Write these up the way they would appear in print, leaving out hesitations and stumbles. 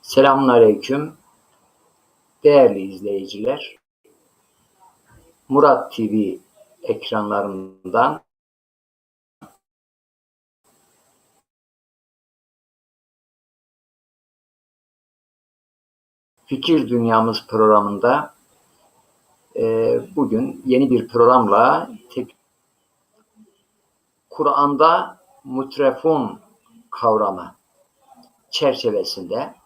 Selamünaleyküm değerli izleyiciler. Murat TV ekranlarından Fikir Dünyamız programında bugün yeni bir programla Kur'an'da mutrefun kavramı çerçevesinde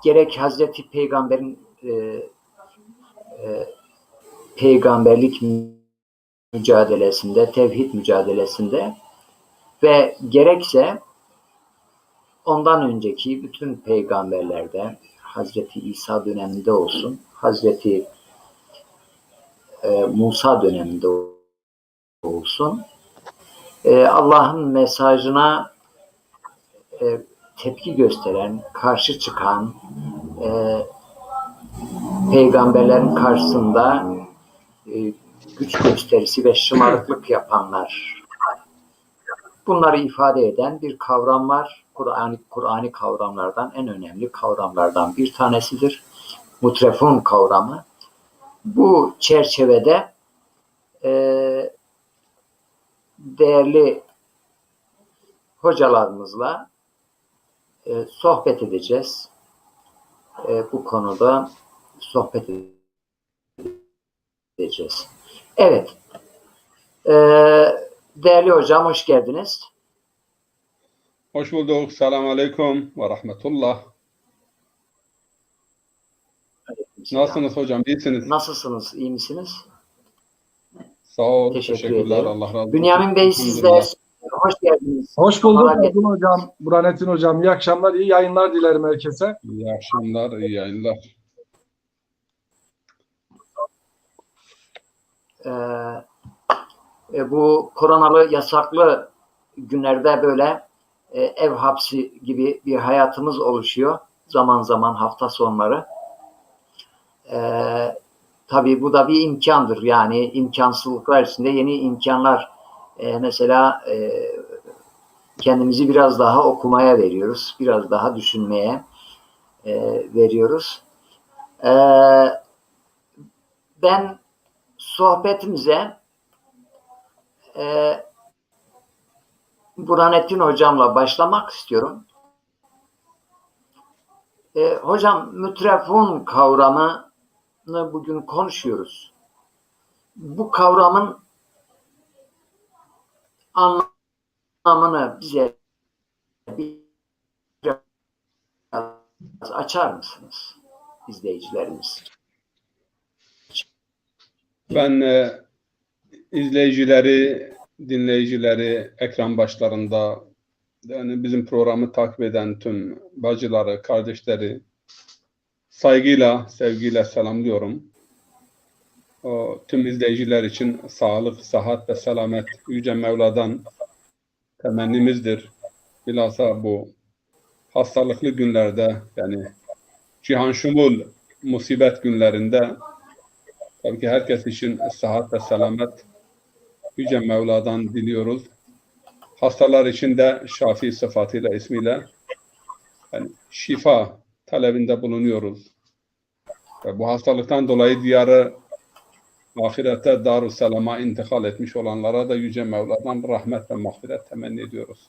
gerek Hazreti Peygamber'in peygamberlik mücadelesinde, tevhid mücadelesinde ve gerekse ondan önceki bütün peygamberlerde, Hazreti İsa döneminde olsun, Hazreti Musa döneminde olsun, Allah'ın mesajına tepki gösteren, karşı çıkan, peygamberlerin karşısında güç gösterisi ve şımarıklık yapanlar, bunları ifade eden bir kavram var. Kur'ani kavramlardan en önemli kavramlardan bir tanesidir. Mutrefun kavramı. Bu çerçevede değerli hocalarımızla sohbet edeceğiz. Bu konuda sohbet edeceğiz. Evet. Değerli hocam hoş geldiniz. Hoş bulduk. Selamun Aleyküm ve Rahmetullah. Nasılsınız hocam? İyisiniz? Nasılsınız? İyi misiniz? Sağ ol. Teşekkür Teşekkürler. ederim. Allah razı olsun. Bünyamin Bey siz de hoş geldiniz. Hoş bulduk Abdul Hocam, Burhanettin Hocam. İyi akşamlar, iyi yayınlar dilerim herkese. İyi akşamlar, iyi yayınlar. Bu koronalı, yasaklı günlerde böyle ev hapsi gibi bir hayatımız oluşuyor. Zaman zaman hafta sonları. Tabii bu da bir imkandır. Yani imkansızlıklar içinde yeni imkanlar. Mesela kendimizi biraz daha okumaya veriyoruz. Biraz daha düşünmeye veriyoruz. Ben sohbetimize Burhanettin hocamla başlamak istiyorum. Hocam mutrefun kavramını bugün konuşuyoruz. Bu kavramın anlamını bize biraz açar mısınız izleyicilerimiz? Ben izleyicileri, dinleyicileri ekran başlarında, yani bizim programı takip eden tüm bacıları, kardeşleri saygıyla, sevgiyle selamlıyorum. Tüm izleyiciler için sağlık, sıhhat ve selamet Yüce Mevla'dan temennimizdir. Bilhassa bu hastalıklı günlerde, yani cihan şumul musibet günlerinde tabii ki herkes için sıhhat ve selamet Yüce Mevla'dan diliyoruz. Hastalar için de şafi sıfatıyla, ismiyle yani şifa talebinde bulunuyoruz. Ve bu hastalıktan dolayı diyarı ahirete Darüsselam'a intikal etmiş olanlara da Yüce Mevla'dan rahmet ve mağfiret temenni ediyoruz.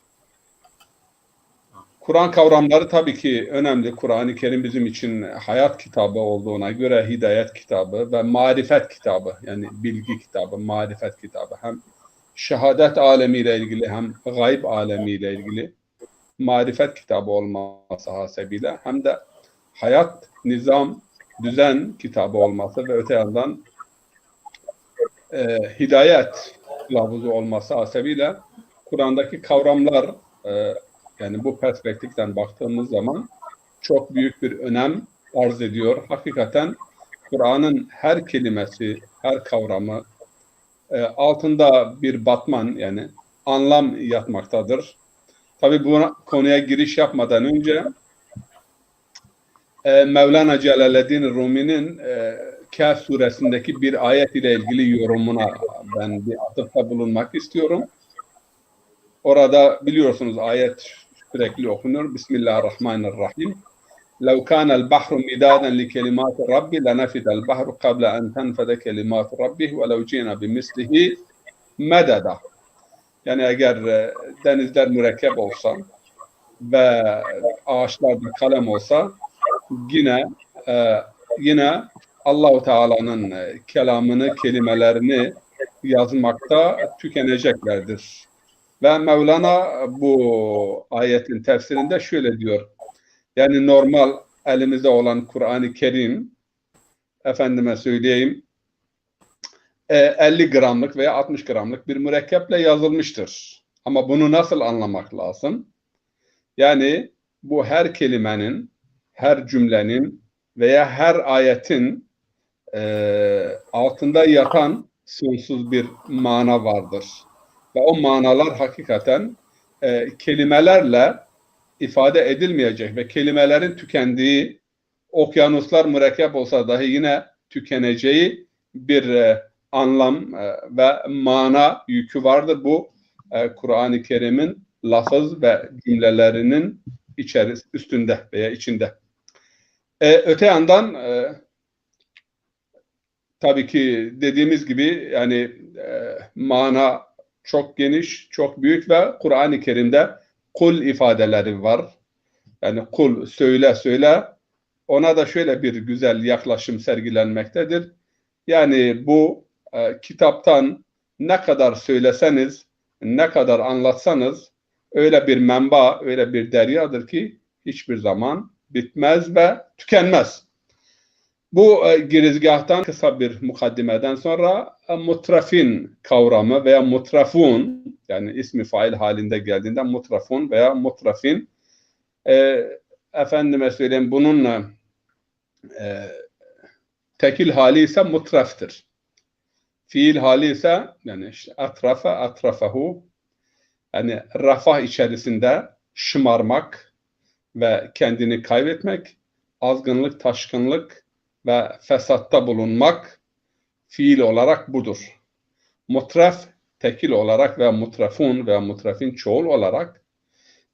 Kur'an kavramları tabii ki önemli. Kur'an-ı Kerim bizim için hayat kitabı olduğuna göre hidayet kitabı ve marifet kitabı, yani bilgi kitabı, marifet kitabı. Hem şehadet alemiyle ilgili hem gayb alemiyle ilgili marifet kitabı olması hasebiyle hem de hayat, nizam, düzen kitabı olması ve öte yandan hidayet kılavuzu olması hasebiyle Kur'an'daki kavramlar yani bu perspektiften baktığımız zaman çok büyük bir önem arz ediyor. Hakikaten Kur'an'ın her kelimesi, her kavramı altında bir batman, yani anlam yatmaktadır. Tabii bu konuya giriş yapmadan önce Mevlana Celaleddin Rumi'nin Kehf suresindeki bir ayet ile ilgili yorumuna ben bir atıfta bulunmak istiyorum. Orada biliyorsunuz ayet sürekli okunur. Bismillahirrahmanirrahim. لو كان البحر مدادا لكلمات ربي لنفد البحر قبل أن تنفد كلمات ربه ولو جئنا بمثله مددا. Yani eğer denizler mürekkep olsa ve ağaçlarda kalem olsa yine Allah-u Teala'nın kelamını, kelimelerini yazmakta tükeneceklerdir. Ve Mevlana bu ayetin tefsirinde şöyle diyor. Yani normal elimizde olan Kur'an-ı Kerim, efendime söyleyeyim, 50 gramlık veya 60 gramlık bir mürekkeple yazılmıştır. Ama bunu nasıl anlamak lazım? Yani bu her kelimenin, her cümlenin veya her ayetin altında yatan sonsuz bir mana vardır. Ve o manalar hakikaten kelimelerle ifade edilmeyecek ve kelimelerin tükendiği, okyanuslar mürekkep olsa dahi yine tükeneceği bir anlam ve mana yükü vardır. Bu Kur'an-ı Kerim'in lafız ve cümlelerinin üstünde veya içinde. Öte yandan tabii ki dediğimiz gibi yani mana çok geniş, çok büyük ve Kur'an-ı Kerim'de kul ifadeleri var. Yani kul, söyle. Ona da şöyle bir güzel yaklaşım sergilenmektedir. Yani bu kitaptan ne kadar söyleseniz, ne kadar anlatsanız öyle bir menba, öyle bir deryadır ki hiçbir zaman bitmez ve tükenmez. Bu girizgahtan kısa bir mukaddimeden sonra mutrafin kavramı veya mutrafun, yani ismi fail halinde geldiğinde mutrafun veya mutrafin, efendime söyleyeyim bunun tekil hali ise mutraftır. Fiil hali ise yani işte atrafahu, yani rafah içerisinde şımarmak ve kendini kaybetmek, azgınlık, taşkınlık ve fesatta bulunmak fiil olarak budur. Mutraf tekil olarak veya mutrafun veya mutrafin çoğul olarak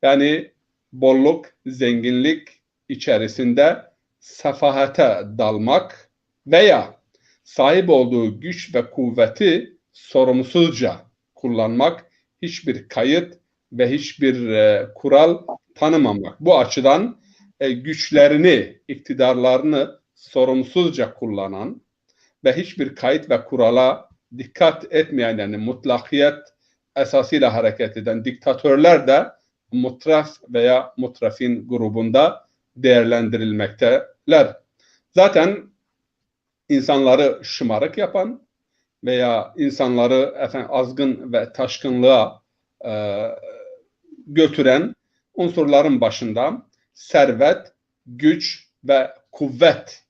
yani bolluk, zenginlik içerisinde sefahate dalmak veya sahip olduğu güç ve kuvveti sorumsuzca kullanmak, hiçbir kayıt ve hiçbir kural tanımamak. Bu açıdan güçlerini, iktidarlarını sorumsuzca kullanan ve hiçbir kayıt ve kurala dikkat etmeyen, yani mutlakiyet esasıyla hareket eden diktatörler de mutraf veya mutrafin grubunda değerlendirilmekteler. Zaten insanları şımarık yapan veya insanları azgın ve taşkınlığa götüren unsurların başında servet, güç ve kuvvet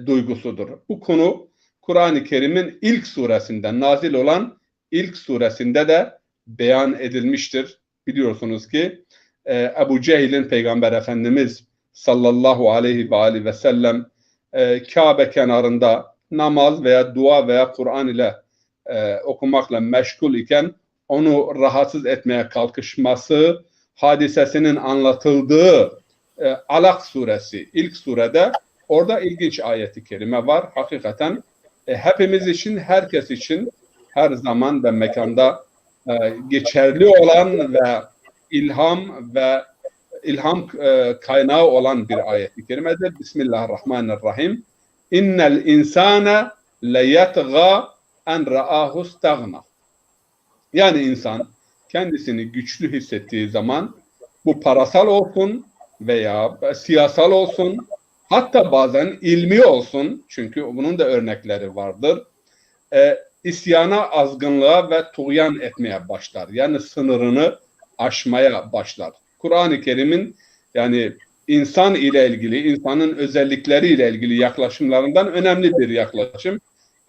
duygusudur. Bu konu Kur'an-ı Kerim'in ilk suresinde, nazil olan ilk suresinde de beyan edilmiştir. Biliyorsunuz ki Ebu Cehil'in Peygamber Efendimiz sallallahu aleyhi ve sellem Kabe kenarında namaz veya dua veya Kur'an ile okumakla meşgul iken onu rahatsız etmeye kalkışması hadisesinin anlatıldığı Alak suresi, ilk surede orada ilginç ayeti kerime var. Hakikaten hepimiz için, herkes için her zaman ve mekanda geçerli olan ve ilham kaynağı olan bir ayet-i kerimedir. Bismillahirrahmanirrahim. İnnel insane leyetgâ en ra'ahu stagna. Yani insan kendisini güçlü hissettiği zaman, bu parasal olsun veya siyasal olsun, hatta bazen ilmi olsun, çünkü bunun da örnekleri vardır, isyana, azgınlığa ve tuğyan etmeye başlar. Yani sınırını aşmaya başlar. Kur'an-ı Kerim'in yani insan ile ilgili, insanın özellikleri ile ilgili yaklaşımlarından önemli bir yaklaşım.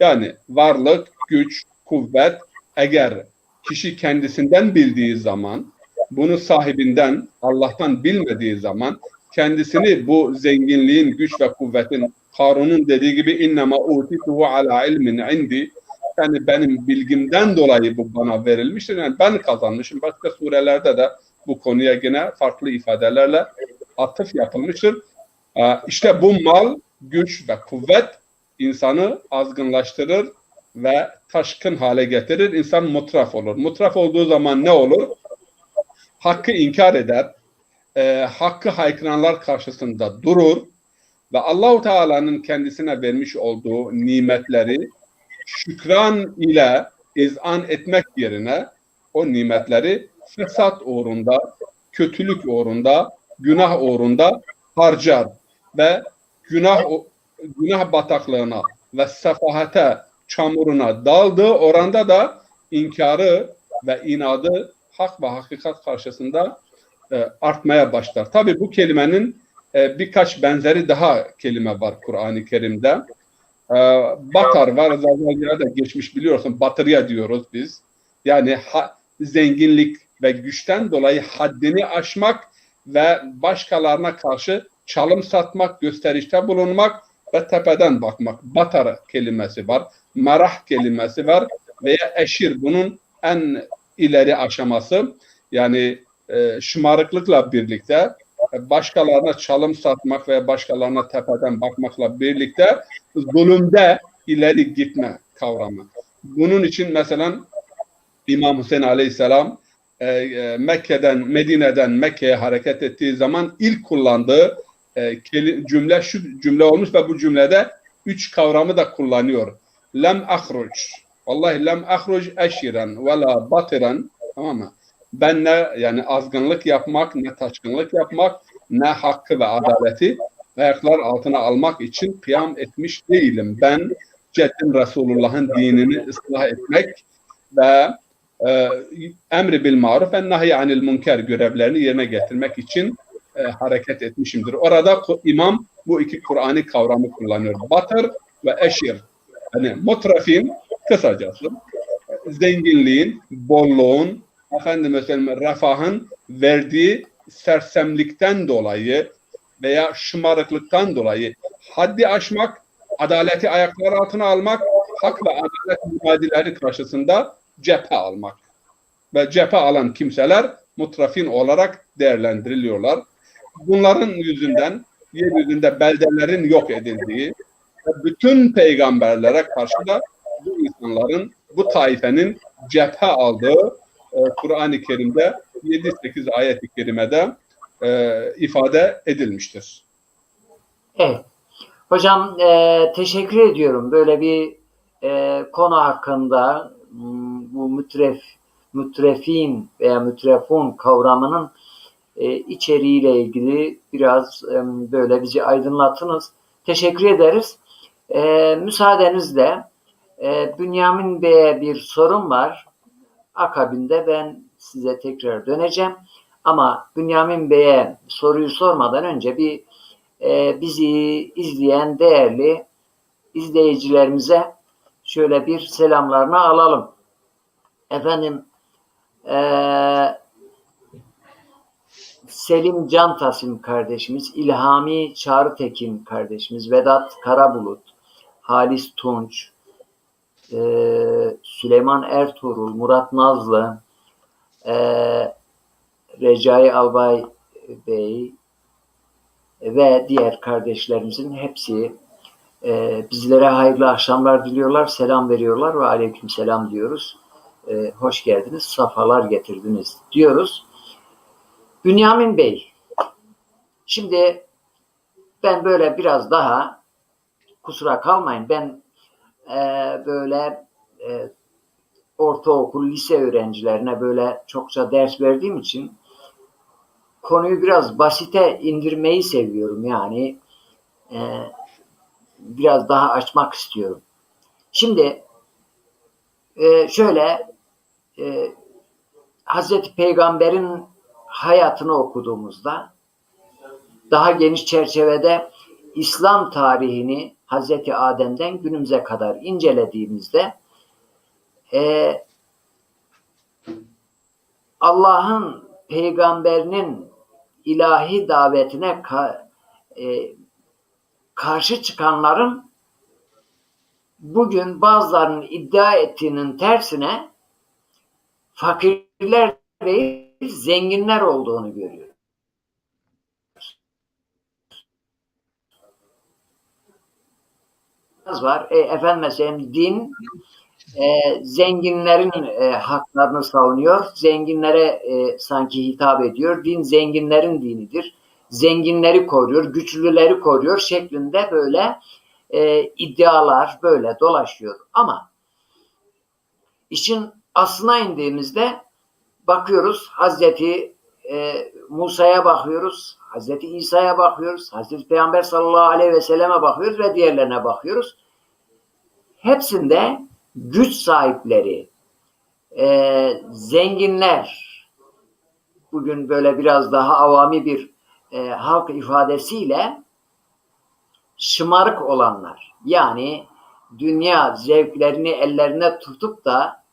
Yani varlık, güç, kuvvet, eğer kişi kendisinden bildiği zaman, bunu sahibinden, Allah'tan bilmediği zaman, kendisini bu zenginliğin, güç ve kuvvetin, Karun'un dediği gibi innema utituhu ala ilmin indi, yani benim bilgimden dolayı bu bana verilmiştir. Yani ben kazanmışım. Başka surelerde de bu konuya yine farklı ifadelerle atıf yapılmıştır. İşte bu mal, güç ve kuvvet insanı azgınlaştırır ve taşkın hale getirir. İnsan mutraf olur. Mutraf olduğu zaman ne olur? Hakkı inkar eder, hakkı haykıranlar karşısında durur ve Allahu Teala'nın kendisine vermiş olduğu nimetleri şükran ile izan etmek yerine o nimetleri fesat uğrunda, kötülük uğrunda, günah uğrunda harcar ve günah bataklığına ve sefahate, çamuruna daldığı oranda da inkarı ve inadı hak ve hakikat karşısında artmaya başlar. Tabii bu kelimenin birkaç benzeri daha kelime var Kur'an-ı Kerim'de. Batar var, zaten de geçmiş biliyorsun, batırıya diyoruz biz. Yani zenginlik ve güçten dolayı haddini aşmak ve başkalarına karşı çalım satmak, gösterişte bulunmak ve tepeden bakmak. Batar kelimesi var, merah kelimesi var veya eşir, bunun en ileri aşaması. Yani şımarıklıkla birlikte başkalarına çalım satmak ve başkalarına tepeden bakmakla birlikte zulümde ileri gitme kavramı. Bunun için mesela İmam Hüseyin Aleyhisselam Medine'den Mekke'ye hareket ettiği zaman ilk kullandığı cümle şu cümle olmuş ve bu cümlede 3 kavramı da kullanıyor. Lem ahruc. Vallahi lem ahruc eşiren ve la batiran. Tamam mı? Ben ne yani azgınlık yapmak, ne taşkınlık yapmak, ne hakkı ve adaleti ayaklar altına almak için kıyam etmiş değilim. Ben Ceddin Resulullah'ın dinini ıslah etmek ve emri bil maruf ve nahy anil münker görevlerini yerine getirmek için hareket etmişimdir. Orada imam bu iki Kur'an'ı kavramı kullanıyor. Batır ve eşir. Yani mutrafin kısacası zenginliğin, bolluğun, refahın verdiği sersemlikten dolayı veya şımarıklıktan dolayı haddi aşmak, adaleti ayaklar altına almak, hak ve adalet mücadeleleri karşısında cephe almak. Ve cephe alan kimseler mutrafin olarak değerlendiriliyorlar. Bunların yüzünden yeryüzünde beldelerin yok edildiği ve bütün peygamberlere karşı da bu insanların, bu taifenin cephe aldığı Kur'an-ı Kerim'de 7-8 ayet-i kerimede ifade edilmiştir. Evet. Hocam teşekkür ediyorum. Böyle bir konu hakkında bu mütrefin veya mütrefun kavramının içeriğiyle ilgili biraz böyle bizi aydınlattınız. Teşekkür ederiz. Müsaadenizle Bünyamin Bey'e bir sorum var. Akabinde ben size tekrar döneceğim. Ama Bünyamin Bey'e soruyu sormadan önce bir bizi izleyen değerli izleyicilerimize şöyle bir selamlarını alalım. Efendim Selim Cantasim kardeşimiz, İlhami Çağrıtekin kardeşimiz, Vedat Karabulut, Halis Tunç, Süleyman Ertuğrul, Murat Nazlı, Recai Albay Bey ve diğer kardeşlerimizin hepsi bizlere hayırlı akşamlar diliyorlar, selam veriyorlar ve aleykümselam diyoruz. Hoş geldiniz, safalar getirdiniz diyoruz. Bünyamin Bey, şimdi ben böyle biraz daha, kusura kalmayın, ben böyle ortaokul, lise öğrencilerine böyle çokça ders verdiğim için konuyu biraz basite indirmeyi seviyorum. Yani biraz daha açmak istiyorum. Şimdi şöyle Hazreti Peygamber'in hayatını okuduğumuzda, daha geniş çerçevede İslam tarihini Hazreti Adem'den günümüze kadar incelediğimizde Allah'ın peygamberinin ilahi davetine karşı çıkanların bugün bazılarının iddia ettiğinin tersine fakirler değil zenginler olduğunu görüyoruz. Var. Efendim mesela din zenginlerin haklarını savunuyor. Zenginlere sanki hitap ediyor. Din zenginlerin dinidir. Zenginleri koruyor, güçlüleri koruyor şeklinde böyle iddialar böyle dolaşıyor. Ama işin aslına indiğimizde bakıyoruz Hazreti Musa'ya bakıyoruz, Hazreti İsa'ya bakıyoruz, Hazreti Peygamber sallallahu aleyhi ve selleme bakıyoruz ve diğerlerine bakıyoruz. Hepsinde güç sahipleri, zenginler, bugün böyle biraz daha avami bir halk ifadesiyle şımarık olanlar, yani dünya zevklerini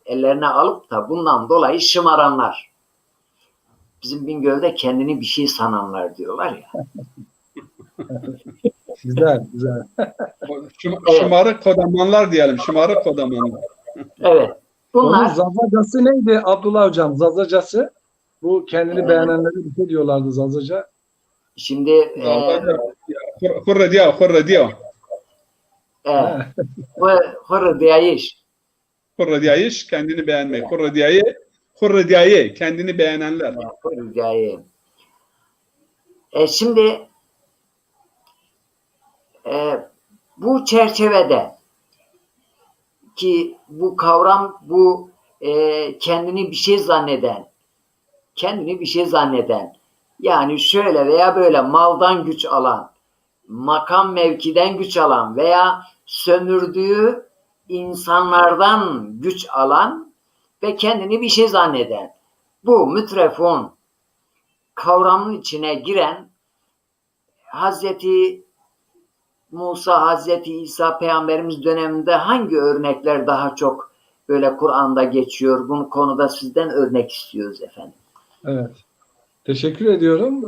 ellerine alıp da bundan dolayı şımaranlar. Bizim Bingöl'de kendini bir şey sananlar diyorlar ya. Güzel, güzel. Şımarık kodamanlar diyelim. Şımarık kodamanlar. Evet. Onun Bunlar zazacası neydi Abdullah Hocam? Zazacası. Bu kendini beğenenlere bir şey diyorlardı zazaca. şimdi Hurra diyor. hırı diyeyiş. Hurra diyeyiş kendini beğenmek. Hurra diye kendini beğenenler. Hırı diyeyi. Şimdi bu çerçevede ki bu kavram kendini bir şey zanneden yani şöyle veya böyle maldan güç alan, makam mevkiden güç alan veya sömürdüğü insanlardan güç alan ve kendini bir şey zanneden bu mütrefon kavramın içine giren Hazreti Musa, Hazreti İsa Peygamberimiz döneminde hangi örnekler daha çok böyle Kur'an'da geçiyor? Bu konuda sizden örnek istiyoruz efendim. Evet. Teşekkür ediyorum.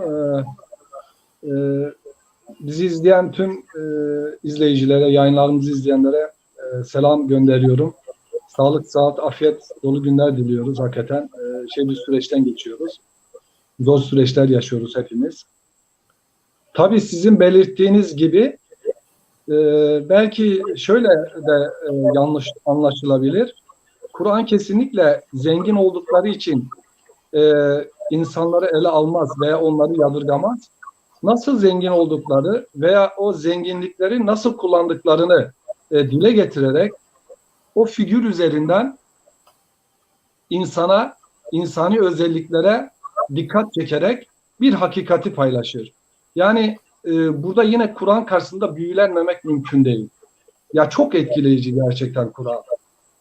Bizi izleyen tüm izleyicilere, yayınlarımızı izleyenlere selam gönderiyorum. Sağlık, sıhhat, afiyet dolu günler diliyoruz hakikaten. Bir süreçten geçiyoruz. Zor süreçler yaşıyoruz hepimiz. Tabii sizin belirttiğiniz gibi belki şöyle de yanlış anlaşılabilir. Kur'an kesinlikle zengin oldukları için insanları ele almaz veya onları yadırgamaz. Nasıl zengin oldukları veya o zenginlikleri nasıl kullandıklarını dile getirerek o figür üzerinden insani özelliklere dikkat çekerek bir hakikati paylaşır. Yani burada yine Kur'an karşısında büyülenmemek mümkün değil. Ya çok etkileyici gerçekten Kur'an.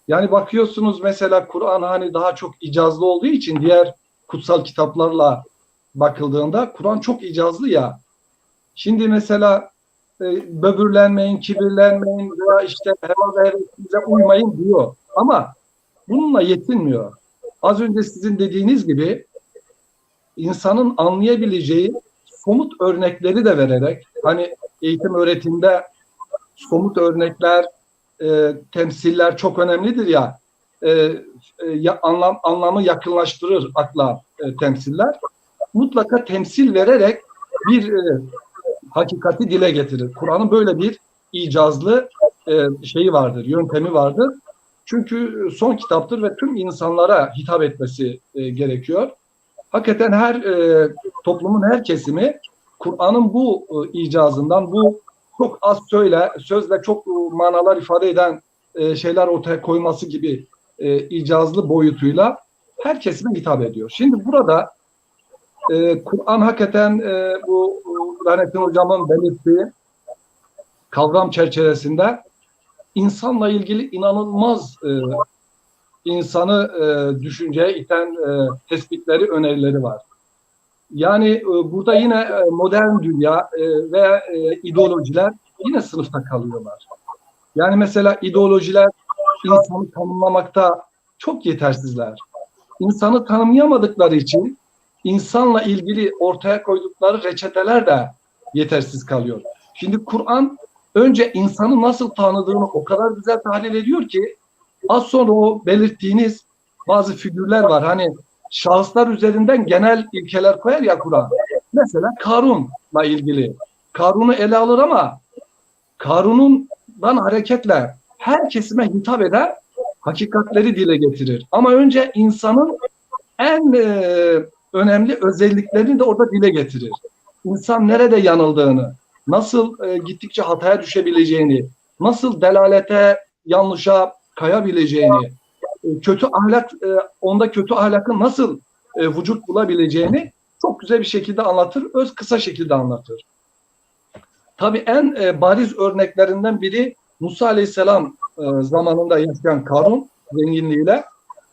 Yani bakıyorsunuz mesela Kur'an hani daha çok icazlı olduğu için diğer kutsal kitaplarla bakıldığında Kur'an çok icazlı ya. Şimdi mesela böbürlenmeyin, kibirlenmeyin veya işte heva ve hevesinize uymayın diyor. Ama bununla yetinmiyor. Az önce sizin dediğiniz gibi insanın anlayabileceği somut örnekleri de vererek, hani eğitim öğretimde somut örnekler, temsiller çok önemlidir ya, anlamı yakınlaştırır akla temsiller. Mutlaka temsil vererek bir hakikati dile getirir. Kur'an'ın böyle bir icazlı şeyi vardır, yöntemi vardır. Çünkü son kitaptır ve tüm insanlara hitap etmesi gerekiyor. Hakikaten her toplumun her kesimi Kur'an'ın bu icazından, bu çok az sözle çok manalar ifade eden şeyler ortaya koyması gibi icazlı boyutuyla her kesime hitap ediyor. Şimdi burada Kur'an hakikaten bu Rahmetli Hocam'ın belirttiği kavram çerçevesinde insanla ilgili inanılmaz insanı düşünceye iten tespitleri, önerileri var. Yani burada yine modern dünya ve ideolojiler yine sınıfta kalıyorlar. Yani mesela ideolojiler insanı tanımlamakta çok yetersizler. İnsanı tanımlayamadıkları için insanla ilgili ortaya koydukları reçeteler de yetersiz kalıyor. Şimdi Kur'an önce insanı nasıl tanıdığını o kadar güzel tahlil ediyor ki az sonra o belirttiğiniz bazı figürler var. Hani şahıslar üzerinden genel ilkeler koyar ya Kur'an. Mesela Karun'la ilgili. Karun'u ele alır ama Karun'dan hareketle her kesime hitap eden hakikatleri dile getirir. Ama önce insanın en önemli özelliklerini de orada dile getirir. İnsan nerede yanıldığını, nasıl gittikçe hataya düşebileceğini, nasıl delalete, yanlışa kayabileceğini, kötü ahlak, onda kötü ahlakın nasıl vücut bulabileceğini çok güzel bir şekilde anlatır, kısa şekilde anlatır. Tabii en bariz örneklerinden biri Musa Aleyhisselam zamanında yaşayan Karun zenginliğiyle.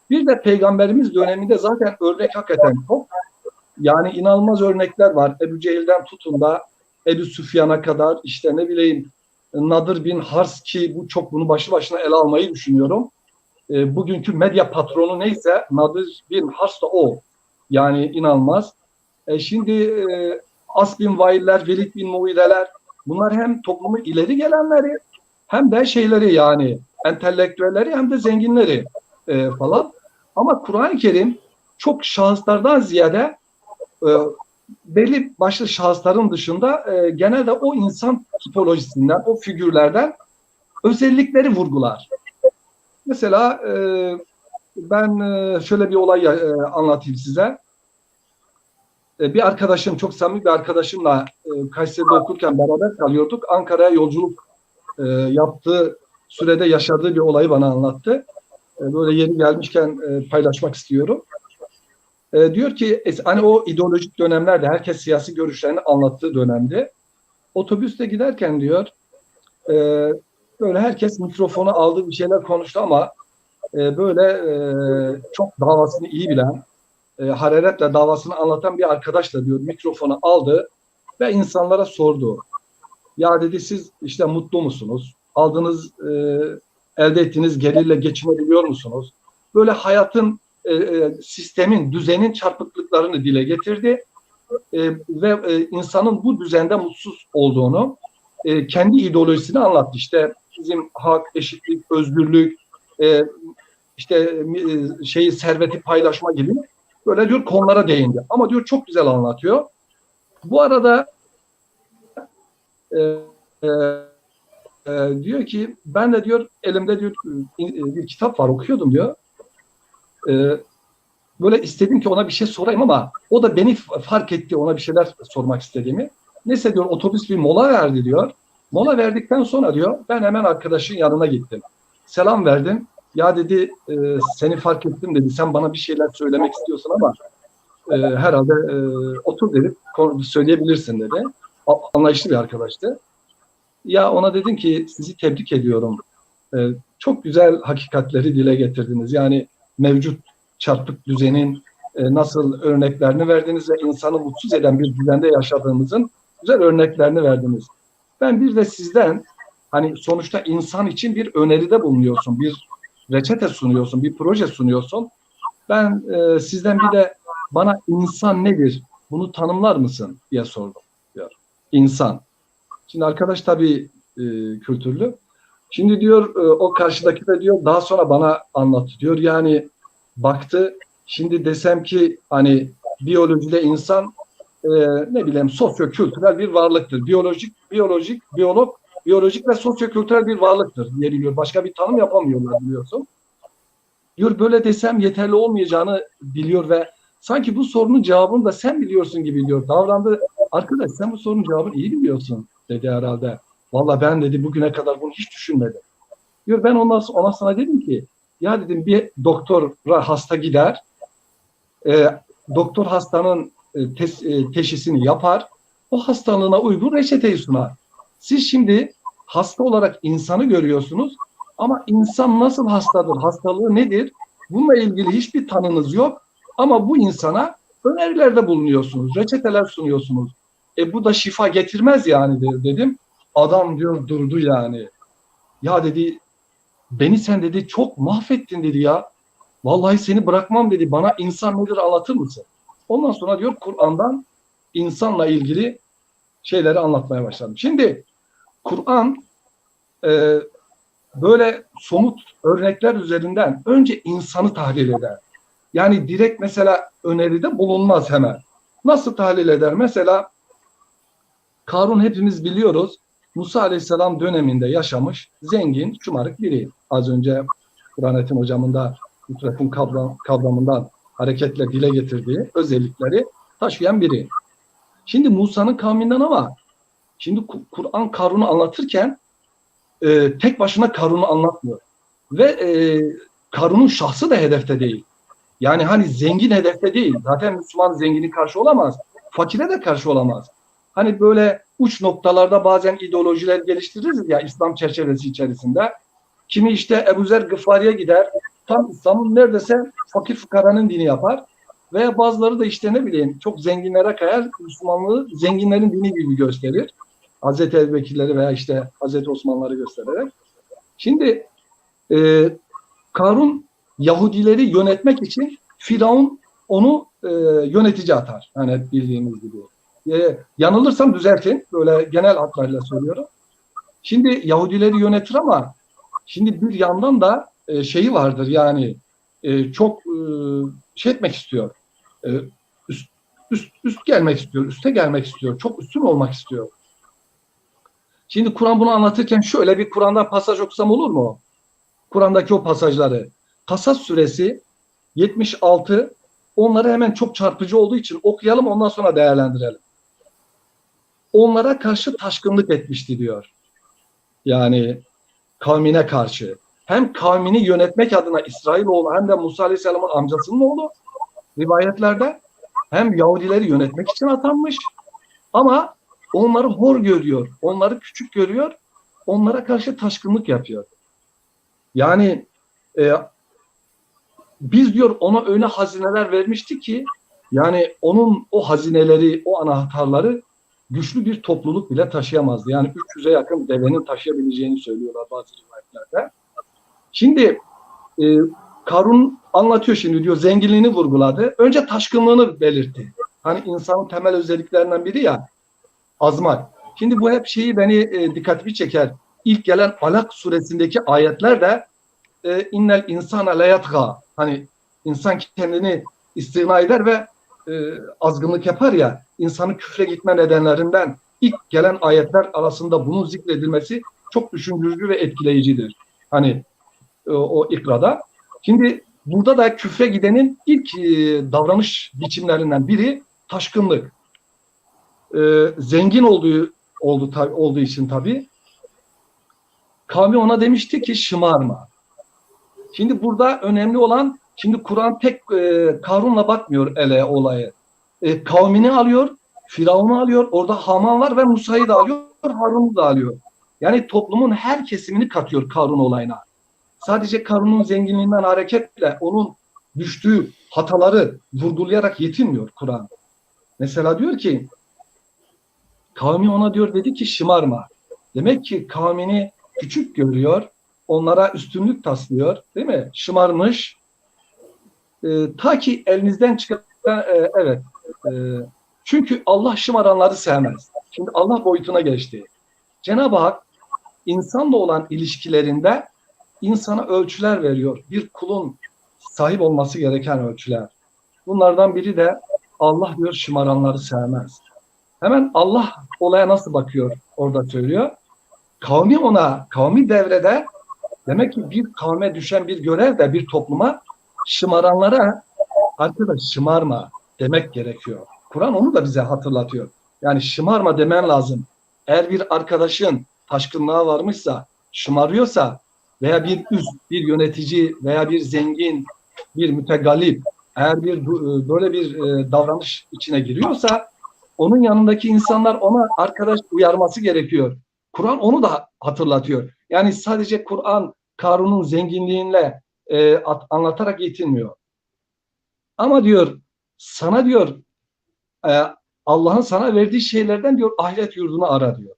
Bir de Peygamberimiz döneminde zaten örnek hakikaten çok. Yani inanılmaz örnekler var. Ebu Cehil'den tutun da Ebu Süfyan'a kadar işte ne bileyim Nadir bin Hars ki bunu başlı başına ele almayı düşünüyorum. Bugünkü medya patronu neyse Nadir bin Hars da o. Yani inanılmaz. Şimdi As bin Vailler, Velid bin Muireler bunlar hem toplumu ileri gelenleri hem de şeyleri yani entelektüelleri hem de zenginleri falan. Ama Kur'an-ı Kerim çok şahıslardan ziyade belli başlı şahısların dışında genelde o insan tipolojisinden, o figürlerden özellikleri vurgular. Mesela ben şöyle bir olay anlatayım size. Bir arkadaşım, çok samimi bir arkadaşımla Kayseri'de okurken beraber kalıyorduk. Ankara'ya yolculuk yaptığı sürede yaşadığı bir olayı bana anlattı. Böyle yeni gelmişken paylaşmak istiyorum. Diyor ki hani o ideolojik dönemlerde herkes siyasi görüşlerini anlattığı dönemde otobüste giderken diyor böyle herkes mikrofonu aldı bir şeyler konuştu ama böyle çok davasını iyi bilen hararetle davasını anlatan bir arkadaş da diyor mikrofonu aldı ve insanlara sordu. Ya dedi siz işte mutlu musunuz? Aldığınız elde ettiğiniz gelirle geçinebiliyor musunuz? Böyle hayatın sistemin, düzenin çarpıklıklarını dile getirdi ve insanın bu düzende mutsuz olduğunu kendi ideolojisini anlattı. İşte bizim hak, eşitlik, özgürlük, işte serveti paylaşma gibi böyle diyor konulara değindi. Ama diyor çok güzel anlatıyor. Bu arada diyor ki ben de diyor elimde diyor bir kitap var okuyordum diyor. Böyle istedim ki ona bir şey sorayım ama o da beni fark etti ona bir şeyler sormak istediğimi. Neyse diyor otobüs bir mola verdi diyor. Mola verdikten sonra diyor ben hemen arkadaşın yanına gittim. Selam verdim. Ya dedi seni fark ettim dedi. Sen bana bir şeyler söylemek istiyorsun ama herhalde otur dedi. Söyleyebilirsin dedi. Anlayışlı bir arkadaştı. Ya ona dedim ki sizi tebrik ediyorum. Çok güzel hakikatleri dile getirdiniz. Yani mevcut çarpık düzenin nasıl örneklerini verdiniz ve insanı mutsuz eden bir düzende yaşadığımızın güzel örneklerini verdiniz. Ben bir de sizden hani sonuçta insan için bir öneride bulunuyorsun, bir reçete sunuyorsun, bir proje sunuyorsun. Ben sizden bir de bana insan nedir? Bunu tanımlar mısın diye sordum diyor. İnsan. Şimdi arkadaş tabii kültürlü. Şimdi diyor o karşıdaki de diyor daha sonra bana anlattı diyor. Yani baktı şimdi desem ki hani biyolojide insan ne bileyim sosyo-kültürel bir varlıktır. Biyolojik ve sosyo-kültürel bir varlıktır diyebiliyor. Başka bir tanım yapamıyorlar biliyorsun. Diyor böyle desem yeterli olmayacağını biliyor ve sanki bu sorunun cevabını da sen biliyorsun gibi diyor. Davrandı. Arkadaş sen bu sorunun cevabını iyi biliyorsun dedi herhalde. Valla ben dedi bugüne kadar bunu hiç düşünmedim. Diyor ben ona sana dedim ki ya dedim bir doktora hasta gider. Doktor hastanın teşhisini yapar. O hastalığına uygun reçeteyi sunar. Siz şimdi hasta olarak insanı görüyorsunuz ama insan nasıl hastadır, hastalığı nedir? Bununla ilgili hiçbir tanınız yok ama bu insana önerilerde bulunuyorsunuz, reçeteler sunuyorsunuz. Bu da şifa getirmez yani dedim. Adam diyor durdu yani. Ya dedi beni sen dedi çok mahvettin dedi ya. Vallahi seni bırakmam dedi. Bana insan nedir anlatır mısın? Ondan sonra diyor Kur'an'dan insanla ilgili şeyleri anlatmaya başladım. Şimdi Kur'an böyle somut örnekler üzerinden önce insanı tahlil eder. Yani direkt mesela öneride bulunmaz hemen. Nasıl tahlil eder? Mesela Karun hepimiz biliyoruz. Musa Aleyhisselam döneminde yaşamış zengin, şımarık biri. Az önce Burhanettin hocamın da Nusret'in kavramından hareketle dile getirdiği özellikleri taşıyan biri. Şimdi Musa'nın kavminden ama şimdi Kur'an Karun'u anlatırken tek başına Karun'u anlatmıyor. Ve Karun'un şahsı da hedefte değil. Yani hani zengin hedefte değil. Zaten Müslüman zengini karşı olamaz. Fakire de karşı olamaz. Hani böyle uç noktalarda bazen ideolojiler geliştiririz ya İslam çerçevesi içerisinde. Kimi işte Ebu Zer Gıfari'ye gider. Tam İslam'ın neredeyse fakir fukaranın dini yapar. Veya bazıları da işte ne bileyim çok zenginlere kayar. Müslümanlığı zenginlerin dini gibi gösterir. Hazreti Ebubekirleri veya işte Hazreti Osmanlıları göstererek. Şimdi Karun Yahudileri yönetmek için Firavun onu yönetici atar. Hani bildiğimiz gibi. Yanılırsam düzeltin. Böyle genel hatlarıyla söylüyorum. Şimdi Yahudileri yönetir ama şimdi bir yandan da şeyi vardır yani çok şey etmek istiyor. E, üst gelmek istiyor. Üste gelmek istiyor. Çok üstün olmak istiyor. Şimdi Kur'an bunu anlatırken şöyle bir Kur'an'dan pasaj okusam olur mu? Kur'an'daki o pasajları. Kasas suresi 76, onları hemen çok çarpıcı olduğu için okuyalım, ondan sonra değerlendirelim. Onlara karşı taşkınlık etmişti diyor. Yani kavmine karşı. Hem kavmini yönetmek adına İsrailoğlu hem de Musa Aleyhisselam'ın amcasının oğlu rivayetlerde, hem Yahudileri yönetmek için atanmış ama onları hor görüyor, onları küçük görüyor, onlara karşı taşkınlık yapıyor. Yani biz diyor ona öyle hazineler vermişti ki yani onun o hazineleri, o anahtarları güçlü bir topluluk bile taşıyamazdı. Yani 300'e yakın devenin taşıyabileceğini söylüyorlar bazı rivayetlerde. Şimdi Karun anlatıyor şimdi diyor zenginliğini vurguladı. Önce taşkınlığını belirtti. Hani insanın temel özelliklerinden biri ya azmak. Şimdi bu hep şeyi beni dikkatimi çeker. İlk gelen Alak suresindeki ayetler de innel insana layatga, hani insan kendini istina eder ve azgınlık yapar ya, insanın küfre gitme nedenlerinden ilk gelen ayetler arasında bunun zikredilmesi çok düşündürücü ve etkileyicidir. Hani o ikrada. Şimdi burada da küfre gidenin ilk davranış biçimlerinden biri taşkınlık. Zengin olduğu için tabii kavmi ona demişti ki şımarma. Şimdi burada önemli olan, şimdi Kur'an tek Karun'la bakmıyor ele olayı. Kavmini alıyor, Firavun'u alıyor, orada Haman var ve Musa'yı da alıyor, Harun'u da alıyor. Yani toplumun her kesimini katıyor Karun olayına. Sadece Karun'un zenginliğinden hareketle onun düştüğü hataları vurgulayarak yetinmiyor Kur'an. Mesela diyor ki, kavmi ona diyor dedi ki şımarma. Demek ki kavmini küçük görüyor, onlara üstünlük taslıyor, değil mi? Şımarmış. Ta ki elinizden çıkan, evet. Çünkü Allah şımaranları sevmez. Şimdi Allah boyutuna geçti. Cenab-ı Hak insanla olan ilişkilerinde insana ölçüler veriyor. Bir kulun sahip olması gereken ölçüler. Bunlardan biri de Allah diyor şımaranları sevmez. Hemen Allah olaya nasıl bakıyor orada söylüyor. Kavmi devrede demek ki bir kavme düşen bir görev de bir topluma şımaranlara arkadaş şımarma demek gerekiyor. Kur'an onu da bize hatırlatıyor. Yani şımarma demen lazım. Eğer bir arkadaşın taşkınlığa varmışsa, şımarıyorsa veya bir üst, bir yönetici veya bir zengin, bir mütegallip eğer böyle bir davranış içine giriyorsa onun yanındaki insanlar ona arkadaş uyarması gerekiyor. Kur'an onu da hatırlatıyor. Yani sadece Kur'an Karun'un zenginliğiyle anlatarak yetinmiyor. Ama diyor sana diyor Allah'ın sana verdiği şeylerden diyor ahiret yurdunu ara diyor.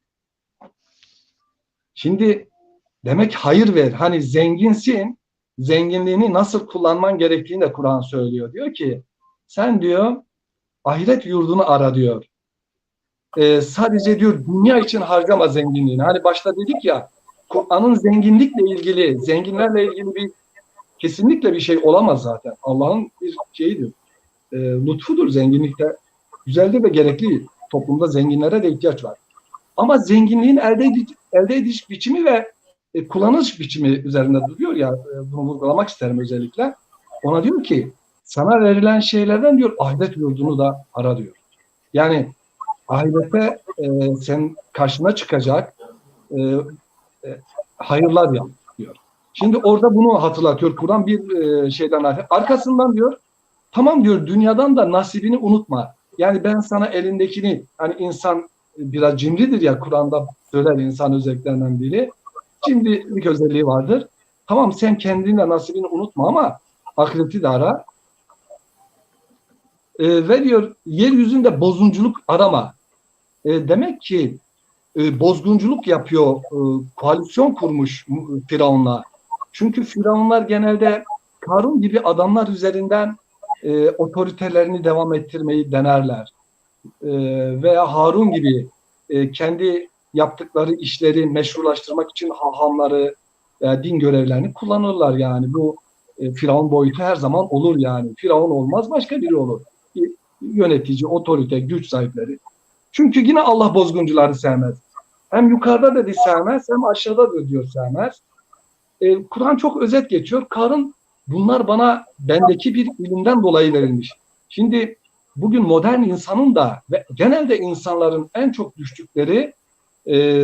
Şimdi demek hayır ver. Hani zenginsin, zenginliğini nasıl kullanman gerektiğini de Kur'an söylüyor. Diyor ki sen diyor ahiret yurdunu ara diyor. Sadece diyor dünya için harcama zenginliğini. Hani başta dedik ya Kur'an'ın zenginlikle ilgili, zenginlerle ilgili bir kesinlikle bir şey olamaz zaten. Allah'ın bir şeyidir. Lütfudur zenginlikte. Güzeldir ve gerekli. Toplumda zenginlere de ihtiyaç var. Ama zenginliğin elde ediş biçimi ve kullanış biçimi üzerinde duruyor ya, bunu vurgulamak isterim özellikle. Ona diyor ki sana verilen şeylerden diyor ahiret yurdunu da ara diyor. Yani ahirette senin karşına çıkacak hayırlar yap diyor. Şimdi orada bunu hatırlatıyor Kur'an bir şeyden arkasından diyor tamam diyor dünyadan da nasibini unutma. Yani ben sana elindekini hani insan biraz cimridir ya Kur'an'da söyler insan özelliklerinden biri. Cimrilik özelliği vardır. Tamam sen kendine nasibini unutma ama ahireti de ara. Ve diyor yeryüzünde bozgunculuk arama. Demek ki bozgunculuk yapıyor, koalisyon kurmuş Firavun'la. Çünkü Firavunlar genelde Karun gibi adamlar üzerinden otoritelerini devam ettirmeyi denerler. Veya Harun gibi kendi yaptıkları işleri meşrulaştırmak için hahamları veya din görevlerini kullanırlar yani. Bu Firavun boyutu her zaman olur yani. Firavun olmaz başka biri olur. Yönetici, otorite, güç sahipleri. Çünkü yine Allah bozguncuları sevmez. Hem yukarıda dedi sevmez hem aşağıda da diyor sevmez. Kur'an çok özet geçiyor. Karın bunlar bana bendeki bir ilimden dolayı verilmiş. Şimdi bugün modern insanın da ve genelde insanların en çok düştükleri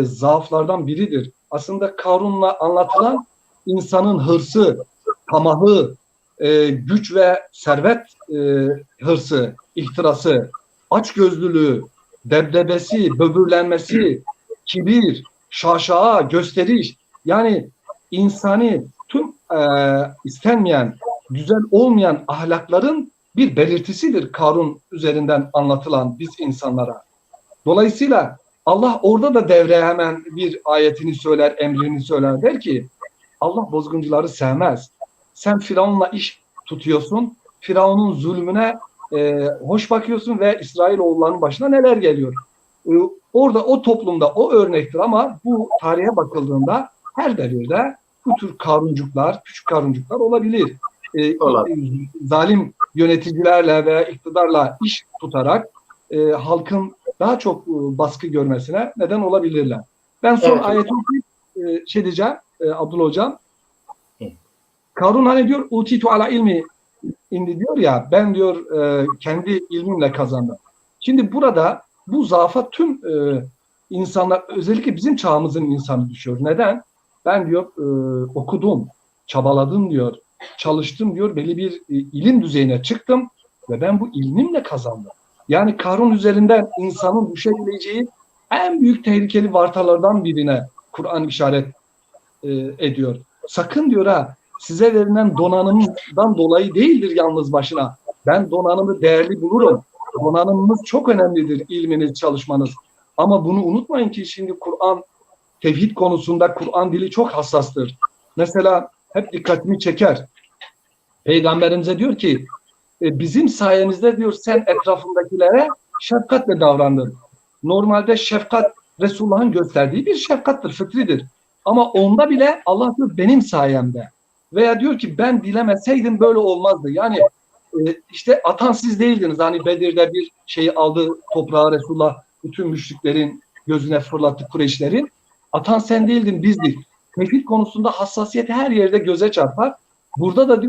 zaaflardan biridir. Aslında Karun'la anlatılan insanın hırsı, tamahı, güç ve servet hırsı, ihtirası, açgözlülüğü, debdebesi, böbürlenmesi, kibir, şaşağa, gösteriş. Yani insani tüm istenmeyen, güzel olmayan ahlakların bir belirtisidir Karun üzerinden anlatılan biz insanlara. Dolayısıyla Allah orada da devreye hemen bir ayetini söyler, emrini söyler. Der ki Allah bozguncuları sevmez. Sen Firavun'la iş tutuyorsun. Firavun'un zulmüne hoş bakıyorsun ve İsrailoğullarının başına neler geliyor. Orada o toplumda o örnektir ama bu tarihe bakıldığında her devirde bu tür karuncuklar, küçük karuncuklar olabilir. Zalim yöneticilerle veya iktidarla iş tutarak halkın daha çok baskı görmesine neden olabilirler. Ben son ayeti şey diyeceğim Abdullah Hocam. Karun hani diyor utitu ala ilmi indi diyor ya ben diyor kendi ilmimle kazandım. Şimdi burada bu zaafa tüm insanlar özellikle bizim çağımızın insanı düşüyor. Neden? Ben diyor okudum, çabaladım diyor, çalıştım diyor, belli bir ilim düzeyine çıktım ve ben bu ilmimle kazandım. Yani Karun üzerinden insanın düşebileceği en büyük tehlikeli vartalardan birine Kur'an işaret ediyor. Sakın diyor ha size verilen donanımdan dolayı değildir yalnız başına. Ben donanımı değerli bulurum. Donanımınız çok önemlidir ilminiz, çalışmanız. Ama bunu unutmayın ki şimdi Kur'an tevhid konusunda Kur'an dili çok hassastır. Mesela hep dikkatimi çeker. Peygamberimize diyor ki bizim sayemizde diyor sen etrafındakilere şefkatle davrandın. Normalde şefkat Resulullah'ın gösterdiği bir şefkattır, fıtridir. Ama onda bile Allah diyor benim sayemde. Veya diyor ki ben dilemeseydim böyle olmazdı. Yani işte atan siz değildiniz. Hani Bedir'de bir şeyi aldı toprağa Resulullah bütün müşriklerin gözüne fırlattı Kureyşlerin. Atan sen değildin bizdik. Tevhid konusunda hassasiyet her yerde göze çarpar. Burada da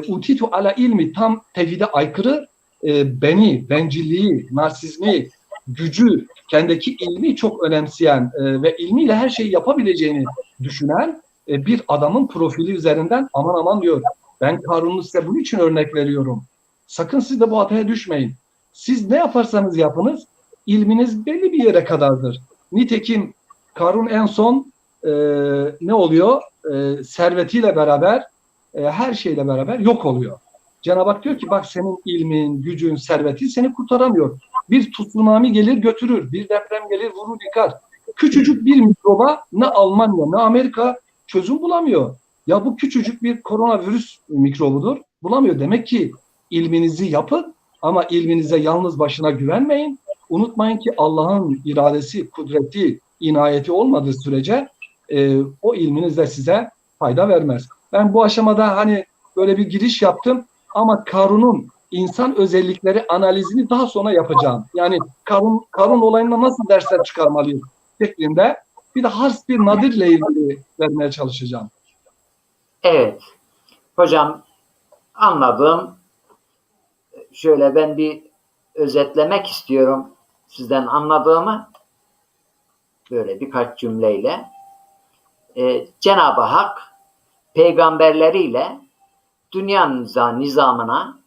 utitu ala ilmi tam tevhide aykırı bencilliği, narsizmi, gücü, kendindeki ilmi çok önemseyen ve ilmiyle her şeyi yapabileceğini düşünen bir adamın profili üzerinden aman aman diyor. Ben Karun'u size bunun için örnek veriyorum. Sakın siz de bu hataya düşmeyin. Siz ne yaparsanız yapınız, ilminiz belli bir yere kadardır. Nitekim Karun en son ne oluyor? Servetiyle beraber, her şeyle beraber yok oluyor. Cenab-ı Hak diyor ki bak senin ilmin, gücün, servetin seni kurtaramıyor. Bir tsunami gelir götürür, bir deprem gelir vurur yıkar. Küçücük bir mikroba ne Almanya ne Amerika çözüm bulamıyor. Ya bu küçücük bir koronavirüs mikrobudur. Bulamıyor. Demek ki ilminizi yapın ama ilminize yalnız başına güvenmeyin. Unutmayın ki Allah'ın iradesi, kudreti, inayeti olmadığı sürece o ilminiz de size fayda vermez. Ben bu aşamada hani böyle bir giriş yaptım ama Karun'un insan özellikleri analizini daha sonra yapacağım. Yani Karun olayında nasıl dersler çıkarmalıyız şeklinde bir de hasbi nadir ile ilgili vermeye çalışacağım. Evet. Hocam anladım. Şöyle ben bir özetlemek istiyorum sizden anladığımı. Böyle birkaç cümleyle. Cenab-ı Hak peygamberleriyle dünya nizamına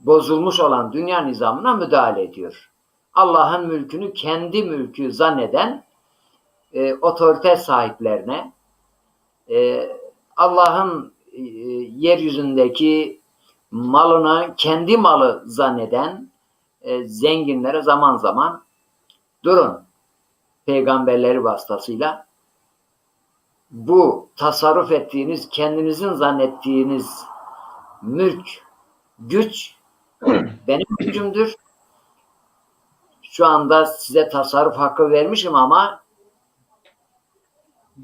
bozulmuş olan dünya nizamına müdahale ediyor. Allah'ın mülkünü kendi mülkü zanneden otorite sahiplerine, Allah'ın yeryüzündeki malını kendi malı zanneden zenginlere zaman zaman durun, peygamberleri vasıtasıyla bu tasarruf ettiğiniz, kendinizin zannettiğiniz mülk, güç benim gücümdür. Şu anda size tasarruf hakkı vermişim ama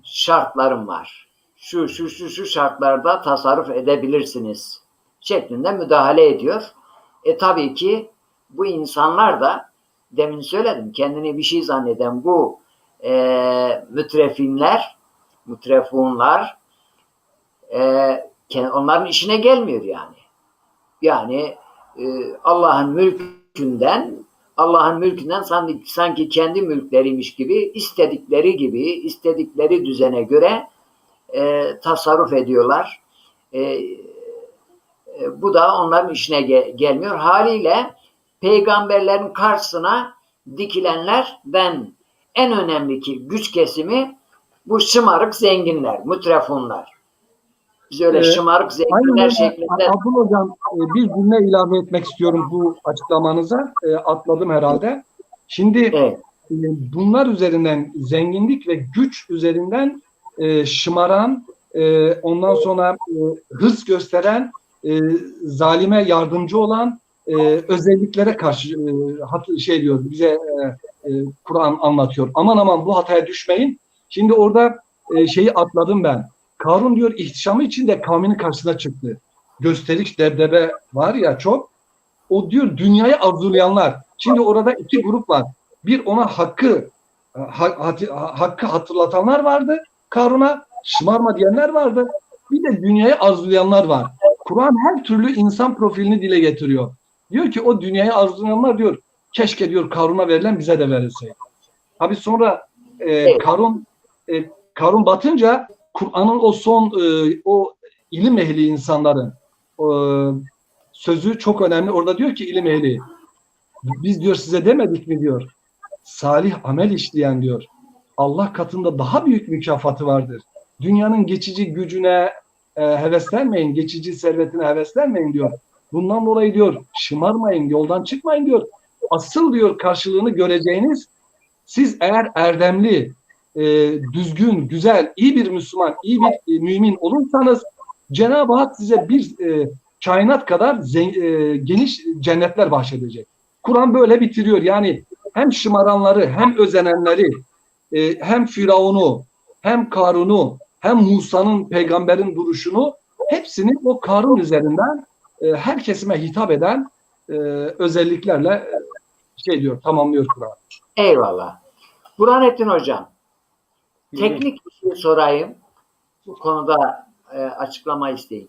şartlarım var. Şu şartlarda tasarruf edebilirsiniz şeklinde müdahale ediyor. Tabii ki bu insanlar da demin söyledim kendini bir şey zanneden bu mütrefunlar onların işine gelmiyor yani. Yani Allah'ın mülkünden sanki kendi mülkleriymiş gibi istedikleri düzene göre tasarruf ediyorlar. Bu da onların işine gelmiyor. Haliyle peygamberlerin karşısına dikilenler en önemli güç kesimi bu şımarık zenginler, mütrefunlar. Biz öyle şımarık zenginler şeklinde. Abdullah Hocam bir cümle ilave etmek istiyorum bu açıklamanıza. Atladım herhalde. Şimdi Evet. Bunlar üzerinden zenginlik ve güç üzerinden şımaran, ondan sonra hırs gösteren, zalime yardımcı olan özelliklere karşı diyor bize Kur'an anlatıyor. Aman bu hataya düşmeyin. Şimdi orada şeyi atladım ben. Karun diyor ihtişamı içinde kavminin karşısına çıktı. Gösteriş, debdebe var ya çok. O diyor dünyayı arzulayanlar. Şimdi orada iki grup var. Bir ona hakkı hatırlatanlar vardı. Karun'a şımarma diyenler vardı. Bir de dünyayı arzulayanlar var. Kur'an her türlü insan profilini dile getiriyor. Diyor ki o dünyayı arzulayanlar diyor keşke diyor Karun'a verilen bize de verilseydi. Tabii sonra Karun batınca Kur'an'ın o son o ilim ehli insanların sözü çok önemli. Orada diyor ki ilim ehli biz diyor size demedik mi diyor. Salih amel işleyen diyor. Allah katında daha büyük mükafatı vardır. Dünyanın geçici gücüne heveslenmeyin, geçici servetine heveslenmeyin diyor. Bundan dolayı diyor şımarmayın, yoldan çıkmayın diyor. Asıl diyor karşılığını göreceğiniz siz eğer erdemli, düzgün, güzel, iyi bir Müslüman, iyi bir mümin olursanız Cenab-ı Hak size bir kainat kadar geniş cennetler bahşedecek. Kur'an böyle bitiriyor. Yani hem şımaranları, hem özenenleri, hem Firavun'u, hem Karun'u, hem Musa'nın peygamberin duruşunu hepsini o Karun üzerinden her kesime hitap eden özelliklerle tamamlıyor Kur'an. Eyvallah. Burhanettin Hocam, teknik bir şey sorayım. Bu konuda açıklama isteyeyim.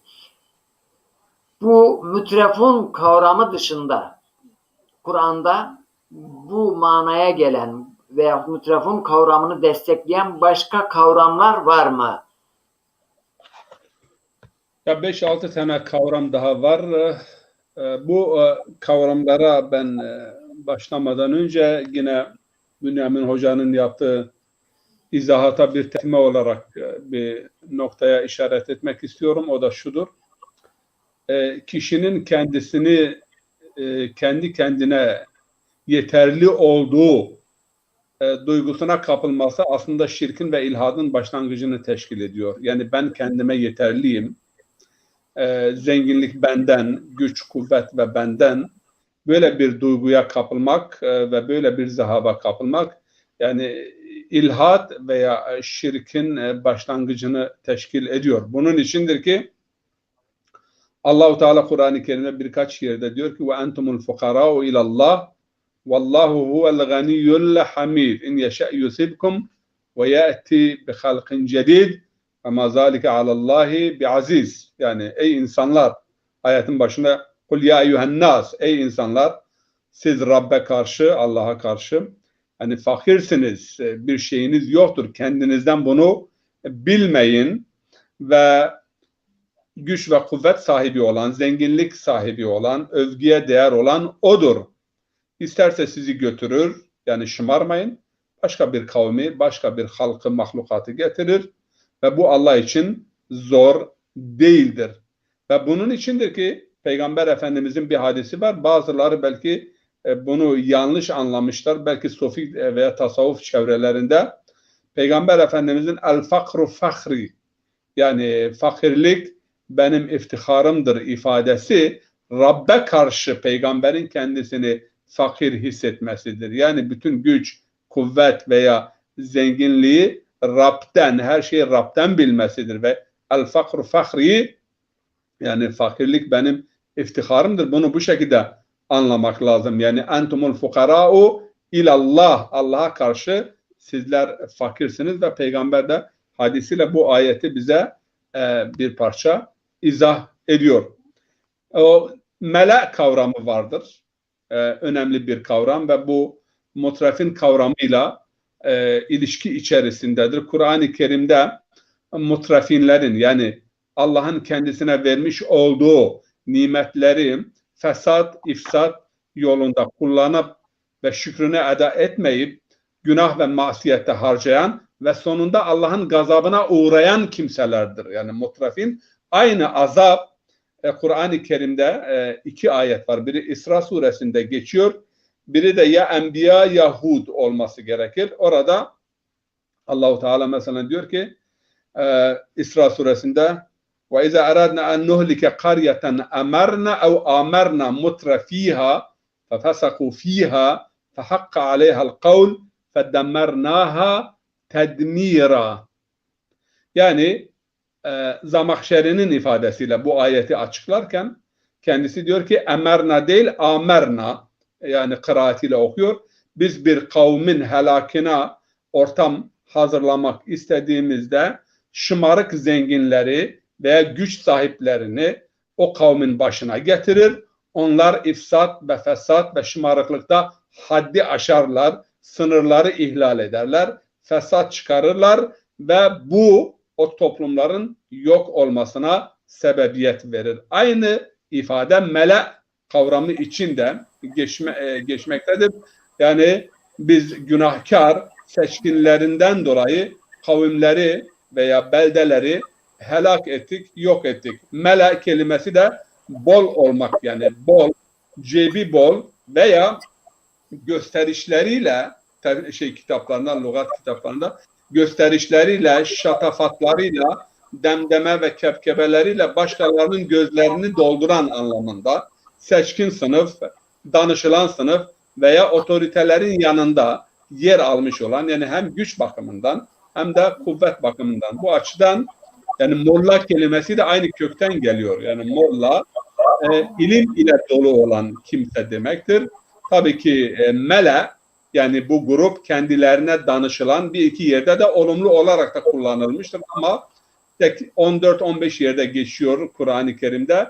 Bu mütrefun kavramı dışında Kur'an'da bu manaya gelen veya mütrefun kavramını destekleyen başka kavramlar var mı? Ya 5-6 tane kavram daha var. Bu kavramlara ben başlamadan önce yine Bünyamin Hoca'nın yaptığı izahata bir tekme olarak bir noktaya işaret etmek istiyorum. O da şudur. Kişinin kendisini kendi kendine yeterli olduğu duygusuna kapılması aslında şirkin ve ilhadın başlangıcını teşkil ediyor. Yani ben kendime yeterliyim. Zenginlik benden, güç, kuvvet ve benden, böyle bir duyguya kapılmak ve böyle bir zahaba kapılmak, yani ilhat veya şirkin başlangıcını teşkil ediyor. Bunun içindir ki Allah-u Teala Kur'an-ı Kerim'de birkaç yerde diyor ki ve entumul fukara'u ilallah vallahu huvel ganiyyul hamid in yeşe yusibkum ve ya'ti bi halqin cedid ve ma zalike alallahi bi aziz. Yani ey insanlar, ayetin başında kul ya eyyuhen nas, ey insanlar, siz Rabbe karşı, Allah'a karşı hani fakirsiniz, bir şeyiniz yoktur, kendinizden bunu bilmeyin ve güç ve kuvvet sahibi olan, zenginlik sahibi olan, övgüye değer olan O'dur. İsterse sizi götürür, yani şımarmayın, başka bir kavmi, başka bir halkı, mahlukatı getirir ve bu Allah için zor değildir. Ve bunun içindir ki Peygamber Efendimizin bir hadisi var. Bazıları belki bunu yanlış anlamışlar. Belki sofik veya tasavvuf çevrelerinde Peygamber Efendimizin el fakru fakhri, yani fakirlik benim iftiharımdır ifadesi Rabbe karşı peygamberin kendisini fakir hissetmesidir. Yani bütün güç, kuvvet veya zenginliği Rab'den, her şeyi Rab'den bilmesidir ve el fakru fakhri, yani fakirlik benim iftiharımdır. Bunu bu şekilde anlamak lazım. Yani entumul fukara'u ilallah, Allah'a karşı sizler fakirsiniz ve peygamber de hadisiyle bu ayeti bize bir parça izah ediyor. O melek kavramı vardır. Önemli bir kavram ve bu mutrafin kavramıyla ilişki içerisindedir. Kur'an-ı Kerim'de mutrafinlerin, yani Allah'ın kendisine vermiş olduğu nimetleri fesat, ifsat yolunda kullanıp ve şükrünü eda etmeyip günah ve masiyette harcayan ve sonunda Allah'ın gazabına uğrayan kimselerdir. Yani mutrafin aynı azap Kur'an-ı Kerim'de iki ayet var. Biri İsra suresinde geçiyor. Biri de ya Enbiya ya Hud olması gerekir. Orada Allah-u Teala mesela diyor ki İsra suresinde ve izâ aradna en nuhlike qaryeten emerna ev amerna mutrafiha fefesakû fîhâ fehakka aleyha'l kavl fedemmernâha tedmîrâ. Yani Zamakşeri'nin ifadesiyle bu ayeti açıklarken kendisi diyor ki emerna değil amerna, yani kıraatiyle okuyor. Biz bir kavmin helakine ortam hazırlamak istediğimizde şımarık zenginleri veya güç sahiplerini o kavmin başına getirir. Onlar ifsat ve fesat ve şımarıklıkta haddi aşarlar, sınırları ihlal ederler, fesat çıkarırlar ve bu o toplumların yok olmasına sebebiyet verir. Aynı ifade melek kavramı içinde geçmektedir. Yani biz günahkar seçkinlerinden dolayı kavimleri veya beldeleri helak ettik, yok ettik. Melek kelimesi de bol olmak, yani bol, cebi bol veya gösterişleriyle kitaplarında, lügat kitaplarında gösterişleriyle, şatafatlarıyla, demdeme ve kepkebeleriyle başkalarının gözlerini dolduran anlamında seçkin sınıf, danışılan sınıf veya otoritelerin yanında yer almış olan, yani hem güç bakımından hem de kuvvet bakımından. Bu açıdan yani molla kelimesi de aynı kökten geliyor. Yani molla ilim ile dolu olan kimse demektir. Tabii ki mele, yani bu grup kendilerine danışılan bir iki yerde de olumlu olarak da kullanılmıştır ama 14-15 yerde geçiyor Kur'an-ı Kerim'de.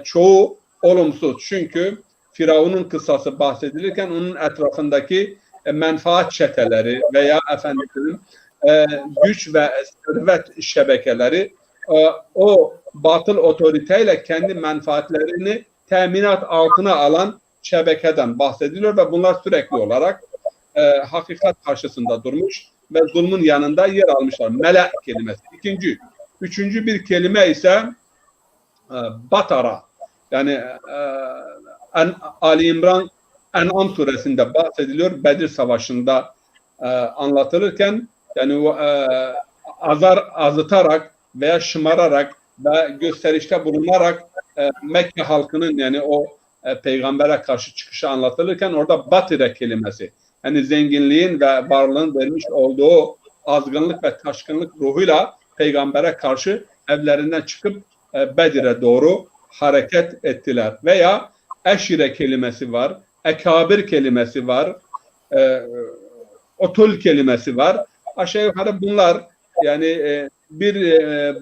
Çoğu olumsuz, çünkü Firavun'un kıssası bahsedilirken onun etrafındaki menfaat çeteleri veya efendim güç ve servet şebekeleri o batıl otoriteyle kendi menfaatlerini teminat altına alan şebekeden bahsediliyor ve bunlar sürekli olarak hakikat karşısında durmuş ve zulmün yanında yer almışlar. Melek kelimesi. Üçüncü bir kelime ise batara. Yani Ali İmran En'am suresinde bahsediliyor. Bedir Savaşı'nda anlatılırken yani azıtarak veya şımararak ve gösterişte bulunarak Mekke halkının, yani o peygambere karşı çıkışı anlatılırken orada batire kelimesi, hani zenginliğin ve varlığın vermiş olduğu azgınlık ve taşkınlık ruhuyla peygambere karşı evlerinden çıkıp Bedir'e doğru hareket ettiler. Veya eşire kelimesi var, ekabir kelimesi var, otul kelimesi var. Aşağı yukarı bunlar yani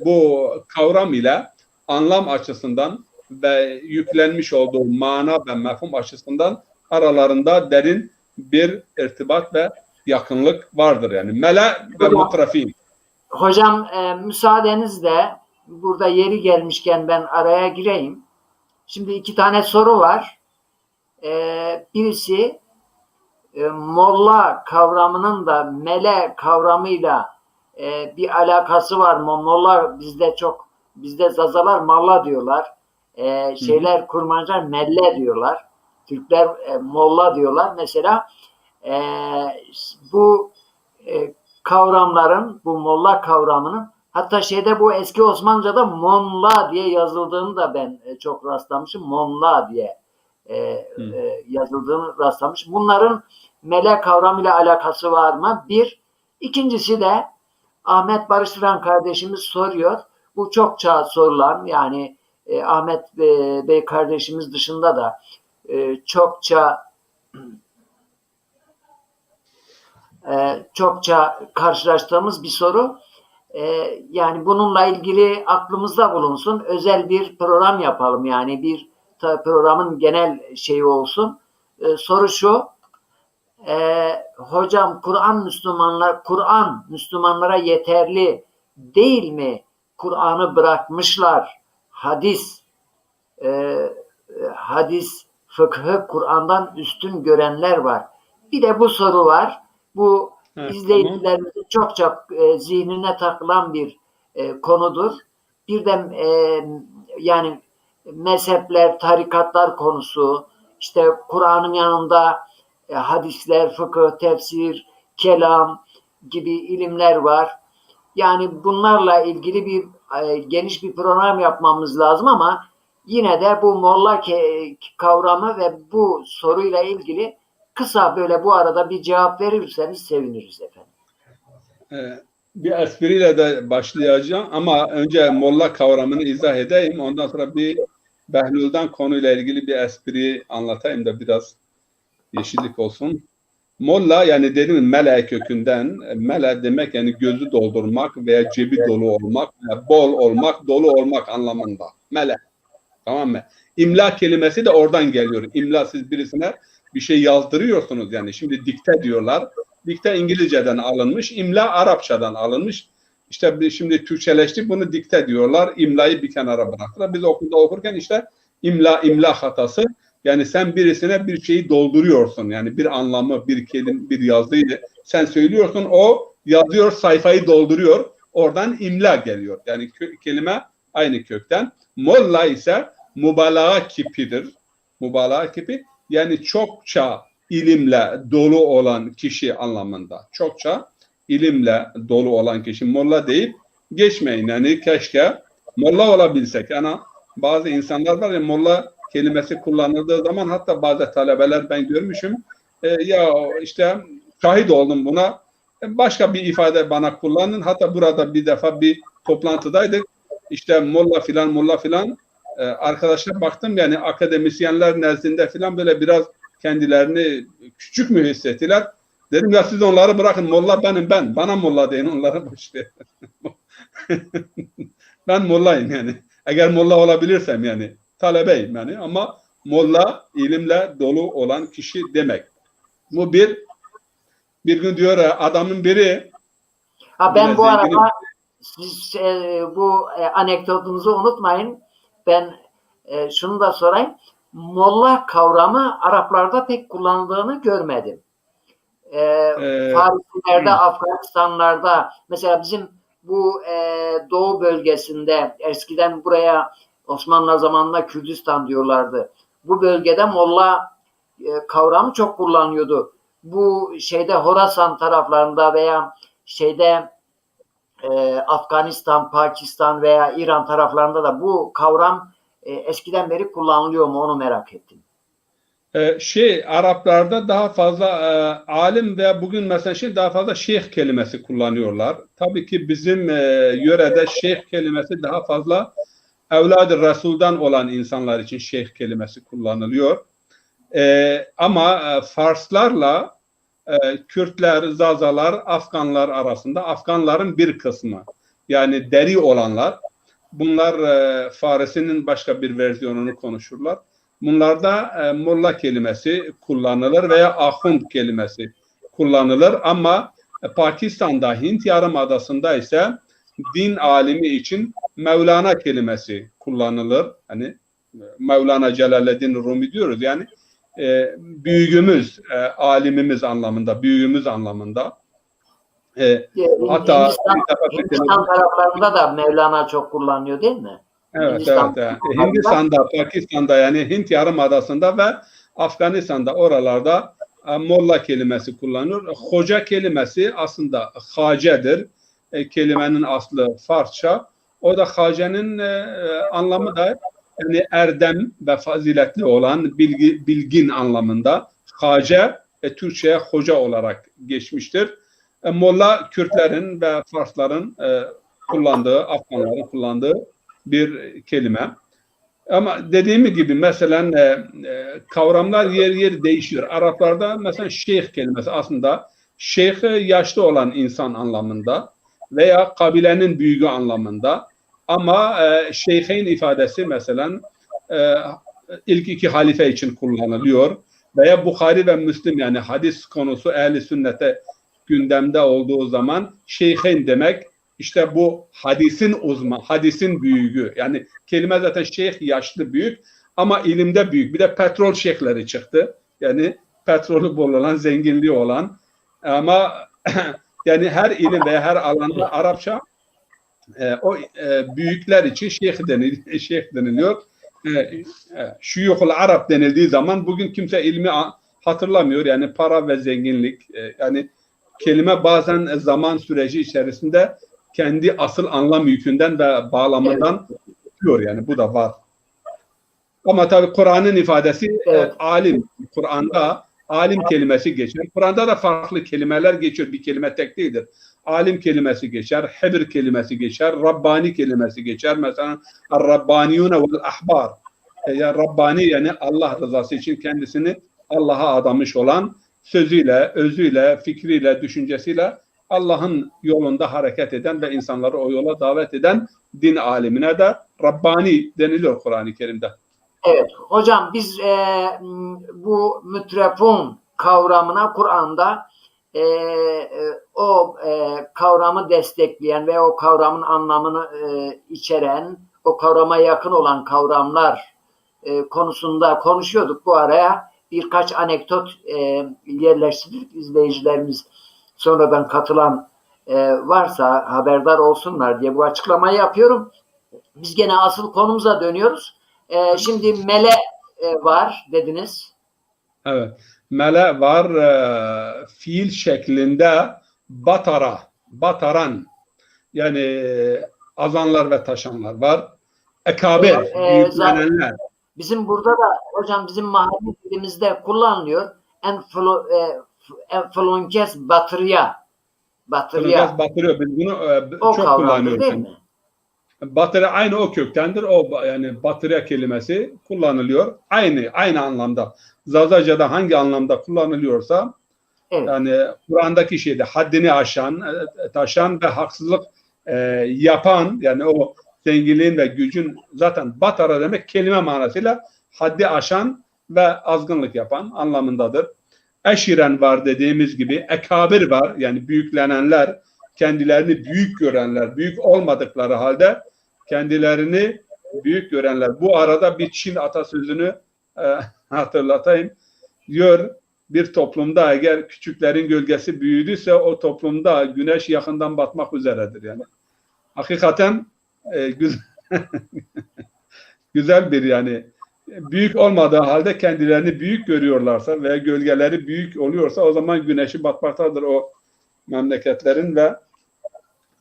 bu kavram ile anlam açısından ve yüklenmiş olduğu mana ve mefhum açısından aralarında derin bir irtibat ve yakınlık vardır. Yani mele ve mutrafin. Hocam müsaadenizle burada yeri gelmişken ben araya gireyim. Şimdi 2 tane soru var. Birisi molla kavramının da mele kavramıyla bir alakası var mı? Molla bizde zazalar malla diyorlar. Şeyler kurmancılar melle diyorlar. Türkler molla diyorlar. Mesela bu kavramların, bu molla kavramının hatta bu eski Osmanlıca'da monla diye yazıldığını da ben çok rastlamışım. Monla diye yazıldığını rastlamış. Bunların melek kavramıyla alakası var mı? Bir. İkincisi de Ahmet Barıştıran kardeşimiz soruyor. Bu çokça sorulan yani Ahmet Bey kardeşimiz dışında da çokça karşılaştığımız bir soru. Yani bununla ilgili aklımızda bulunsun. Özel bir program yapalım. Yani bir programın genel şeyi olsun. Soru şu. Hocam Kur'an Müslümanlara yeterli değil mi? Kur'an'ı bırakmışlar. Hadis fıkhı Kur'an'dan üstün görenler var. Bir de bu soru var. Bu izleyicilerimizin çok zihnine takılan bir konudur. Bir de yani mezhepler, tarikatlar konusu, işte Kur'an'ın yanında hadisler, fıkıh, tefsir, kelam gibi ilimler var. Yani bunlarla ilgili bir geniş bir program yapmamız lazım ama yine de bu molla kavramı ve bu soruyla ilgili kısa böyle bu arada bir cevap verirseniz seviniriz efendim. Bir espriyle de başlayacağım ama önce molla kavramını izah edeyim. Ondan sonra bir Behlül'den konuyla ilgili bir espri anlatayım da biraz yeşillik olsun. Molla yani dediğim mele kökünden, mele demek yani gözü doldurmak veya cebi dolu olmak, bol olmak, dolu olmak anlamında. Mele. Tamam mı? İmla kelimesi de oradan geliyor. İmla, siz birisine bir şey yazdırıyorsunuz yani. Şimdi dikte diyorlar. Dikte İngilizceden alınmış, imla Arapçadan alınmış. İşte şimdi Türkçeleşti, bunu dikte diyorlar. İmlayı bir kenara bıraktılar. Biz okulda okurken işte imla hatası. Yani sen birisine bir şeyi dolduruyorsun. Yani bir anlamı, bir kelime, bir yazıyı sen söylüyorsun. O yazıyor, sayfayı dolduruyor. Oradan imla geliyor. Yani kelime aynı kökten. Molla ise mübalağa kipidir. Mübalağa kipi yani çokça ilimle dolu olan kişi anlamında. Çokça ilimle dolu olan kişi. Molla deyip geçmeyin. Yani keşke molla olabilsek. Yani bazı insanlar var ya, molla kelimesi kullanıldığı zaman hatta bazı talebeler ben görmüşüm. Ya işte şahit oldum buna. Başka bir ifade bana kullanın. Hatta burada bir defa bir toplantıdaydık. İşte molla filan arkadaşlar baktım yani akademisyenler nezdinde filan böyle biraz kendilerini küçük mü hissettiler? Dedim ya siz onları bırakın, molla benim ben. Bana molla deyin, onlara başlayın. Ben mollayım yani. Eğer molla olabilirsem yani. Talebeyim yani ama molla ilimle dolu olan kişi demek. Bu bir gün diyor adamın biri ben bu arada siz bu anekdotunuzu unutmayın. Ben şunu da sorayım. Molla kavramı Araplarda pek kullanıldığını görmedim. Farisilerde, Afganistanlarda mesela bizim bu Doğu bölgesinde eskiden buraya Osmanlılar zamanında Kürdistan diyorlardı. Bu bölgede molla kavramı çok kullanıyordu. Bu Horasan taraflarında veya Afganistan, Pakistan veya İran taraflarında da bu kavram eskiden beri kullanılıyor mu onu merak ettim. Araplarda daha fazla alim ve bugün mesela daha fazla şeyh kelimesi kullanıyorlar. Tabii ki bizim yörede şeyh kelimesi daha fazla evladı Resul'dan olan insanlar için şeyh kelimesi kullanılıyor. Ama Farslarla Kürtler, Zazalar, Afganlar arasında Afganların bir kısmı yani deri olanlar bunlar Farisi'nin başka bir versiyonunu konuşurlar. Bunlarda molla kelimesi kullanılır veya ahund kelimesi kullanılır ama Pakistan'da Hint Yarımadası'nda ise din alimi için Mevlana kelimesi kullanılır. Hani Mevlana Celaleddin Rumi diyoruz yani büyüğümüz, alimimiz anlamında, büyüğümüz anlamında. Hatta Hindistan taraflarında da Mevlana çok kullanıyor değil mi? Evet. Hindistan'da, Pakistan'da yani Hint Yarımadası'nda ve Afganistan'da oralarda molla kelimesi kullanılır. Hoca kelimesi aslında hacedir. Kelimenin aslı Farsça. O da hacenin anlamı da yani erdem ve faziletli olan bilgin anlamında. Hace Türkçe'ye hoca olarak geçmiştir. Molla Kürtlerin ve Farsların kullandığı, Afganların kullandığı bir kelime. Ama dediğim gibi mesela kavramlar yer değişiyor. Araplarda mesela şeyh kelimesi aslında şeyh yaşlı olan insan anlamında veya kabilenin büyüğü anlamında. Ama şeyhin ifadesi mesela ilk iki halife için kullanılıyor. Veya Bukhari ve Müslim yani hadis konusu ehli sünnete gündemde olduğu zaman şeyhin demek işte bu hadisin uzman, hadisin büyüğü. Yani kelime zaten şeyh yaşlı büyük ama ilimde büyük. Bir de petrol şeyhleri çıktı. Yani petrolü bol olan, zenginliği olan ama yani her ilim veya her alanda Arapça o büyükler için şeyh deniliyor. Şuyuhul Arap denildiği zaman bugün kimse ilmi hatırlamıyor. Yani para ve zenginlik. Yani kelime bazen zaman süreci içerisinde kendi asıl anlam yükünden ve bağlamından tutuyor yani bu da var. Ama tabii Kur'an'ın ifadesi alim. Kur'an'da alim kelimesi geçer. Kur'an'da da farklı kelimeler geçiyor. Bir kelime tek değildir. Alim kelimesi geçer, hebir kelimesi geçer, Rabbani kelimesi geçer. Mesela Rabbaniyune vel ahbar. Yani Rabbani yani Allah rızası için kendisini Allah'a adamış olan sözüyle, özüyle, fikriyle, düşüncesiyle Allah'ın yolunda hareket eden ve insanları o yola davet eden din alimine de Rabbani deniliyor Kur'an-ı Kerim'de. Evet. Hocam biz bu mütrefun kavramına Kur'an'da o kavramı destekleyen ve o kavramın anlamını içeren, o kavrama yakın olan kavramlar konusunda konuşuyorduk. Bu araya birkaç anekdot yerleştirdik. İzleyicilerimiz sonradan katılan varsa haberdar olsunlar diye bu açıklamayı yapıyorum. Biz gene asıl konumuza dönüyoruz. Şimdi mele var dediniz. Evet. Mele var fiil şeklinde bataran yani azanlar ve taşanlar var. Ekabir, büyüklenenler. Bizim burada da hocam bizim mahalle dilimizde kullanılıyor. Enfluencez batırıyor. Biz bunu çok kullanıyoruz. Değil mi? Batırya aynı o köktendir. O yani batırya kelimesi kullanılıyor. Aynı anlamda. Zazaca'da hangi anlamda kullanılıyorsa evet. Yani Kur'an'daki şeyde haddini aşan, taşan ve haksızlık yapan yani o zenginliğin ve gücün zaten batara demek kelime manasıyla haddi aşan ve azgınlık yapan anlamındadır. Eşiren var dediğimiz gibi, ekabir var yani büyüklenenler, kendilerini büyük görenler, büyük olmadıkları halde kendilerini büyük görenler. Bu arada bir Çin atasözünü hatırlatayım. Diyor bir toplumda eğer küçüklerin gölgesi büyüdüyse o toplumda güneş yakından batmak üzeredir yani. Hakikaten güzel bir yani büyük olmadığı halde kendilerini büyük görüyorlarsa veya gölgeleri büyük oluyorsa o zaman güneşi batmaktadır o memleketlerin ve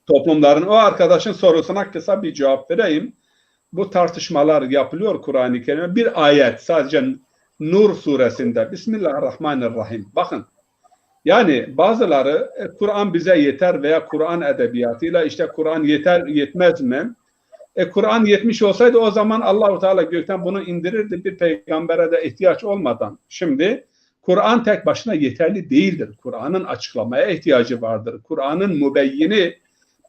toplumların. O arkadaşın sorusuna kısa bir cevap vereyim. Bu tartışmalar yapılıyor Kur'an-ı Kerim'e. Bir ayet sadece Nur suresinde Bismillahirrahmanirrahim. Bakın. Yani bazıları Kur'an bize yeter veya Kur'an edebiyatıyla işte Kur'an yeter yetmez mi? Kur'an yetmiş olsaydı o zaman Allah-u Teala gökten bunu indirirdi bir peygambere de ihtiyaç olmadan. Şimdi Kur'an tek başına yeterli değildir. Kur'an'ın açıklamaya ihtiyacı vardır. Kur'an'ın mübeyyini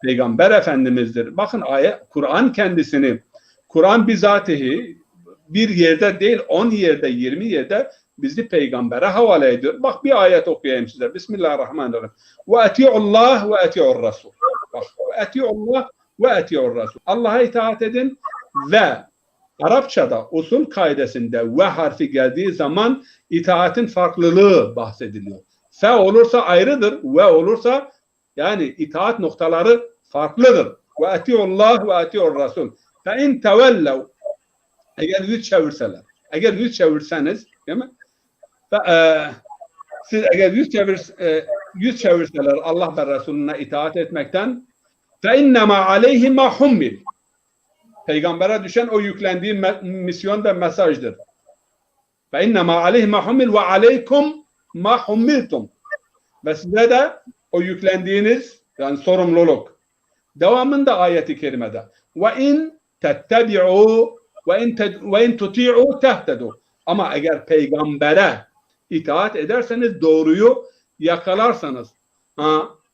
Peygamber Efendimiz'dir. Bakın ayet, Kur'an kendisini, Kur'an bizatihi bir yerde değil 10 yerde 20 yerde bizi peygambere havale ediyor. Bak bir ayet okuyayım size. Bismillahirrahmanirrahim. Ve eti'ullah ve eti'ur rasul. Bak ve eti'ullah ve eti'ur rasul. Allah'a itaat edin ve Arapçada usul kaidesinde ve harfi geldiği zaman itaatin farklılığı bahsediliyor. Fe olursa ayrıdır, ve olursa yani itaat noktaları farklıdır. Ve eti'ullah ve eti'ur rasul. Fe in tevellev, eğer yüz çevirseler, eğer yüz çevirseniz, değil mi? Siz eğer yüz çevirseler Allah ve Resulüne itaat etmekten, fe innema aleyhi ma hummil. Peygambere düşen o yüklendiği misyon ve mesajdır. Fe innema aleyhi ma hummil ve aleykum ma hummiltum. Ve size de o yüklendiğiniz yani sorumluluk. Devamında ayeti kerimede ve in tettebi'u ve in tuti'u tehtedu. Ama eğer peygambere itaat ederseniz doğruyu yakalarsanız.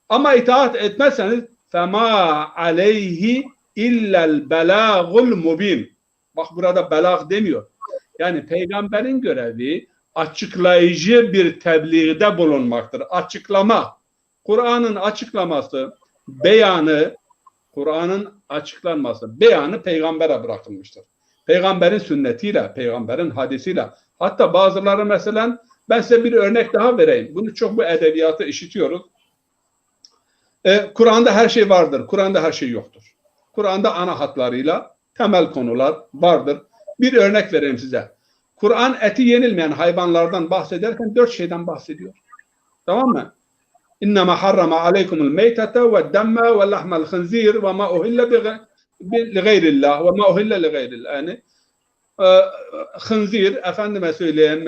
Ama itaat etmezseniz fema aleyhi illel belagul mubin. Bak burada belag demiyor. Yani peygamberin görevi açıklayıcı bir tebliğde bulunmaktır. Açıklama. Kur'an'ın açıklaması, beyanı, Kur'an'ın açıklanması, beyanı peygambere bırakılmıştır. Peygamberin sünnetiyle, peygamberin hadisiyle. Hatta bazıları mesela, ben size bir örnek daha vereyim. Bunu çok bu edebiyatı işitiyoruz. Kur'an'da her şey vardır. Kur'an'da her şey yoktur. Kur'an'da ana hatlarıyla temel konular vardır. Bir örnek vereyim size. Kur'an eti yenilmeyen hayvanlardan bahsederken 4 şeyden bahsediyor. Tamam mı? İnnemâ harrama aleykumul meytete ve demme ve lahmel hınzir ve ma uhille li gayrillah ve ma uhille li gayrillah. Yani hınzir, efendime söyleyeyim,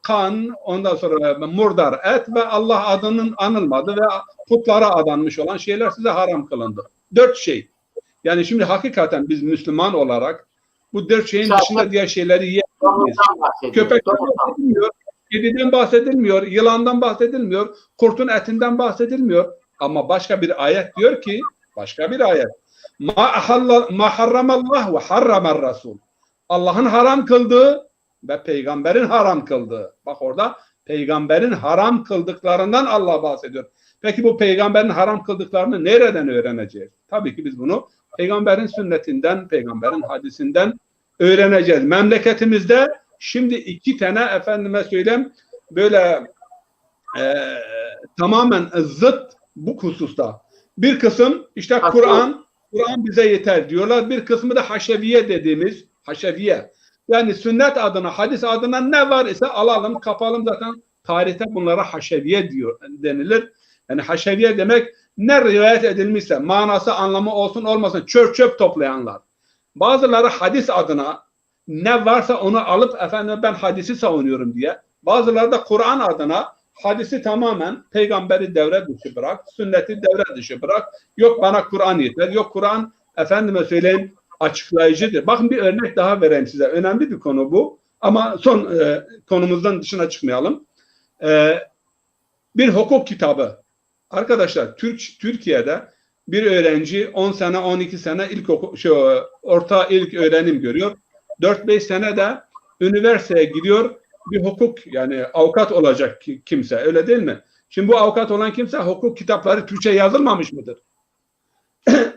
kan, ondan sonra murdar et ve Allah adının anılmadı ve putlara adanmış olan şeyler size haram kılındı. 4 şey. Yani şimdi hakikaten biz Müslüman olarak bu 4 şeyin dışında diğer şeyleri yiyemeyiz. Köpekten bahsedilmiyor, kediden bahsedilmiyor, yılandan bahsedilmiyor, kurtun etinden bahsedilmiyor. Ama başka bir ayet diyor ki, başka bir ayet. Ma harramallah ve harramar rasul. Allah'ın haram kıldığı ve peygamberin haram kıldığı. Bak orada peygamberin haram kıldıklarından Allah bahsediyor. Peki bu peygamberin haram kıldıklarını nereden öğreneceğiz? Tabii ki biz bunu peygamberin sünnetinden, peygamberin hadisinden öğreneceğiz. Memleketimizde şimdi 2 tane efendime söyleyeyim böyle tamamen zıt bu hususta. Bir kısım işte Kur'an bize yeter diyorlar. Bir kısmı da haşeviye dediğimiz haşeviye. Yani sünnet adına, hadis adına ne var ise alalım, kapalım, zaten tarihte bunlara haşeviye diyor denilir. Yani haşeviye demek ne rivayet edilmişse, manası, anlamı olsun olmasın çöp toplayanlar. Bazıları hadis adına ne varsa onu alıp efendim ben hadisi savunuyorum diye. Bazıları da Kur'an adına hadisi tamamen peygamberi devre dışı bırak, sünneti devre dışı bırak. Yok bana Kur'an yeter, yok Kur'an efendime söyleyeyim açıklayıcıdır. Bakın bir örnek daha vereyim size. Önemli bir konu bu. Ama son konumuzdan dışına çıkmayalım. Bir hukuk kitabı. Arkadaşlar Türkiye'de bir öğrenci 10 sene 12 sene orta ilk öğrenim görüyor. 4-5 sene de üniversiteye gidiyor. Bir hukuk yani avukat olacak kimse. Öyle değil mi? Şimdi bu avukat olan kimse hukuk kitapları Türkçe yazılmamış mıdır?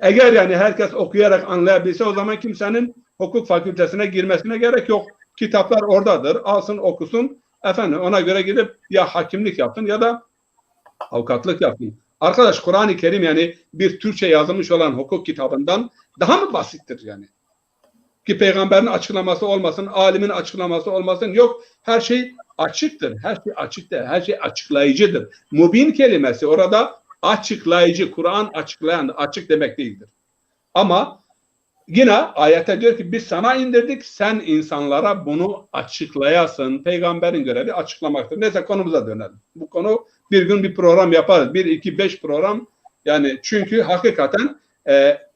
Eğer yani herkes okuyarak anlayabilse o zaman kimsenin hukuk fakültesine girmesine gerek yok. Kitaplar oradadır. Alsın okusun. Efendim ona göre gidip ya hakimlik yapsın ya da avukatlık yapsın. Arkadaş Kur'an-ı Kerim yani bir Türkçe yazılmış olan hukuk kitabından daha mı basittir yani? Ki peygamberin açıklaması olmasın, alimin açıklaması olmasın. Yok her şey açıktır. Her şey açıktır. Her şey açıklayıcıdır. Mubin kelimesi orada açıklayıcı, Kur'an açıklayan, açık demek değildir. Ama yine ayette diyor ki biz sana indirdik, sen insanlara bunu açıklayasın. Peygamberin görevi açıklamaktır. Neyse konumuza dönelim. Bu konu bir gün bir program yaparız. 1, 2, 5 program. Yani çünkü hakikaten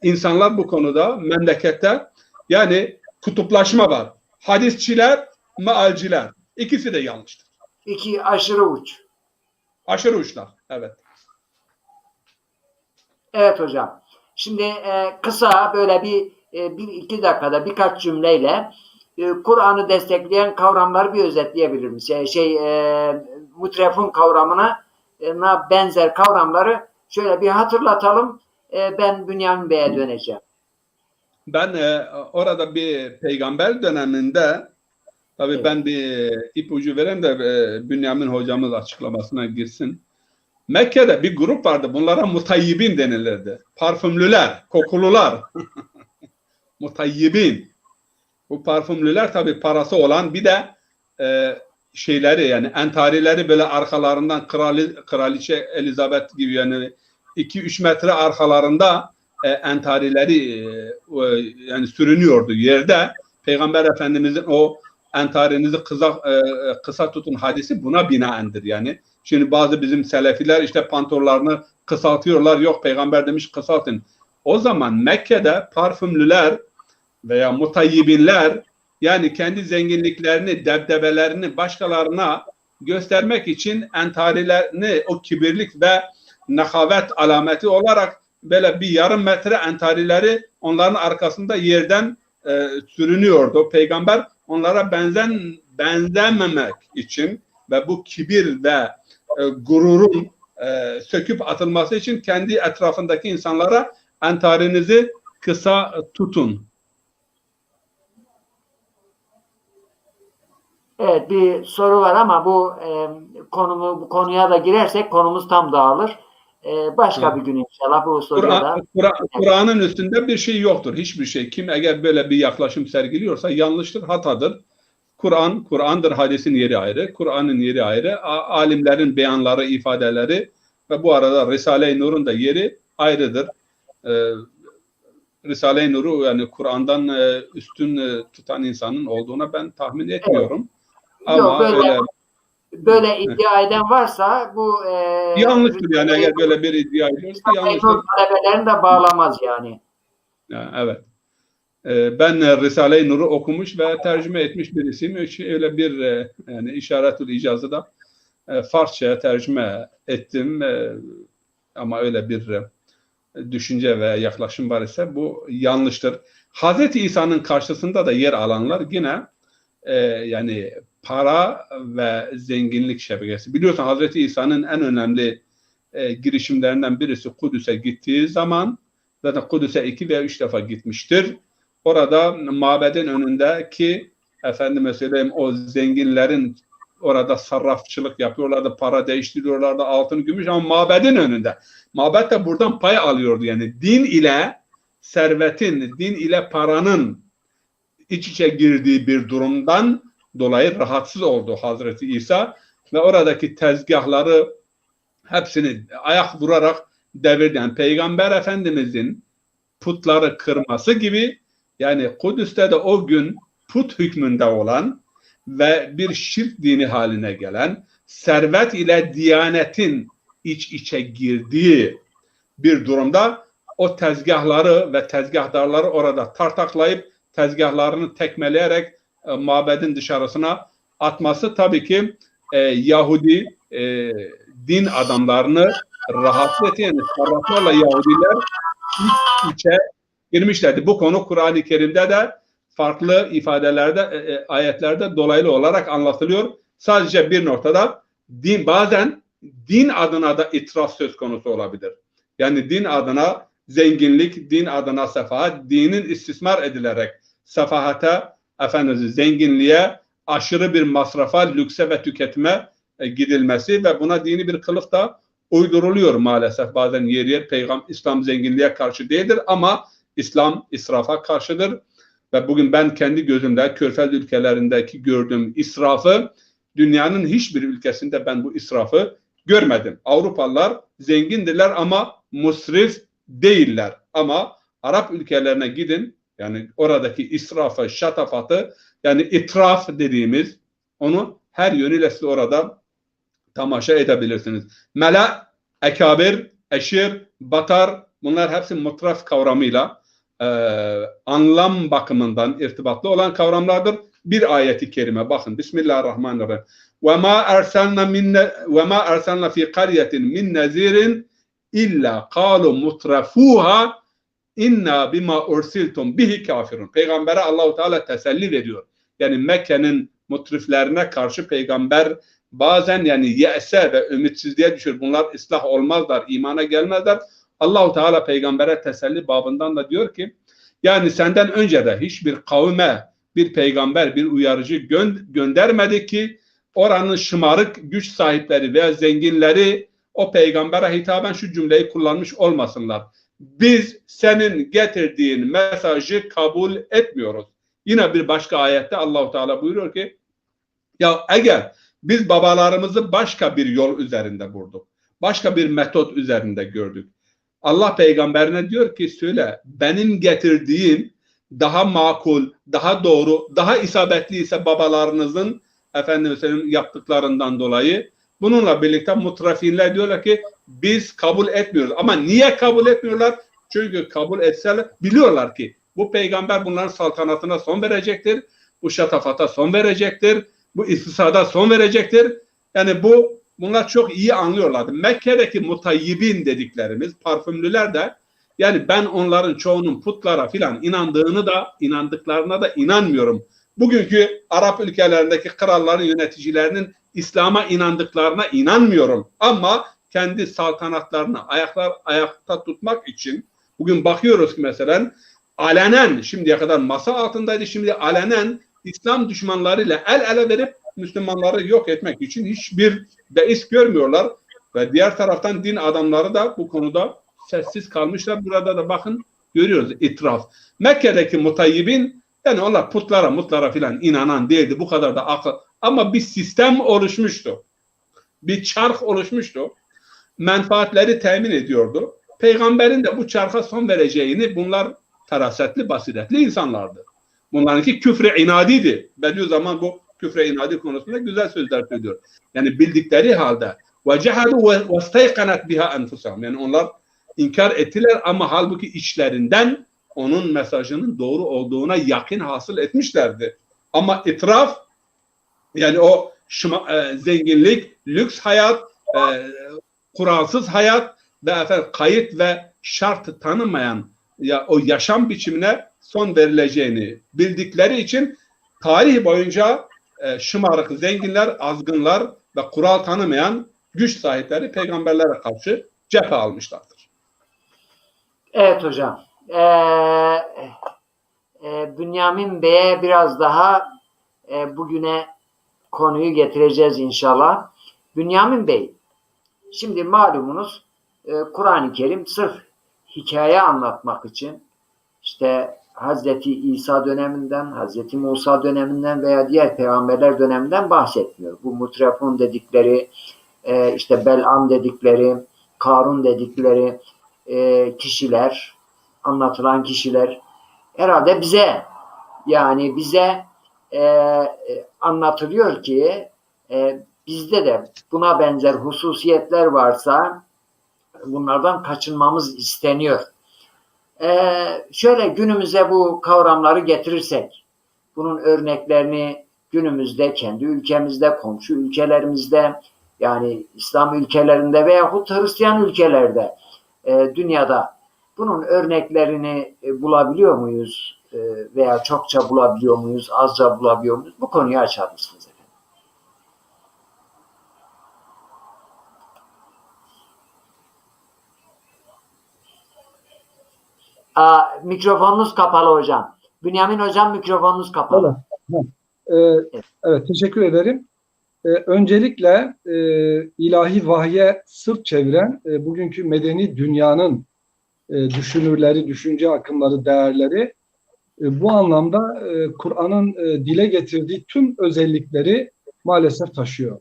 insanlar bu konuda memlekette yani kutuplaşma var. Hadisçiler, mealciler. İkisi de yanlıştır. İki aşırı uç. Aşırı uçlar. Evet. Evet hocam. Şimdi kısa böyle bir iki dakikada birkaç cümleyle Kur'an'ı destekleyen kavramları bir özetleyebilir misin? Mutrefun kavramına benzer kavramları şöyle bir hatırlatalım. Ben Bünyamin Bey'e döneceğim. Ben orada bir peygamber döneminde tabii Evet. ben bir ipucu vereyim de Bünyamin hocamız açıklamasına girsin. Mekke'de bir grup vardı. Bunlara mutayyibin denilirdi. Parfümlüler, kokulular. Mutayyibin. Bu parfümlüler tabii parası olan bir de şeyleri yani entarileri böyle arkalarından kraliçe Elizabeth gibi yani 2-3 metre arkalarında entarileri yani sürünüyordu yerde. Peygamber Efendimizin o entarinizi kısa tutun hadisi buna binaendir yani. Şimdi bazı bizim selefiler işte pantollarını kısaltıyorlar. Yok peygamber demiş kısaltın. O zaman Mekke'de parfümlüler veya mutayyibinler yani kendi zenginliklerini, debdebelerini başkalarına göstermek için entarilerini o kibirlik ve nehavet alameti olarak böyle bir yarım metre entarileri onların arkasında yerden sürünüyordu. Peygamber onlara benzememek için ve bu kibir ve gururun söküp atılması için kendi etrafındaki insanlara entarinizi kısa tutun. Evet, bir soru var ama bu konuya da girersek konumuz tam dağılır. Başka bir gün inşallah bu soruya da. Kur'an'ın üstünde bir şey yoktur. Hiçbir şey. Kim eğer böyle bir yaklaşım sergiliyorsa yanlıştır, hatadır. Kur'an'dır, hadisin yeri ayrı, Kur'an'ın yeri ayrı, alimlerin beyanları, ifadeleri ve bu arada Risale-i Nur'un da yeri ayrıdır. Risale-i Nur'u yani Kur'an'dan üstün tutan insanın olduğuna ben tahmin etmiyorum. Evet. Ama yok, böyle iddia eden varsa bu yanlıştır yani eğer böyle bir iddia ediyorsa yanlıştır. Talebelerini de bağlamaz yani. Evet. Ben Risale-i Nur'u okumuş ve tercüme etmiş birisiyim. Öyle bir yani işaretül icazı da Farsça'ya tercüme ettim. Ama öyle bir düşünce ve yaklaşım var ise bu yanlıştır. Hazreti İsa'nın karşısında da yer alanlar yine yani para ve zenginlik şebekesi. Biliyorsun Hazreti İsa'nın en önemli girişimlerinden birisi Kudüs'e gittiği zaman zaten Kudüs'e 2 veya 3 defa gitmiştir. Orada mabedin önündeki efendime söyleyeyim o zenginlerin orada sarrafçılık yapıyorlardı, para değiştiriyorlardı, altın, gümüş ama mabedin önünde. Mabed de buradan pay alıyordu yani din ile servetin, din ile paranın iç içe girdiği bir durumdan dolayı rahatsız oldu Hazreti İsa ve oradaki tezgahları hepsini ayak vurarak devirdi. Yani Peygamber Efendimizin putları kırması gibi yani Kudüs'te de o gün put hükmünde olan ve bir şirk dini haline gelen servet ile diyanetin iç içe girdiği bir durumda o tezgahları ve tezgahdarları orada tartaklayıp tezgahlarını tekmeleyerek mabedin dışarısına atması tabii ki Yahudi din adamlarını rahatsız etti. Yani sarraflarla Yahudiler iç içe girmişlerdi. Bu konu Kur'an-ı Kerim'de de farklı ifadelerde, ayetlerde dolaylı olarak anlatılıyor. Sadece bir noktada bazen din adına da itiraf söz konusu olabilir. Yani din adına zenginlik, din adına sefahat, dinin istismar edilerek sefahate, zenginliğe, aşırı bir masrafa, lükse ve tüketime gidilmesi ve buna dini bir kılıf da uyduruluyor maalesef. Bazen yer İslam zenginliğe karşı değildir ama İslam israfa karşıdır. Ve bugün ben kendi gözümde Körfez ülkelerindeki gördüğüm israfı dünyanın hiçbir ülkesinde ben bu israfı görmedim. Avrupalılar zengindirler ama musrif değiller. Ama Arap ülkelerine gidin Yani oradaki israfı, şatafatı, yani itraf dediğimiz, onu her yönüyle siz orada tamaşa edebilirsiniz. Mela, ekabir, eşir, batar, bunlar hepsi mutraf kavramıyla anlam bakımından irtibatlı olan kavramlardır. Bir ayeti kerime bakın. Bismillahirrahmanirrahim. وَمَا أَرْسَلْنَا فِي قَرْيَةٍ مِنْ نَذِيرٍ İlla kalu mutrafuha inna bima ursiltum bihi kafirun. Peygamber'e Allahu Teala teselli veriyor. Yani Mekke'nin mutriflerine karşı peygamber bazen yani ye'se ve ümitsizliğe düşür. Bunlar ıslah olmazlar, imana gelmezler. Allahu Teala peygambere teselli babından da diyor ki, yani senden önce de hiçbir kavme bir peygamber, bir uyarıcı göndermedi ki oranın şımarık güç sahipleri veya zenginleri o peygambere hitaben şu cümleyi kullanmış olmasınlar. Biz senin getirdiğin mesajı kabul etmiyoruz. Yine bir başka ayette Allahu Teala buyuruyor ki, ya eğer biz babalarımızı başka bir yol üzerinde bulduk, başka bir metot üzerinde gördük, Allah peygamberine diyor ki söyle, benim getirdiğim daha makul, daha doğru, daha isabetli ise babalarınızın yaptıklarından dolayı. Bununla birlikte mutrafinler diyorlar ki biz kabul etmiyoruz. Ama niye kabul etmiyorlar? Çünkü kabul etseler biliyorlar ki bu peygamber bunların saltanatına son verecektir. Bu şatafata son verecektir. Bu istisada son verecektir. Yani bunlar çok iyi anlıyorlardı. Mekke'deki mutayyibin dediklerimiz, parfümlüler de, yani ben onların çoğunun putlara filan inandıklarına da inanmıyorum. Bugünkü Arap ülkelerindeki kralların, yöneticilerinin İslam'a inandıklarına inanmıyorum. Ama kendi saltanatlarını ayakta tutmak için bugün bakıyoruz ki mesela alenen, şimdiye kadar masa altındaydı, şimdi alenen İslam düşmanlarıyla el ele verip Müslümanları yok etmek için hiçbir beis görmüyorlar. Ve diğer taraftan din adamları da bu konuda sessiz kalmışlar. Burada da bakın görüyoruz itiraf. Mekke'deki mutayyibin, yani onlar mutlara filan inanan değildi. Bu kadar da akıl. Ama bir sistem oluşmuştu. Bir çark oluşmuştu. Menfaatleri temin ediyordu. Peygamberin de bu çarka son vereceğini, bunlar ferasetli, basiretli insanlardı. Bunlarınki küfre inadiydi. Bediüzzaman bu küfre inadi konusunda güzel sözler söylüyor. Yani bildikleri halde وَجَحَدُوا وَاسْتَيْقَنَتْ بِهَا أَنْفُسَهُمْ. Yani onlar inkar ettiler ama halbuki içlerinden onun mesajının doğru olduğuna yakin hasıl etmişlerdi. Ama itiraf, yani o zenginlik, lüks hayat, kuralsız hayat ve kayıt ve şart tanımayan o yaşam biçimine son verileceğini bildikleri için tarih boyunca şımarık zenginler, azgınlar ve kural tanımayan güç sahipleri peygamberlere karşı cephe almışlardır. Evet hocam. Bünyamin Bey'e biraz daha bugüne konuyu getireceğiz inşallah. Bünyamin Bey, şimdi malumunuz Kur'an-ı Kerim sırf hikaye anlatmak için işte Hazreti İsa döneminden, Hazreti Musa döneminden veya diğer peygamberler döneminden bahsetmiyor. Bu mutrafun dedikleri, işte Bel'am dedikleri, Karun dedikleri kişiler, anlatılan kişiler herhalde bize anlatılıyor ki bizde de buna benzer hususiyetler varsa bunlardan kaçınmamız isteniyor. Şöyle günümüze bu kavramları getirirsek, bunun örneklerini günümüzde, kendi ülkemizde, komşu ülkelerimizde, yani İslam ülkelerinde veyahut Hristiyan ülkelerde, dünyada bunun örneklerini bulabiliyor muyuz? Veya çokça bulabiliyor muyuz, azca bulabiliyor muyuz? Bu konuyu açar mısınız efendim? Mikrofonunuz kapalı hocam. Bünyamin hocam mikrofonunuz kapalı. Evet, teşekkür ederim. Öncelikle ilahi vahye sırt çeviren bugünkü medeni dünyanın düşünürleri, düşünce akımları, değerleri bu anlamda Kur'an'ın dile getirdiği tüm özellikleri maalesef taşıyor.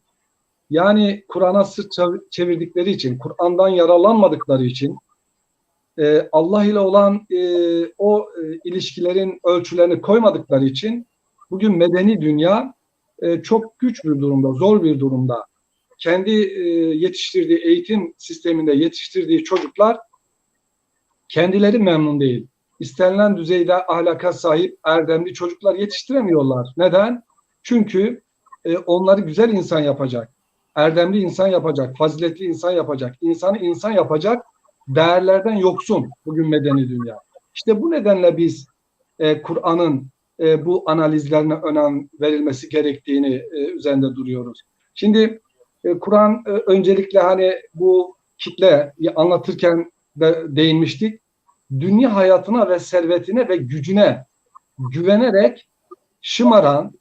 Yani Kur'an'a sırt çevirdikleri için, Kur'an'dan yararlanmadıkları için Allah ile olan ilişkilerin ölçülerini koymadıkları için bugün medeni dünya çok güç bir durumda, zor bir durumda. Kendi yetiştirdiği eğitim sisteminde yetiştirdiği çocuklar kendileri memnun değil. İstenilen düzeyde ahlaka sahip erdemli çocuklar yetiştiremiyorlar. Neden? Çünkü onları güzel insan yapacak, erdemli insan yapacak, faziletli insan yapacak, insanı insan yapacak değerlerden yoksun bugün medeni dünya. İşte bu nedenle biz Kur'an'ın bu analizlerine önem verilmesi gerektiğini üzerinde duruyoruz. Şimdi Kur'an öncelikle hani bu kitleyi anlatırken de değinmiştik. Dünya hayatına ve servetine ve gücüne güvenerek şımaran,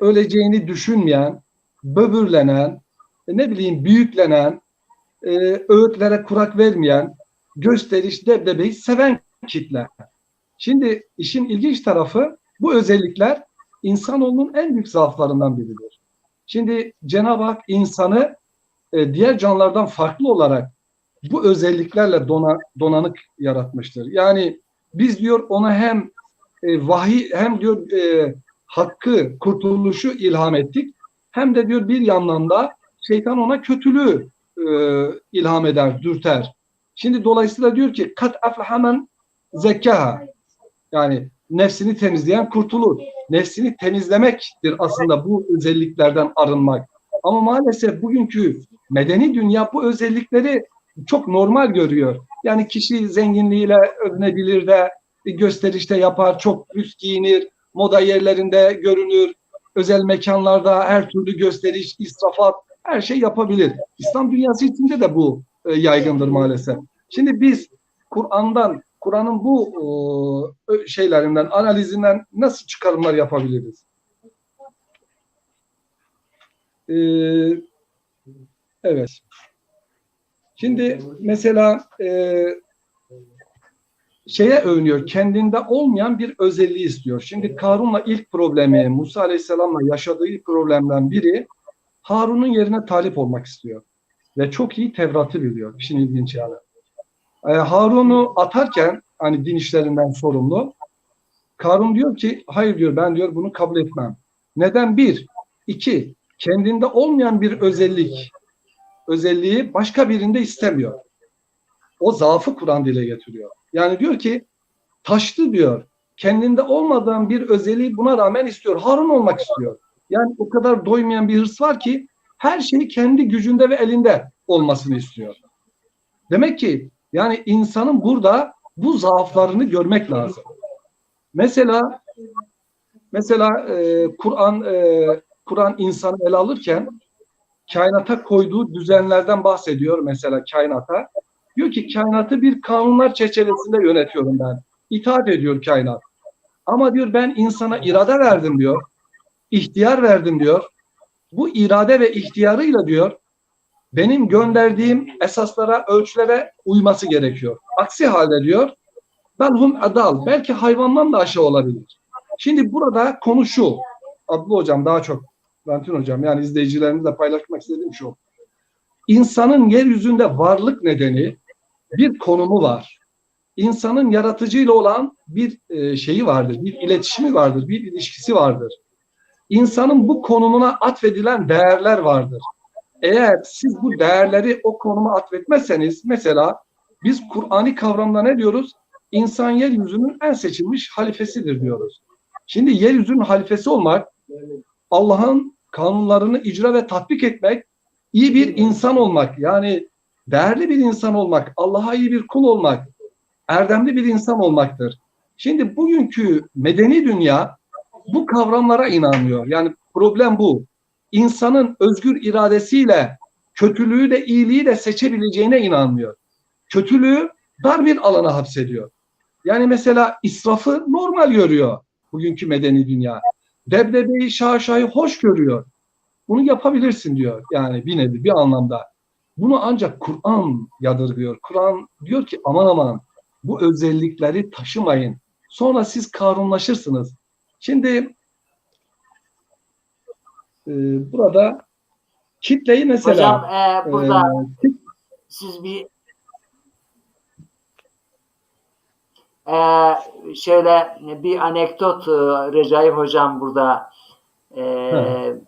öleceğini düşünmeyen, böbürlenen, ne bileyim büyüklenen, öğütlere kurak vermeyen, gösteriş, debdebeyi seven kitle. Şimdi işin ilginç tarafı bu özellikler insanoğlunun en büyük zaaflarından biridir. Şimdi Cenab-ı Hak insanı diğer canlılardan farklı olarak bu özelliklerle donanık yaratmıştır. Yani biz diyor ona hem vahiy hem diyor hakkı, kurtuluşu ilham ettik. Hem de diyor bir yandan da şeytan ona kötülüğü ilham eder, dürter. Şimdi dolayısıyla diyor ki kat aflaha men zekkaha. Yani nefsini temizleyen kurtulur. Nefsini temizlemektir aslında bu özelliklerden arınmak. Ama maalesef bugünkü medeni dünya bu özellikleri çok normal görüyor. Yani kişi zenginliğiyle övünebilir de gösterişte yapar, çok lüks giyinir, moda yerlerinde görünür, özel mekanlarda her türlü gösteriş, israfat, her şey yapabilir. İslam dünyası içinde de bu yaygındır maalesef. Şimdi biz Kur'an'ın bu şeylerinden, analizinden nasıl çıkarımlar yapabiliriz? Evet. Şimdi mesela şeye övünüyor, kendinde olmayan bir özelliği istiyor. Şimdi Karun'la ilk problemi, Musa Aleyhisselam'la yaşadığı ilk problemden biri Harun'un yerine talip olmak istiyor. Ve çok iyi Tevrat'ı biliyor. İşin ilginç yani. Harun'u atarken hani din işlerinden sorumlu, Karun diyor ki hayır diyor ben diyor bunu kabul etmem. Neden? Bir. İki. Kendinde olmayan bir özelliği başka birinde istemiyor. O zaafı Kur'an dile getiriyor. Yani diyor ki taştı diyor. Kendinde olmadan bir özelliği buna rağmen istiyor. Harun olmak istiyor. Yani o kadar doymayan bir hırs var ki her şeyi kendi gücünde ve elinde olmasını istiyor. Demek ki yani insanın burada bu zaaflarını görmek lazım. Mesela Kur'an insanı ele alırken kainata koyduğu düzenlerden bahsediyor mesela kainata. Diyor ki kainatı bir kanunlar çerçevesinde yönetiyorum ben. İtaat ediyor kainat. Ama diyor ben insana irade verdim diyor. İhtiyar verdim diyor. Bu irade ve ihtiyarıyla diyor benim gönderdiğim esaslara, ölçülere uyması gerekiyor. Aksi halde diyor belhum adal. Belki hayvandan da aşağı olabilir. Şimdi burada konu şu. Abdullah Hocam daha çok Valentin Hocam yani izleyicilerimizle paylaşmak istediğim şu. İnsanın yeryüzünde varlık nedeni bir konumu var. İnsanın yaratıcıyla olan bir şeyi vardır, bir iletişimi vardır, bir ilişkisi vardır. İnsanın bu konumuna atfedilen değerler vardır. Eğer siz bu değerleri o konuma atfetmezseniz, mesela biz Kur'ani kavramda ne diyoruz? İnsan yeryüzünün en seçilmiş halifesidir diyoruz. Şimdi yeryüzünün halifesi olmak, Allah'ın kanunlarını icra ve tatbik etmek, iyi bir insan olmak, yani değerli bir insan olmak, Allah'a iyi bir kul olmak, erdemli bir insan olmaktır. Şimdi bugünkü medeni dünya bu kavramlara inanmıyor. Yani problem bu. İnsanın özgür iradesiyle kötülüğü de iyiliği de seçebileceğine inanmıyor. Kötülüğü dar bir alana hapsediyor. Yani mesela israfı normal görüyor bugünkü medeni dünya. Debdebeyi, şaşayı hoş görüyor. Bunu yapabilirsin diyor. Yani bir nevi, bir anlamda. Bunu ancak Kur'an yadırgıyor. Kur'an diyor ki aman aman bu özellikleri taşımayın. Sonra siz karunlaşırsınız. Şimdi burada kitleyi mesela Hocam burada siz bir Şöyle bir anekdot Recai Hocam burada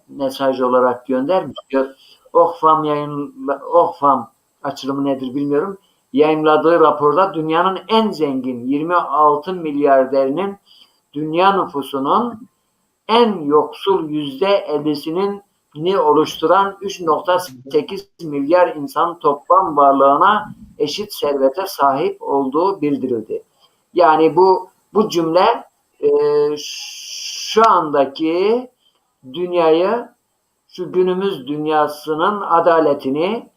mesaj olarak göndermiş. Diyor, Oxfam açılımı nedir bilmiyorum. Yayınladığı raporda dünyanın en zengin 26 milyarderinin dünya nüfusunun en yoksul %50'sinin oluşturan 3,8 milyar insan toplam varlığına eşit servete sahip olduğu bildirildi. Yani bu cümle şu andaki dünyayı, şu günümüz dünyasının adaletini,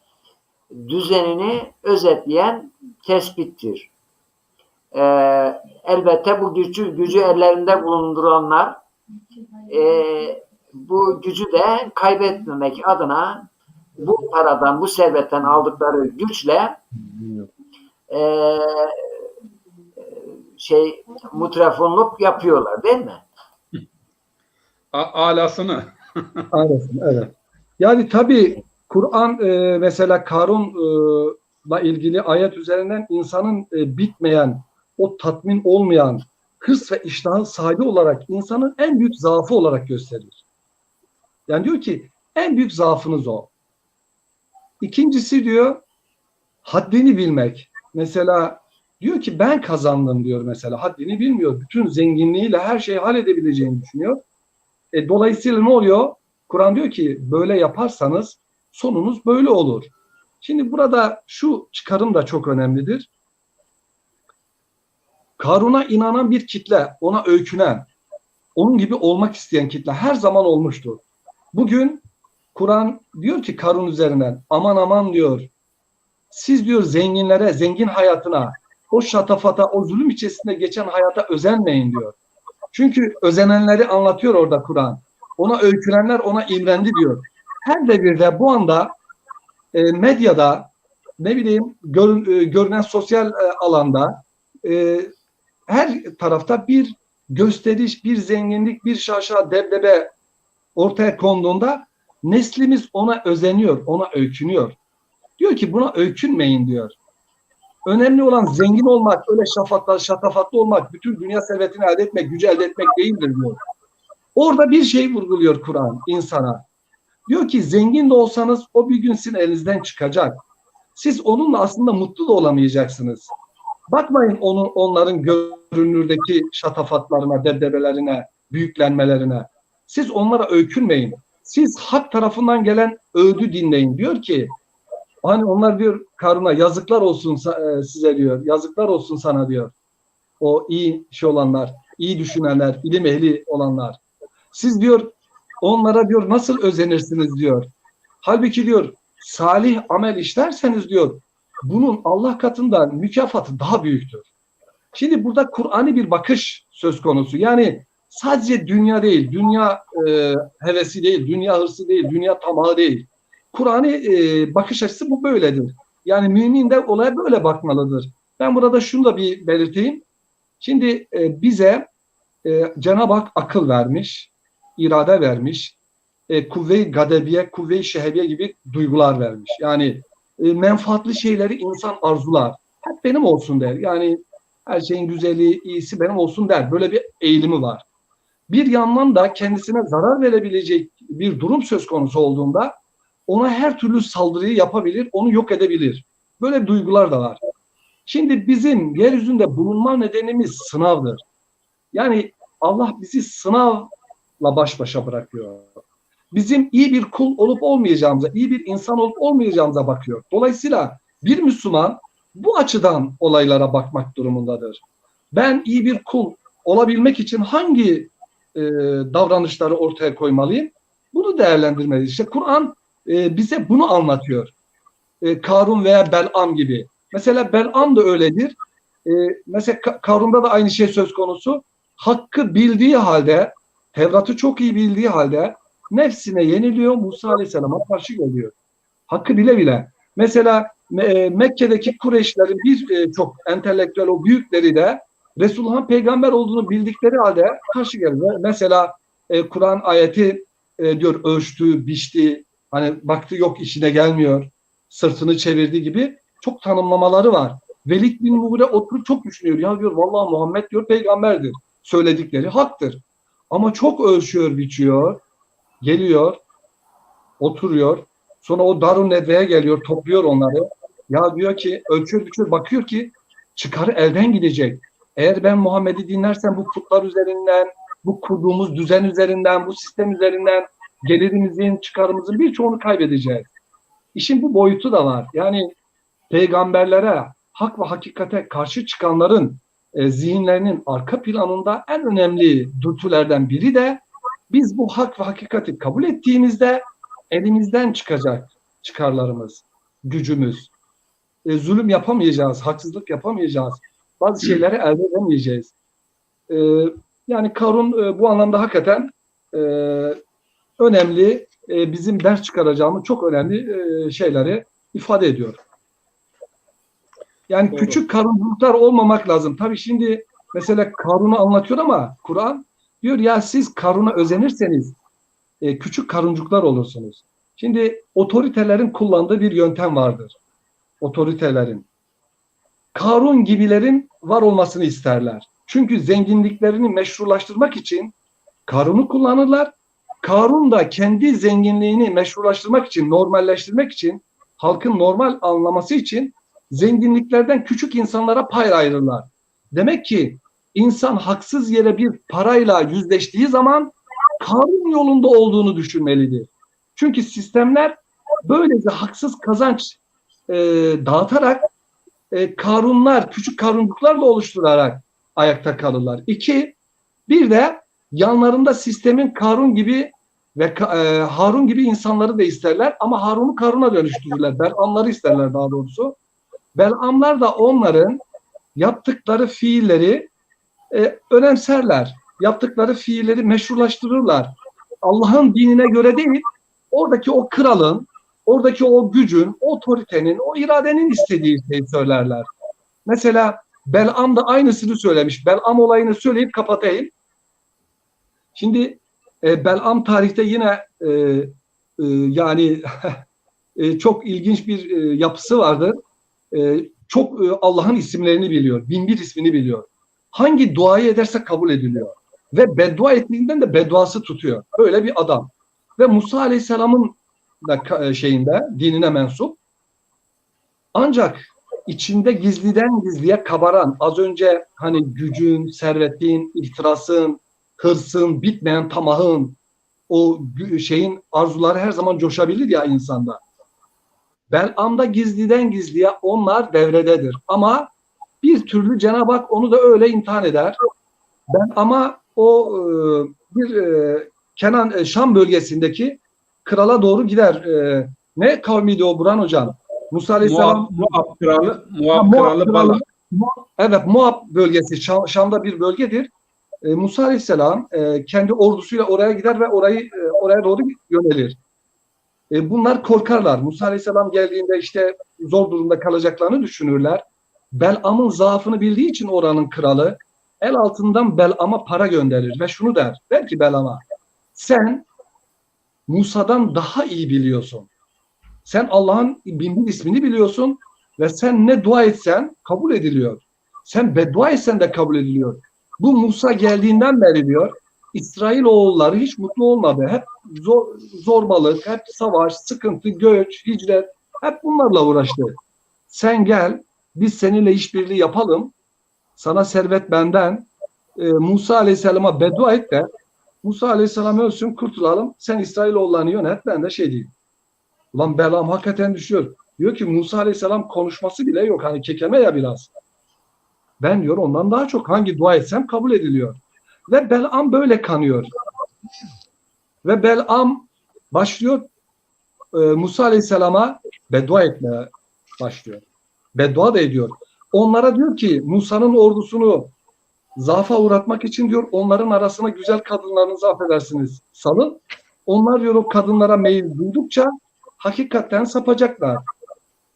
düzenini özetleyen tespittir. Elbette bu gücü ellerinde bulunduranlar bu gücü de kaybetmemek adına bu paradan, bu servetten aldıkları güçle mutrafonluk yapıyorlar, değil mi? Alasını. Alasını, evet. Yani tabii Kur'an mesela Karun'la ilgili ayet üzerinden insanın bitmeyen, o tatmin olmayan hırs ve iştahın sahibi olarak insanın en büyük zaafı olarak gösterilir. Yani diyor ki en büyük zaafınız o. İkincisi diyor haddini bilmek. Mesela diyor ki ben kazandım diyor mesela. Haddini bilmiyor. Bütün zenginliğiyle her şeyi halledebileceğini düşünüyor. Dolayısıyla ne oluyor? Kur'an diyor ki böyle yaparsanız sonunuz böyle olur. Şimdi burada şu çıkarım da çok önemlidir. Karun'a inanan bir kitle, ona öykünen, onun gibi olmak isteyen kitle her zaman olmuştur. Bugün Kur'an diyor ki Karun üzerinden aman aman diyor. Siz diyor zenginlere, zengin hayatına, o şatafata, o zulüm içerisinde geçen hayata özenmeyin diyor. Çünkü özenenleri anlatıyor orada Kur'an. Ona öykünenler ona imrendi diyor. Her devirde bu anda medyada, ne bileyim görünen sosyal alanda her tarafta bir gösteriş, bir zenginlik, bir şaşa, debdebe ortaya konduğunda neslimiz ona özeniyor, ona öykünüyor. Diyor ki buna öykünmeyin diyor. Önemli olan zengin olmak, öyle şatafatlı olmak, bütün dünya servetini elde etmek, gücü elde etmek değildir diyor. Orada bir şey vurguluyor Kur'an insana. Diyor ki zengin de olsanız o bir gün sizin elinizden çıkacak. Siz onunla aslında mutlu da olamayacaksınız. Bakmayın onların görünürdeki şatafatlarına, debdebelerine, büyüklenmelerine. Siz onlara öykünmeyin. Siz hak tarafından gelen öğüdü dinleyin. Diyor ki hani onlar diyor Karun'a yazıklar olsun size diyor. Yazıklar olsun sana diyor. O iyi olanlar, iyi düşünenler, ilim ehli olanlar. Siz diyor onlara diyor nasıl özenirsiniz diyor. Halbuki diyor salih amel işlerseniz diyor bunun Allah katında mükafatı daha büyüktür. Şimdi burada Kur'an'ı bir bakış söz konusu. Yani sadece dünya değil, dünya hevesi değil, dünya hırsı değil, dünya tamahı değil. Kur'an'ı bakış açısı bu böyledir. Yani mümin de olaya böyle bakmalıdır. Ben burada şunu da bir belirteyim. Şimdi bize Cenab-ı Hak akıl vermiş, irade vermiş, kuvve-i gadebiye, kuvve-i şehebiye gibi duygular vermiş. Yani menfaatli şeyleri insan arzular. Hep benim olsun der. Yani her şeyin güzeli, iyisi benim olsun der. Böyle bir eğilimi var. Bir yandan da kendisine zarar verebilecek bir durum söz konusu olduğunda ona her türlü saldırıyı yapabilir, onu yok edebilir. Böyle duygular da var. Şimdi bizim yeryüzünde bulunma nedenimiz sınavdır. Yani Allah bizi sınavla baş başa bırakıyor. Bizim iyi bir kul olup olmayacağımıza, iyi bir insan olup olmayacağımıza bakıyor. Dolayısıyla bir Müslüman bu açıdan olaylara bakmak durumundadır. Ben iyi bir kul olabilmek için hangi davranışları ortaya koymalıyım? Bunu değerlendirmeliyiz. İşte Kur'an bize bunu anlatıyor. Karun veya Bel'am gibi. Mesela Bel'am da öyledir. Mesela Karun'da da aynı şey söz konusu. Hakkı bildiği halde, Tevrat'ı çok iyi bildiği halde nefsine yeniliyor, Musa Aleyhisselam'a karşı geliyor. Hakkı bile bile. Mesela Mekke'deki Kureyşlerin çok entelektüel o büyükleri de Resulullah'ın peygamber olduğunu bildikleri halde karşı geliyor. Mesela Kur'an ayeti diyor ölçtü, biçti, hani baktı yok işine gelmiyor, sırtını çevirdi gibi çok tanımlamaları var. Velid bin Mughire oturup çok düşünüyor. Ya diyor vallahi Muhammed diyor peygamberdir. Söyledikleri haktır. Ama çok ölçüyor, biçiyor. Geliyor, oturuyor. Sonra o Darun Nedve'ye geliyor, topluyor onları. Ya diyor ki ölçüyor, biçiyor, bakıyor ki çıkarı elden gidecek. Eğer ben Muhammed'i dinlersem bu putlar üzerinden, bu kurduğumuz düzen üzerinden, bu sistem üzerinden gelirimizin, çıkarımızın birçoğunu kaybedeceğiz. İşin bu boyutu da var. Yani peygamberlere, hak ve hakikate karşı çıkanların zihinlerinin arka planında en önemli dürtülerden biri de biz bu hak ve hakikati kabul ettiğimizde elimizden çıkacak çıkarlarımız, gücümüz. Zulüm yapamayacağız, haksızlık yapamayacağız. Bazı şeyleri elde edemeyeceğiz. Yani Karun bu anlamda hakikaten önemli, bizim ders çıkaracağımız çok önemli şeyleri ifade ediyor. Yani Doğru. küçük karunculuklar olmamak lazım. Tabii şimdi mesela Karun'u anlatıyor ama Kur'an diyor ya siz Karun'a özenirseniz küçük karuncuklar olursunuz. Şimdi otoritelerin kullandığı bir yöntem vardır. Otoritelerin. Karun gibilerin var olmasını isterler. Çünkü zenginliklerini meşrulaştırmak için Karun'u kullanırlar. Karun da kendi zenginliğini meşrulaştırmak için, normalleştirmek için, halkın normal anlaması için zenginliklerden küçük insanlara pay ayırırlar. Demek ki insan haksız yere bir parayla yüzleştiği zaman Karun yolunda olduğunu düşünmelidir. Çünkü sistemler böylece haksız kazanç dağıtarak Karunlar, küçük karuncuklarla oluşturarak ayakta kalırlar. İki, bir de yanlarında sistemin Karun gibi ve Harun gibi insanları da isterler ama Harun'u Karun'a dönüştürürler. Belamları isterler daha doğrusu. Belamlar da onların yaptıkları fiilleri önemserler. Yaptıkları fiilleri meşrulaştırırlar. Allah'ın dinine göre değil, oradaki o kralın, oradaki o gücün, o otoritenin, o iradenin istediği şeyi söylerler. Mesela Belam da aynısını söylemiş. Belam olayını söyleyip kapatayım. Şimdi Belam tarihte yine yani çok ilginç bir yapısı vardır. Çok Allah'ın isimlerini biliyor. 1001 ismini biliyor. Hangi duayı ederse kabul ediliyor. Ve beddua ettiğinden de bedduası tutuyor. Böyle bir adam. Ve Musa Aleyhisselam'ın da dinine mensup. Ancak içinde gizliden gizliye kabaran, az önce hani gücün, servetin, ihtirasın, hırsın, bitmeyen tamahın, o arzuları her zaman coşabilir ya insanda. Belam'da gizliden gizliye onlar devrededir. Ama bir türlü Cenab-ı Hak onu da öyle imtihan eder. Ama o Kenan, Şam bölgesindeki krala doğru gider. Ne kavmiydi o Burhan Hocam? Musa Aleyhisselam Muab kralı Balak. Evet, Muab bölgesi Şam'da bir bölgedir. Musa Aleyhisselam kendi ordusuyla oraya gider ve oraya doğru yönelir. Bunlar korkarlar. Musa Aleyhisselam geldiğinde işte zor durumda kalacaklarını düşünürler. Belam'ın zaafını bildiği için oranın kralı el altından Belam'a para gönderir ve şunu der ki Belam'a, sen Musa'dan daha iyi biliyorsun. Sen Allah'ın 1001 ismini biliyorsun ve sen ne dua etsen kabul ediliyor. Sen beddua etsen de kabul ediliyor. Bu Musa geldiğinden beri diyor, İsrailoğulları hiç mutlu olmadı. Hep zorbalık, hep savaş, sıkıntı, göç, hicret, hep bunlarla uğraştı. Sen gel, biz seninle işbirliği yapalım. Sana servet benden. Musa Aleyhisselam'a beddua et de Musa Aleyhisselam ölsün, kurtulalım. Sen İsrailoğullarını yönet, ben de diyeyim. Ulan Belam hakikaten düşüyor. Diyor ki Musa Aleyhisselam konuşması bile yok. Hani kekeme ya biraz. Ben diyor ondan daha çok hangi dua etsem kabul ediliyor. Ve Belam böyle kanıyor. Ve Belam başlıyor Musa Aleyhisselam'a beddua etmeye başlıyor. Beddua da ediyor. Onlara diyor ki Musa'nın ordusunu zaafa uğratmak için diyor onların arasına güzel kadınlarınızı affedersiniz salın. Onlar diyor o kadınlara meyil duydukça hakikaten sapacaklar.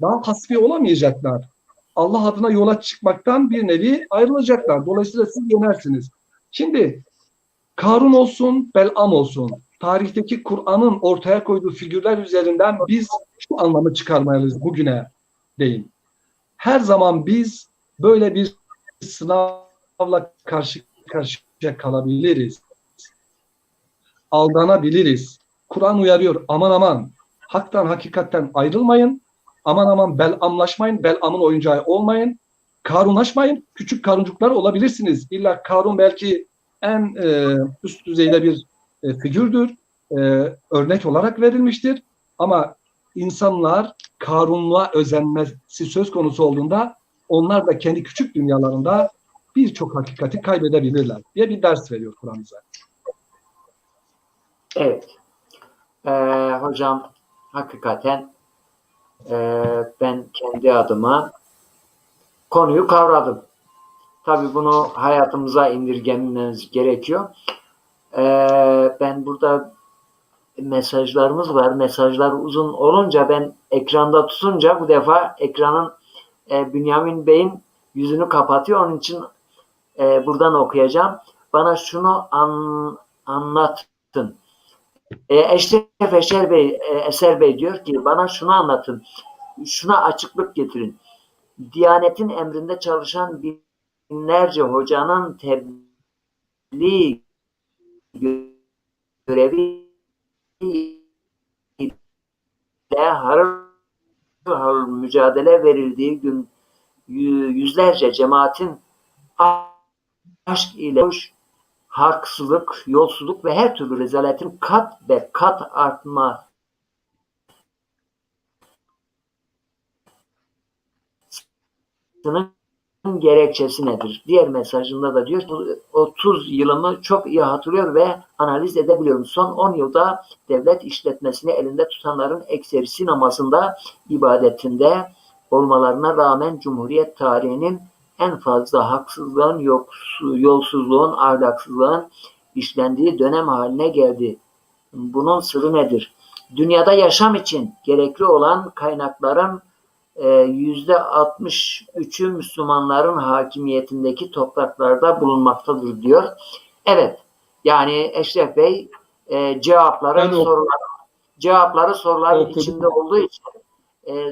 Daha hasbi olamayacaklar. Allah adına yola çıkmaktan bir nevi ayrılacaklar. Dolayısıyla siz yenersiniz. Şimdi Karun olsun, Belam olsun. Tarihteki Kur'an'ın ortaya koyduğu figürler üzerinden biz şu anlamı çıkarmalıyız bugüne değin. her zaman biz böyle bir sınavla karşı karşıya kalabiliriz. Aldanabiliriz. Kur'an uyarıyor. Aman aman, haktan hakikatten ayrılmayın. Aman aman belamlaşmayın. Belamın oyuncağı olmayın. Karunlaşmayın. Küçük karuncuklar olabilirsiniz. İlla Karun belki en üst düzeyde bir figürdür. Örnek olarak verilmiştir. Ama insanlar Karunluğa özenmesi söz konusu olduğunda onlar da kendi küçük dünyalarında birçok hakikati kaybedebilirler diye bir ders veriyor Kur'an bize. Evet. Hocam hakikaten ben kendi adıma konuyu kavradım. Tabii bunu hayatımıza indirgememiz gerekiyor. Ben burada mesajlarımız var. Mesajlar uzun olunca ben ekranda tutunca bu defa ekranın Bünyamin Bey'in yüzünü kapatıyor. Onun için buradan okuyacağım. Bana şunu anlatın. Eşref Eser Bey diyor ki bana şunu anlatın. Şuna açıklık getirin. Diyanetin emrinde çalışan binlerce hocanın tebliğ görevi ile harıl harıl mücadele verildiği gün yüzlerce cemaatin aşk ile haksızlık, yolsuzluk ve her türlü rezaletin kat ve kat artmasının gerekçesi nedir? Diğer mesajında da diyor 30 yılımı çok iyi hatırlıyor ve analiz edebiliyorum. Son 10 yılda devlet işletmesini elinde tutanların ekserisi namazında, ibadetinde olmalarına rağmen Cumhuriyet tarihinin en fazla haksızlığın, yolsuzluğun, ahlaksızlığın işlendiği dönem haline geldi. Bunun sırrı nedir? Dünyada yaşam için gerekli olan kaynakların %63'ü Müslümanların hakimiyetindeki topraklarda bulunmaktadır diyor. Evet, yani Eşref Bey cevapları soruların içinde olduğu için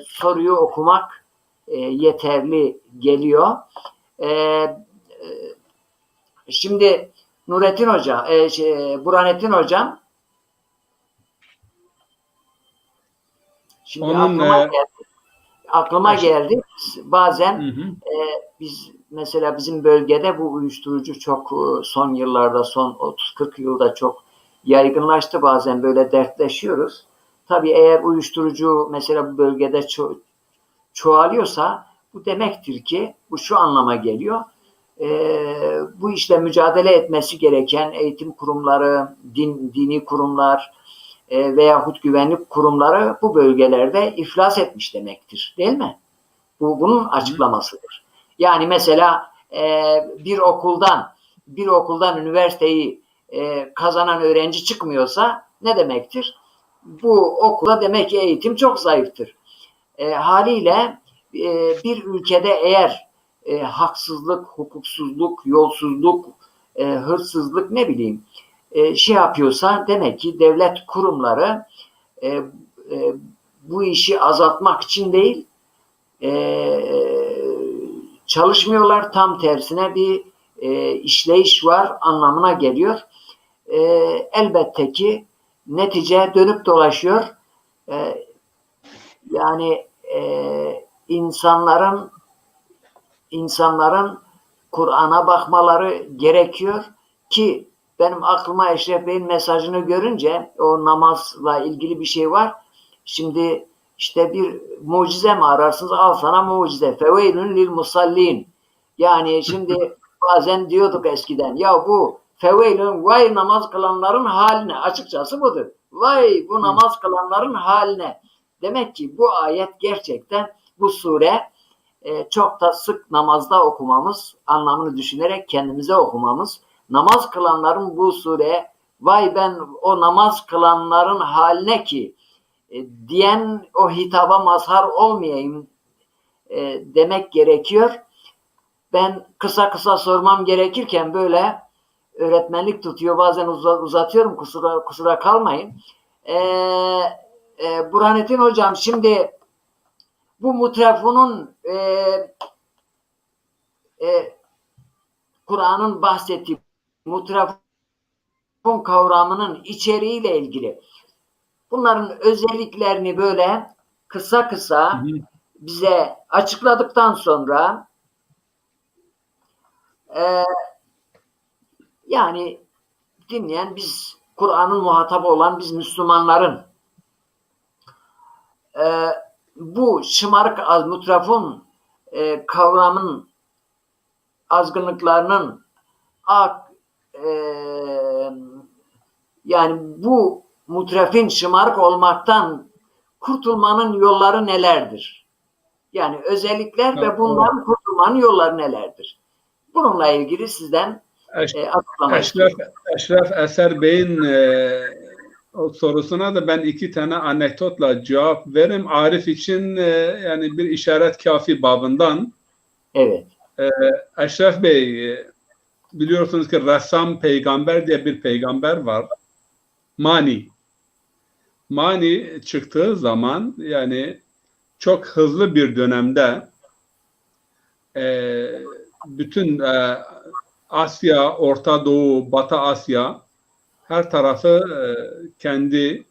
soruyu okumak yeterli geliyor. Şimdi Nurettin Hoca, Burhanettin Hocam, şimdi aklıma geldi. Bazen biz mesela bizim bölgede bu uyuşturucu çok son yıllarda, son 30-40 yılda çok yaygınlaştı. Bazen böyle dertleşiyoruz. Tabii eğer uyuşturucu mesela bu bölgede çoğalıyorsa bu demektir ki bu şu anlama geliyor. Bu işle mücadele etmesi gereken eğitim kurumları, dini kurumlar veyahut güvenlik kurumları bu bölgelerde iflas etmiş demektir. Değil mi? Bunun açıklamasıdır. Yani mesela bir okuldan üniversiteyi kazanan öğrenci çıkmıyorsa ne demektir? Bu okulda demek ki eğitim çok zayıftır. Haliyle bir ülkede eğer haksızlık, hukuksuzluk, yolsuzluk, hırsızlık ne bileyim şey yapıyorsa demek ki devlet kurumları bu işi azaltmak için değil çalışmıyorlar. Tam tersine bir işleyiş var anlamına geliyor. Elbette ki netice dönüp dolaşıyor. Yani insanların Kur'an'a bakmaları gerekiyor ki benim aklıma Eşref Bey'in mesajını görünce o namazla ilgili bir şey var. Şimdi işte bir mucize mi ararsınız? Al sana mucize. Feveylün lil musallin. Yani şimdi bazen diyorduk eskiden ya bu feveylün vay namaz kılanların haline. Açıkçası budur. Vay bu namaz kılanların haline. Demek ki bu ayet gerçekten bu sure çok da sık namazda okumamız, anlamını düşünerek kendimize okumamız, namaz kılanların bu sure vay ben o namaz kılanların haline ki diyen o hitaba mazhar olmayayım demek gerekiyor. Ben kısa sormam gerekirken böyle öğretmenlik tutuyor. Bazen uzatıyorum. Kusura kalmayın. Burhanettin Hocam şimdi bu mutrafunun Kur'an'ın bahsettiği mutrafun kavramının içeriğiyle ilgili bunların özelliklerini böyle kısa kısa bize açıkladıktan sonra yani dinleyen biz, Kur'an'ın muhatabı olan biz Müslümanların bu şımarık mutrafun kavramın azgınlıklarının yani bu mutrafin şımarık olmaktan kurtulmanın yolları nelerdir? Yani özellikler ve bundan kurtulmanın yolları nelerdir? Bununla ilgili sizden açıklamak istiyorum. Eşref Eser Bey'in o sorusuna da ben 2 tane anekdotla cevap veririm. Arif için yani bir işaret kafi babından. Evet. Eşref Bey, biliyorsunuz ki ressam peygamber diye bir peygamber var. Mani çıktığı zaman yani çok hızlı bir dönemde bütün Asya, Orta Doğu, Batı Asya her tarafı kendi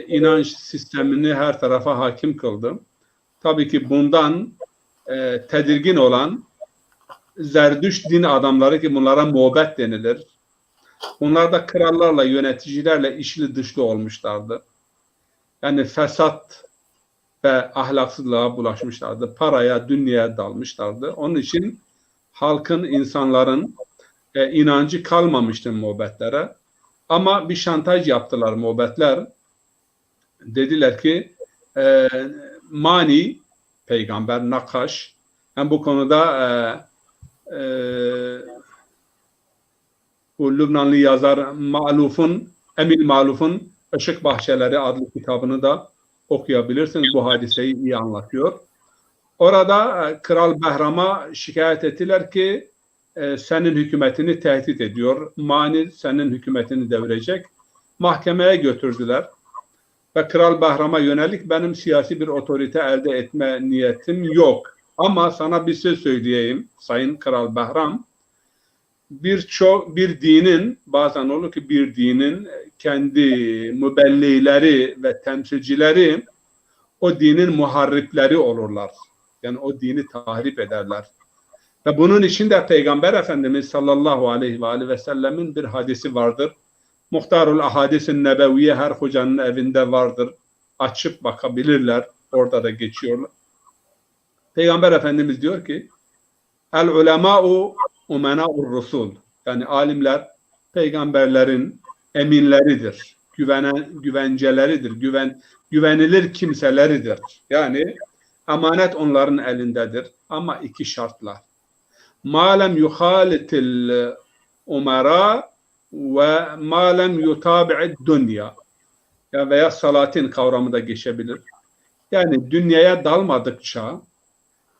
inanç sistemini her tarafa hakim kıldı. Tabii ki bundan tedirgin olan Zerdüşt din adamları, ki bunlara muhabbet denilir. Bunlar da krallarla, yöneticilerle içli dışlı olmuşlardı. Yani fesat ve ahlaksızlığa bulaşmışlardı. Paraya, dünyaya dalmışlardı. Onun için halkın, insanların inancı kalmamıştı muhabbetlere. Ama bir şantaj yaptılar muhabbetler. Dediler ki Mani, peygamber, Nakkaş, hem bu konuda bu Lübnanlı yazar Emin Maluf'un Işık Bahçeleri adlı kitabını da okuyabilirsiniz. Bu hadiseyi iyi anlatıyor. Orada Kral Behram'a şikayet ettiler ki senin hükümetini tehdit ediyor. Mani senin hükümetini devirecek. Mahkemeye götürdüler. Ve Kral Behram'a yönelik benim siyasi bir otorite elde etme niyetim yok. Ama sana bir şey söyleyeyim Sayın Kral Behram. Bir dinin, bazen olur ki bir dinin kendi mübelliğleri ve temsilcileri o dinin muharripleri olurlar. Yani o dini tahrip ederler. Ve bunun için de Peygamber Efendimiz sallallahu aleyhi ve sellemin bir hadisi vardır. Muhtarul Ahadis-i Nebeviye her hocanın evinde vardır. Açıp bakabilirler. Orada da geçiyorlar. Peygamber Efendimiz diyor ki El ulemâ'u umenâ'ur rusul. Yani alimler peygamberlerin eminleridir. Güvenceleridir. Güvenilir kimseleridir. Yani emanet onların elindedir. Ama 2 şartla. Ma lem yuhalitil umara ve ma lem yutabi'id dünya. Ya veya salatin kavramı da geçebilir. Yani dünyaya dalmadıkça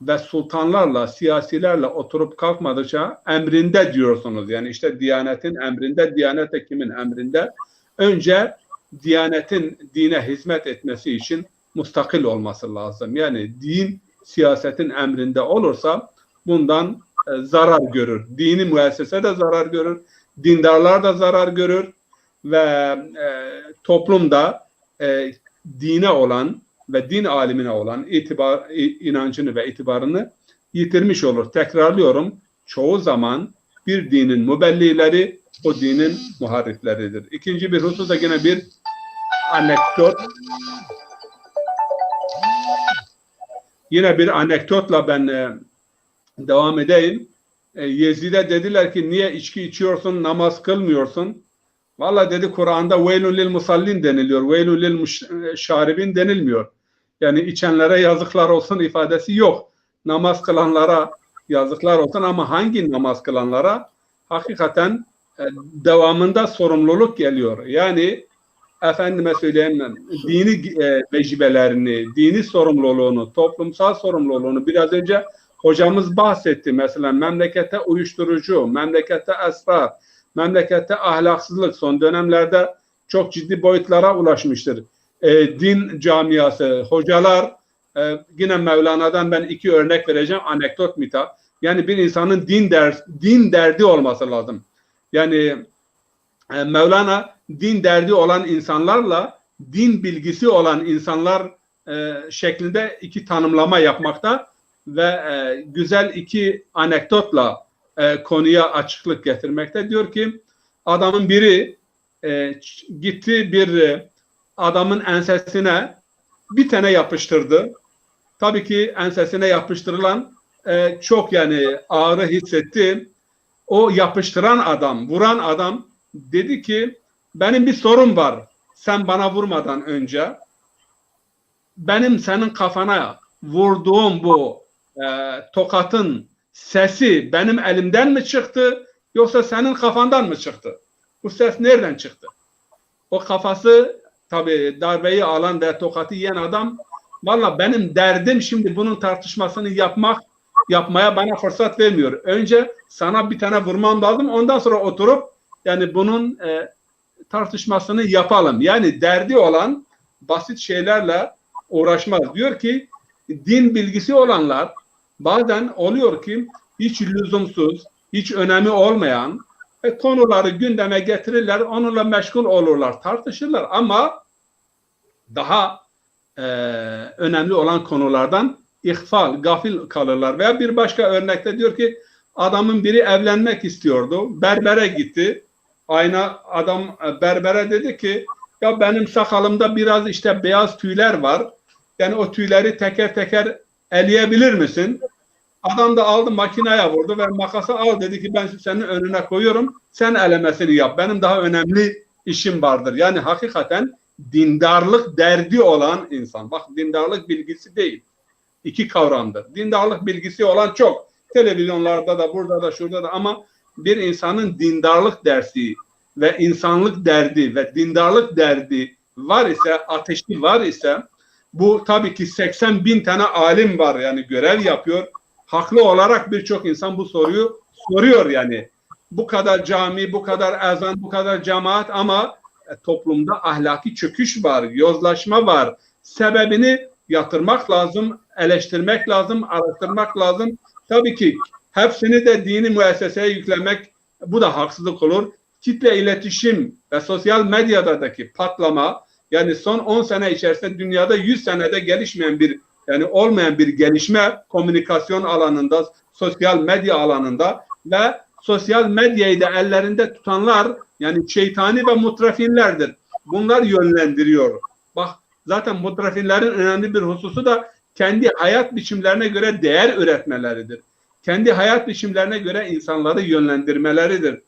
ve sultanlarla, siyasilerle oturup kalkmadıkça emrinde diyorsunuz. Yani işte Diyanet'in emrinde, Diyanet de kimin emrinde? Önce Diyanet'in dine hizmet etmesi için mustakil olması lazım. Yani din siyasetin emrinde olursa bundan zarar görür. Dini müessese de zarar görür, dindarlar da zarar görür ve toplumda dine olan ve din alimine olan inancını ve itibarını yitirmiş olur. Tekrarlıyorum, çoğu zaman bir dinin mübellileri o dinin muharrifleridir. İkinci bir hususta yine bir anekdot. Yine bir anekdotla ben devam edeyim. Yezid'e dediler ki niye içki içiyorsun, namaz kılmıyorsun? Vallahi dedi Kur'an'da veylun lil musallin deniliyor. Veylun lil şaribin denilmiyor. Yani içenlere yazıklar olsun ifadesi yok. Namaz kılanlara yazıklar olsun ama hangi namaz kılanlara? Hakikaten devamında sorumluluk geliyor. Yani efendime söyleyeyim dini vecibelerini, dini sorumluluğunu, toplumsal sorumluluğunu biraz önce hocamız bahsetti. Mesela memlekette uyuşturucu, memlekette esrar, memlekette ahlaksızlık son dönemlerde çok ciddi boyutlara ulaşmıştır. Din camiası, hocalar Yine Mevlana'dan ben 2 örnek vereceğim. Anekdot mita. Yani bir insanın din derdi olması lazım. Yani Mevlana din derdi olan insanlarla din bilgisi olan insanlar şeklinde 2 tanımlama yapmakta ve güzel 2 anekdotla konuya açıklık getirmekte. Diyor ki adamın biri gitti bir adamın ensesine bir tane yapıştırdı. Tabii ki ensesine yapıştırılan çok yani ağrı hissetti. O yapıştıran adam, vuran adam dedi ki benim bir sorun var. Sen bana vurmadan önce benim senin kafana vurduğum bu tokatın sesi benim elimden mi çıktı yoksa senin kafandan mı çıktı? Bu ses nereden çıktı? O kafası tabii darbeyi alan ve tokatı yiyen adam valla benim derdim şimdi bunun tartışmasını yapmaya bana fırsat vermiyor. Önce sana bir tane vurmam lazım ondan sonra oturup yani bunun tartışmasını yapalım. Yani derdi olan basit şeylerle uğraşmaz. Diyor ki din bilgisi olanlar bazen oluyor ki hiç lüzumsuz, hiç önemi olmayan konuları gündeme getirirler, onunla meşgul olurlar, tartışırlar ama daha önemli olan konulardan gafil kalırlar. Veya bir başka örnekte diyor ki adamın biri evlenmek istiyordu, berbere gitti. Adam berbere dedi ki ya benim sakalımda biraz işte beyaz tüyler var. Yani o tüyleri teker teker eleyebilir misin? Adam da aldı makineye vurdu ve makası al dedi ki ben senin önüne koyuyorum. Sen elemesini yap. Benim daha önemli işim vardır. Yani hakikaten dindarlık derdi olan insan. Bak dindarlık bilgisi değil. 2 kavramdır. Dindarlık bilgisi olan çok. Televizyonlarda da burada da şurada da ama bir insanın dindarlık dersi ve insanlık derdi ve dindarlık derdi var ise, ateşi var ise bu tabii ki 80.000 tane alim var yani görev yapıyor. Haklı olarak birçok insan bu soruyu soruyor yani. Bu kadar cami, bu kadar ezan, bu kadar cemaat ama toplumda ahlaki çöküş var, yozlaşma var. Sebebini yatırmak lazım, eleştirmek lazım, araştırmak lazım. Tabii ki hepsini de dini müesseseye yüklemek bu da haksızlık olur. Kitle iletişim ve sosyal medyadaki patlama yani son 10 sene içerisinde dünyada 100 senede gelişmeyen bir yani olmayan bir gelişme komünikasyon alanında, sosyal medya alanında ve sosyal medyayı da ellerinde tutanlar yani şeytani ve mutrafinlerdir. Bunlar yönlendiriyor. Bak zaten mutrafinlerin önemli bir hususu da kendi hayat biçimlerine göre değer üretmeleridir. Kendi hayat biçimlerine göre insanları yönlendirmeleridir.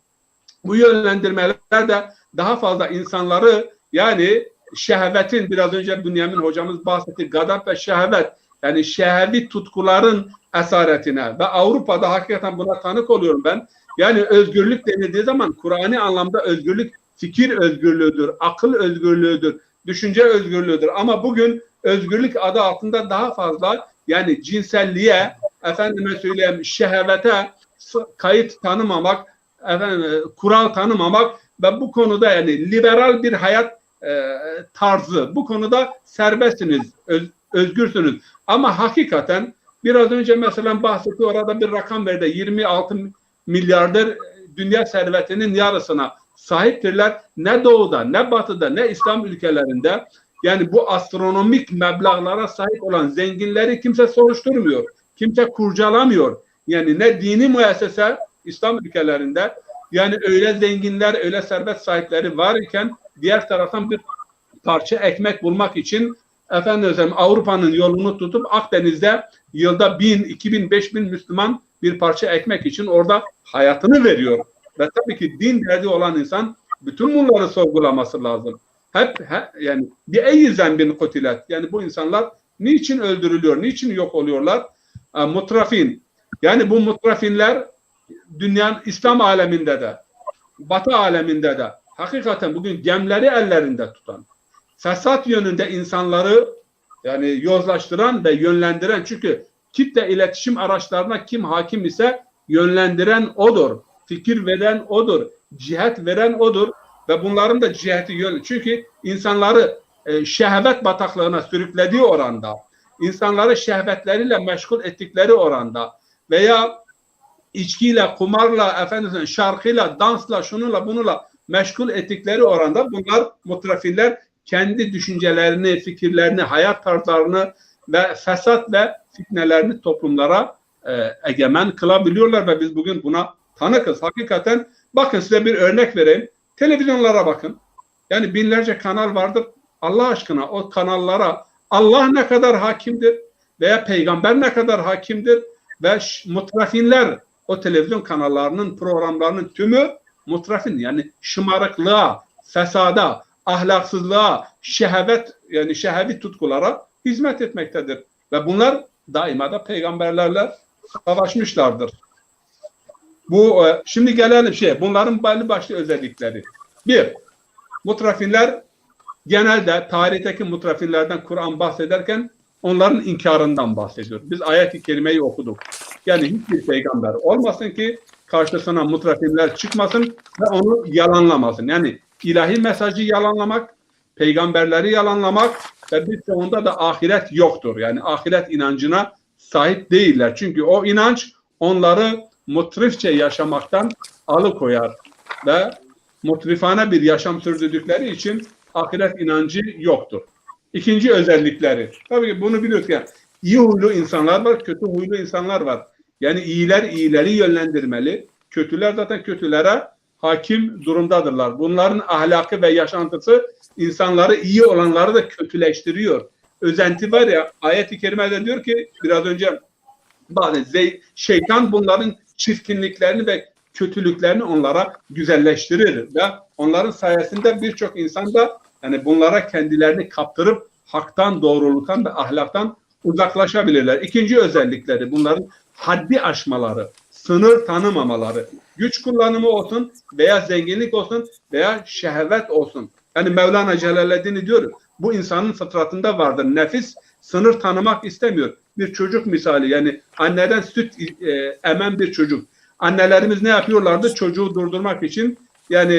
Bu yönlendirmeler de daha fazla insanları yani şehvetin biraz önce Bünyamin hocamız bahsetti. Gadap ve şehvet yani şehvi tutkuların esaretine ve Avrupa'da hakikaten buna tanık oluyorum ben. Yani özgürlük denildiği zaman Kur'an'ı anlamda özgürlük fikir özgürlüğüdür, akıl özgürlüğüdür, düşünce özgürlüğüdür. Ama bugün özgürlük adı altında daha fazla yani cinselliğe, efendime söyleyeyim şehvete kayıt tanımamak, kural tanımamak ve bu konuda yani liberal bir hayat tarzı. Bu konuda serbestsiniz, özgürsünüz. Ama hakikaten biraz önce mesela bahsetti orada bir rakam verdi. 26 milyardır dünya servetinin yarısına sahiptirler. Ne doğuda, ne batıda, ne İslam ülkelerinde yani bu astronomik meblağlara sahip olan zenginleri kimse soruşturmuyor. Kimse kurcalamıyor. Yani ne dini müessese İslam ülkelerinde yani öyle zenginler, öyle servet sahipleri var iken diğer taraftan bir parça ekmek bulmak için Avrupa'nın yolunu tutup Akdeniz'de yılda 1000, 2000, 5000 Müslüman bir parça ekmek için orada hayatını veriyor. Ve tabii ki din derdi olan insan bütün bunları sorgulaması lazım. Hep yani bir ey zembin kutilet. Yani bu insanlar niçin öldürülüyor, niçin yok oluyorlar? Mutrafin. Yani bu mutrafinler dünyanın İslam aleminde de, Batı aleminde de hakikaten bugün gemleri ellerinde tutan, fesat yönünde insanları yani yozlaştıran ve yönlendiren çünkü kitle iletişim araçlarına kim hakim ise yönlendiren odur, fikir veren odur, cihet veren odur ve bunların da ciheti yönü. Çünkü insanları şehvet bataklığına sürüklediği oranda insanları şehvetleriyle meşgul ettikleri oranda veya içkiyle, kumarla, efendim, şarkıyla, dansla, şununla, bununla meşgul ettikleri oranda bunlar mutrafiller kendi düşüncelerini, fikirlerini, hayat tarzlarını ve fesat ve fitnelerini toplumlara egemen kılabiliyorlar ve biz bugün buna tanıkız. Hakikaten bakın size bir örnek vereyim. Televizyonlara bakın. Yani binlerce kanal vardır. Allah aşkına o kanallara Allah ne kadar hakimdir veya peygamber ne kadar hakimdir ve mutrafinler o televizyon kanallarının programlarının tümü mutrafin, yani şımarıklığa, fesada, ahlaksızlığa, şehvet, yani şehevi tutkulara hizmet etmektedir. Ve bunlar daima da peygamberlerle savaşmışlardır. Bu şimdi gelelim bunların belli başlı özellikleri. Bir, mutrafinler genelde tarihteki mutrafinlerden Kur'an bahsederken onların inkarından bahsediyor. Biz ayet-i kerimeyi okuduk. Yani hiçbir peygamber olmasın ki karşısına mutrafinler çıkmasın ve onu yalanlamasın. Yani ilahi mesajı yalanlamak, peygamberleri yalanlamak ve birçoğunda da ahiret yoktur. Yani ahiret inancına sahip değiller. Çünkü o inanç onları mutrifçe yaşamaktan alıkoyar ve mutrifane bir yaşam sürdürdükleri için ahiret inancı yoktur. İkinci özellikleri. Tabii ki bunu biliyoruz yani. İyi huylu insanlar var, kötü huylu insanlar var. Yani iyiler iyileri yönlendirmeli. Kötüler zaten kötülere hakim durumdadırlar. Bunların ahlakı ve yaşantısı insanları iyi olanları da kötüleştiriyor. Özenti var ya, ayet-i kerimede diyor ki biraz önce şeytan bunların çirkinliklerini ve kötülüklerini onlara güzelleştirir ve onların sayesinde birçok insan da yani bunlara kendilerini kaptırıp haktan, doğruluktan ve ahlaktan uzaklaşabilirler. İkinci özellikleri bunların haddi aşmaları, sınır tanımamaları, güç kullanımı olsun veya zenginlik olsun veya şehvet olsun. Yani Mevlana Celaleddin diyor, bu insanın fıtratında vardır. Nefis sınır tanımak istemiyor. Bir çocuk misali, yani anneden süt emen bir çocuk. Annelerimiz ne yapıyorlardı? Çocuğu durdurmak için yani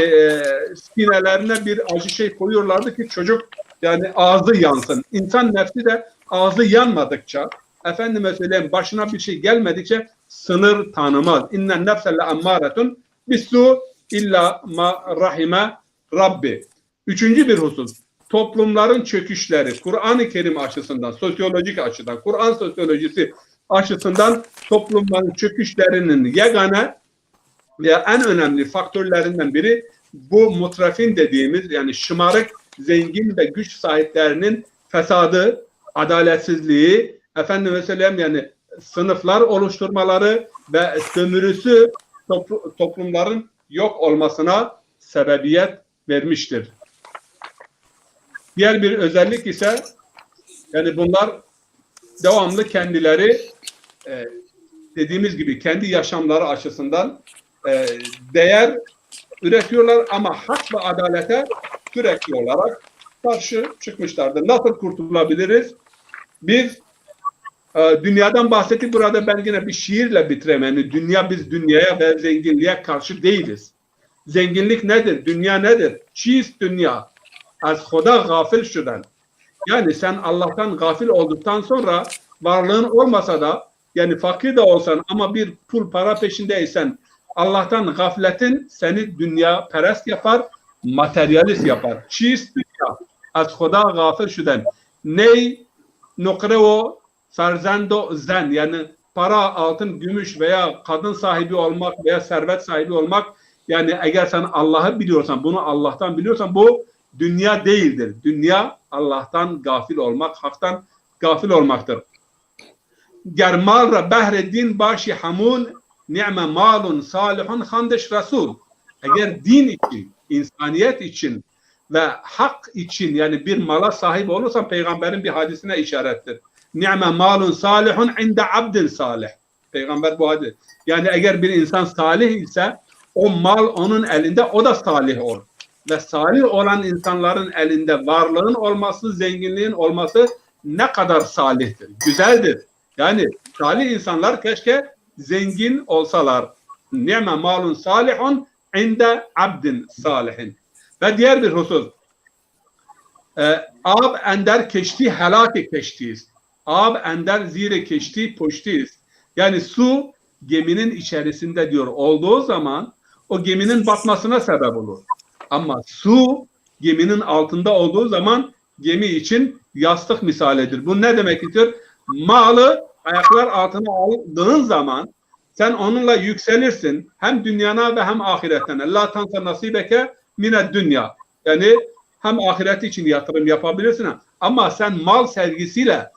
sinelerine bir acı şey koyuyorlardı ki çocuk yani ağzı yansın. İnsan nefsi de ağzı yanmadıkça, efendime söyleyeyim, başına bir şey gelmedikçe sınır tanımaz. İnnen nefselle ammâretun bissu illa ma rahime Rabbi. Üçüncü bir husus. Toplumların çöküşleri, Kur'an-ı Kerim açısından, sosyolojik açıdan, Kur'an sosyolojisi açısından toplumların çöküşlerinin yegane ve en önemli faktörlerinden biri bu mutrafin dediğimiz, yani şımarık, zengin ve güç sahiplerinin fesadı, adaletsizliği, efendime söyleyeyim yani sınıflar oluşturmaları ve sömürüsü toplumların yok olmasına sebebiyet vermiştir. Diğer bir özellik ise yani bunlar devamlı kendileri dediğimiz gibi kendi yaşamları açısından değer üretiyorlar ama hak ve adalete sürekli olarak karşı çıkmışlardır. Nasıl kurtulabiliriz? Biz dünyadan bahsettik. Burada ben yine bir şiirle bitireyim. Yani biz dünyaya ve zenginliğe karşı değiliz. Zenginlik nedir? Dünya nedir? Çiğist dünya. Az Khoda gafil şudan. Yani sen Allah'tan gafil olduktan sonra varlığın olmasa da yani fakir de olsan ama bir pul para peşindeysen Allah'tan gafletin seni dünya perest yapar, materyalist yapar. Çiğist dünya. Az Khoda gafil şudan. Ney nukreo ferzendo zen, yani para, altın, gümüş veya kadın sahibi olmak veya servet sahibi olmak, yani eğer sen Allah'ı biliyorsan, bunu Allah'tan biliyorsan bu dünya değildir. Dünya Allah'tan gafil olmak, haktan gafil olmaktır. Germal ra behreddin başı hamun ni'me malun salihun handeş rasul. Eğer din için, insaniyet için ve hak için yani bir mala sahip olursan peygamberin bir hadisine işarettir. Ni'me malun salihun inde abdin salih. Peygamber bu hadis. Yani eğer bir insan salih ise o mal onun elinde, o da salih olur. Ve salih olan insanların elinde varlığın olması, zenginliğin olması ne kadar salihtir, güzeldir. Yani salih insanlar keşke zengin olsalar. Ni'me malun salihun inde abdin salihin. Ve diğer bir husus. Ab ender keşti helaki keştiyiz. Ab ender zire keşti poştiyiz. Yani su geminin içerisinde diyor olduğu zaman o geminin batmasına sebep olur. Ama su geminin altında olduğu zaman gemi için yastık misalidir. Bu ne demektir? Malı ayaklar altına aldığın zaman sen onunla yükselirsin. Hem dünyana ve hem ahiretten. La tansa nasibeke mined dünya. Yani hem ahiret için yatırım yapabilirsin. Ama sen mal sevgisiyle,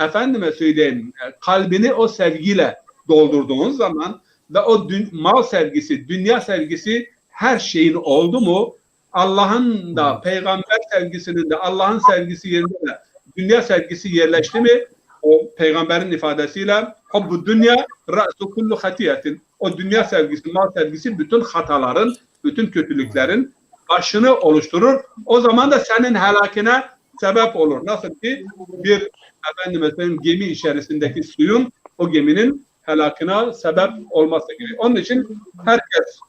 efendime söyleyeyim, kalbini o sevgiyle doldurduğun zaman ve o mal sevgisi, dünya sevgisi her şeyin oldu mu, Allah'ın da, peygamber sevgisinin de, Allah'ın sevgisi yerinde de dünya sevgisi yerleşti mi, o peygamberin ifadesiyle bu dünya ra'su kullu hatiyetin, o dünya sevgisi, mal sevgisi bütün hataların, bütün kötülüklerin başını oluşturur. O zaman da senin helakine sebep olur. Nasıl ki bir efendime söyleyeyim gemi içerisindeki suyun o geminin helakına sebep olması gibi. Onun için herkes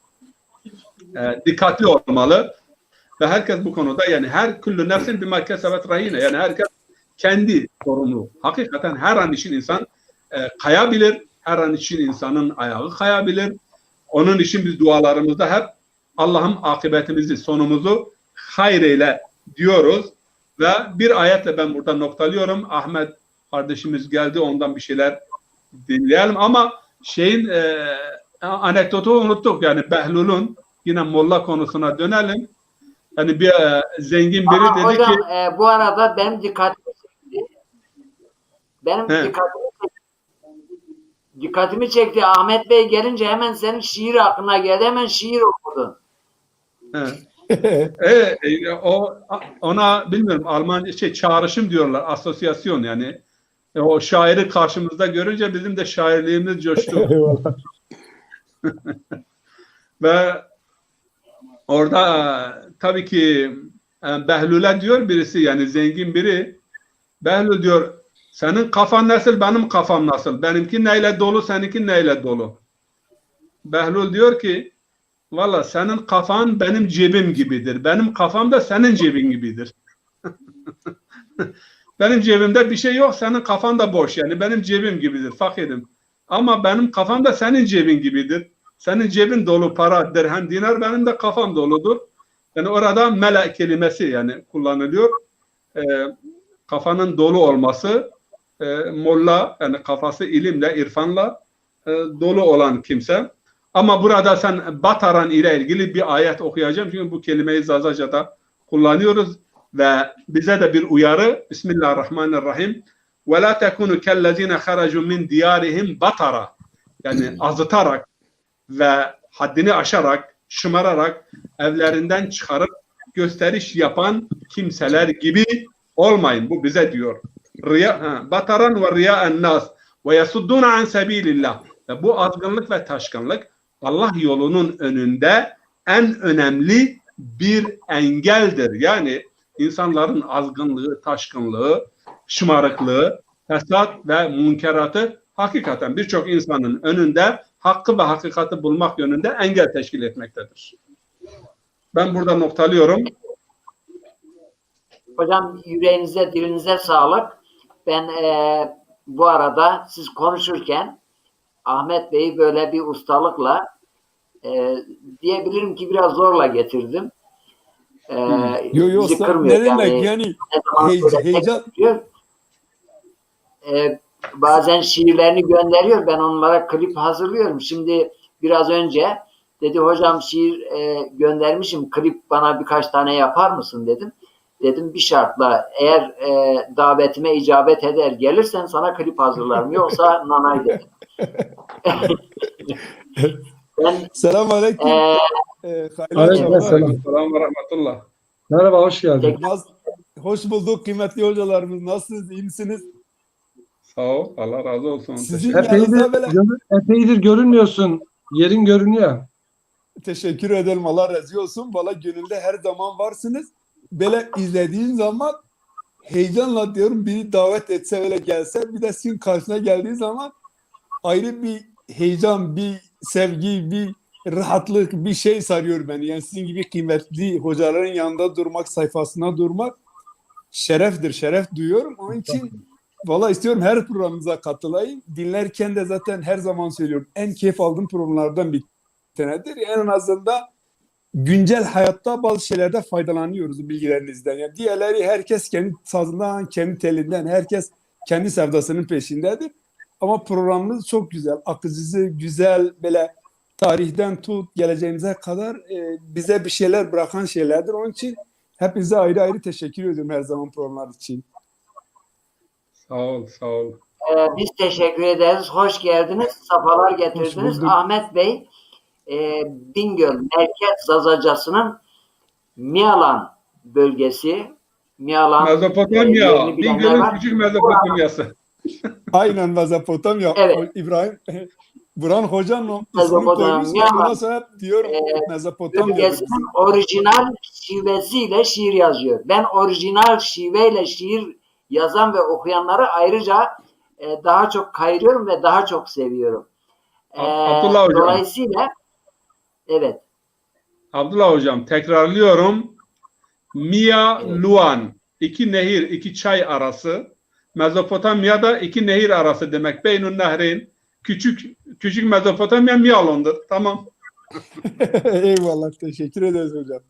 dikkatli olmalı ve herkes bu konuda, yani her kullu nefsin bima kesebet rahine, yani herkes kendi sorumlu. Hakikaten her an için insan kayabilir. Her an için insanın ayağı kayabilir. Onun için biz dualarımızda hep Allah'ım akıbetimizi, sonumuzu hayır eyle diyoruz. Ve bir ayetle ben burada noktalıyorum. Ahmet kardeşimiz geldi, ondan bir şeyler dinleyelim. Ama anekdotu unuttuk. Yani Behlul'un, yine molla konusuna dönelim. Yani bir zengin biri ama dedi hocam, ki bu arada benim dikkatimi çekti. Ahmet Bey gelince hemen senin şiir aklına geldi. Hemen şiir okudun. Ona bilmiyorum, Almanca çağrışım diyorlar, asosyasyon yani. O şairi karşımızda görünce bizim de şairliğimiz coştu. Ve orada tabii ki Behlul'e diyor birisi, yani zengin biri, Behlul diyor, senin kafan nasıl, benim kafam nasıl? Benimki neyle dolu, seninki neyle dolu? Behlul diyor ki, valla senin kafan benim cebim gibidir. Benim kafam da senin cebin gibidir. Benim cebimde bir şey yok, senin kafan da boş, yani benim cebim gibidir, fakirim. Ama benim kafam da senin cebin gibidir. Senin cebin dolu para, dirhem, dinar, benim de kafam doludur. Yani orada melek kelimesi yani kullanılıyor. Kafanın dolu olması, molla, yani kafası ilimle, irfanla dolu olan kimse. Ama burada sen bataran ile ilgili bir ayet okuyacağım. Çünkü bu kelimeyi Zazaca'da kullanıyoruz ve bize de bir uyarı. Bismillahirrahmanirrahim. وَلَا تَكُونُ كَالَّذ۪ينَ خَرَجُوا مِنْ دِيَارِهِمْ batara. Yani azıtarak ve haddini aşarak, şımararak evlerinden çıkarıp gösteriş yapan kimseler gibi olmayın. Bu bize diyor. Bataran ve riyaen nas ve yasuddun an sabilillah. Bu azgınlık ve taşkınlık Allah yolunun önünde en önemli bir engeldir. Yani insanların azgınlığı, taşkınlığı, şımarıklığı, fesat ve münkeratı hakikaten birçok insanın önünde hakkı ve hakikati bulmak yönünde engel teşkil etmektedir. Ben burada noktalıyorum. Hocam yüreğinize, dilinize sağlık. Ben bu arada siz konuşurken Ahmet Bey'i böyle bir ustalıkla diyebilirim ki biraz zorla getirdim. Bizi kırmıyor. Ne demek yani heyecan. Bazen şiirlerini gönderiyor. Ben onlara klip hazırlıyorum. Şimdi biraz önce dedi hocam şiir göndermişim. Klip bana birkaç tane yapar mısın dedim. Dedim bir şartla, eğer davetime icabet eder gelirsen sana klip hazırlarım. Yoksa nanay dedim. Selamünaleyküm. Aleykümselam ve rahmetullah. Merhaba, hoş geldin. Hoş bulduk kıymetli hocalarımız. Nasılsınız? İyi misiniz? Sağ ol. Allah razı olsun. Sizin yanınızda böyle... Epeydir görünmüyorsun. Yerin görünüyor. Teşekkür ederim. Allah razı olsun. Valla gönülde her zaman varsınız. Böyle izlediğin zaman heyecanla diyorum, biri davet etse, öyle gelse, bir de sizin karşına geldiği zaman ayrı bir heyecan, bir sevgi, bir rahatlık, bir şey sarıyor beni. Yani sizin gibi kıymetli hocaların yanında durmak, sayfasına durmak şereftir, şeref duyuyorum. Onun için Valla istiyorum her programımıza katılayım. Dinlerken de zaten her zaman söylüyorum. En keyif aldığım programlardan bir tanedir. En azından güncel hayatta bazı şeylerde faydalanıyoruz bilgilerinizden. Yani diğerleri herkes kendi sazından, kendi telinden, herkes kendi sevdasının peşindedir. Ama programımız çok güzel, akıcısı güzel, böyle tarihten tut geleceğimize kadar bize bir şeyler bırakan şeylerdir. Onun için hepinize ayrı ayrı teşekkür ediyorum her zaman programlar için. Sağ ol, sağ ol. Biz teşekkür ederiz. Hoş geldiniz. Safalar getirdiniz. bulduk. Ahmet Bey, Bingöl Merkez Zazacası'nın Miyalan bölgesi. Miyalan Mezopotamya, yerini bilenler Bingöl'ün var. küçük Mezopotamyası. Aynen Mezopotamya. Evet. İbrahim Burhan Hoca'nın ismini Mezopotamya. koymuş. Ben buna sonra hep diyorum Mezopotamya. Bölgesinin orijinal şivesiyle şiir yazıyor. Ben orijinal şiveyle şiir yazan ve okuyanları ayrıca daha çok kayırıyorum ve daha çok seviyorum. Abdullah Hocam. Dolayısıyla evet. Abdullah Hocam, tekrarlıyorum. Mia Evet. Luan, iki nehir, iki çay arası. Mezopotamya'da iki nehir arası demek. Beynun Nehreyn. Küçük Mezopotamya Miyalon'dur. Tamam. Eyvallah. Teşekkür ederiz hocam.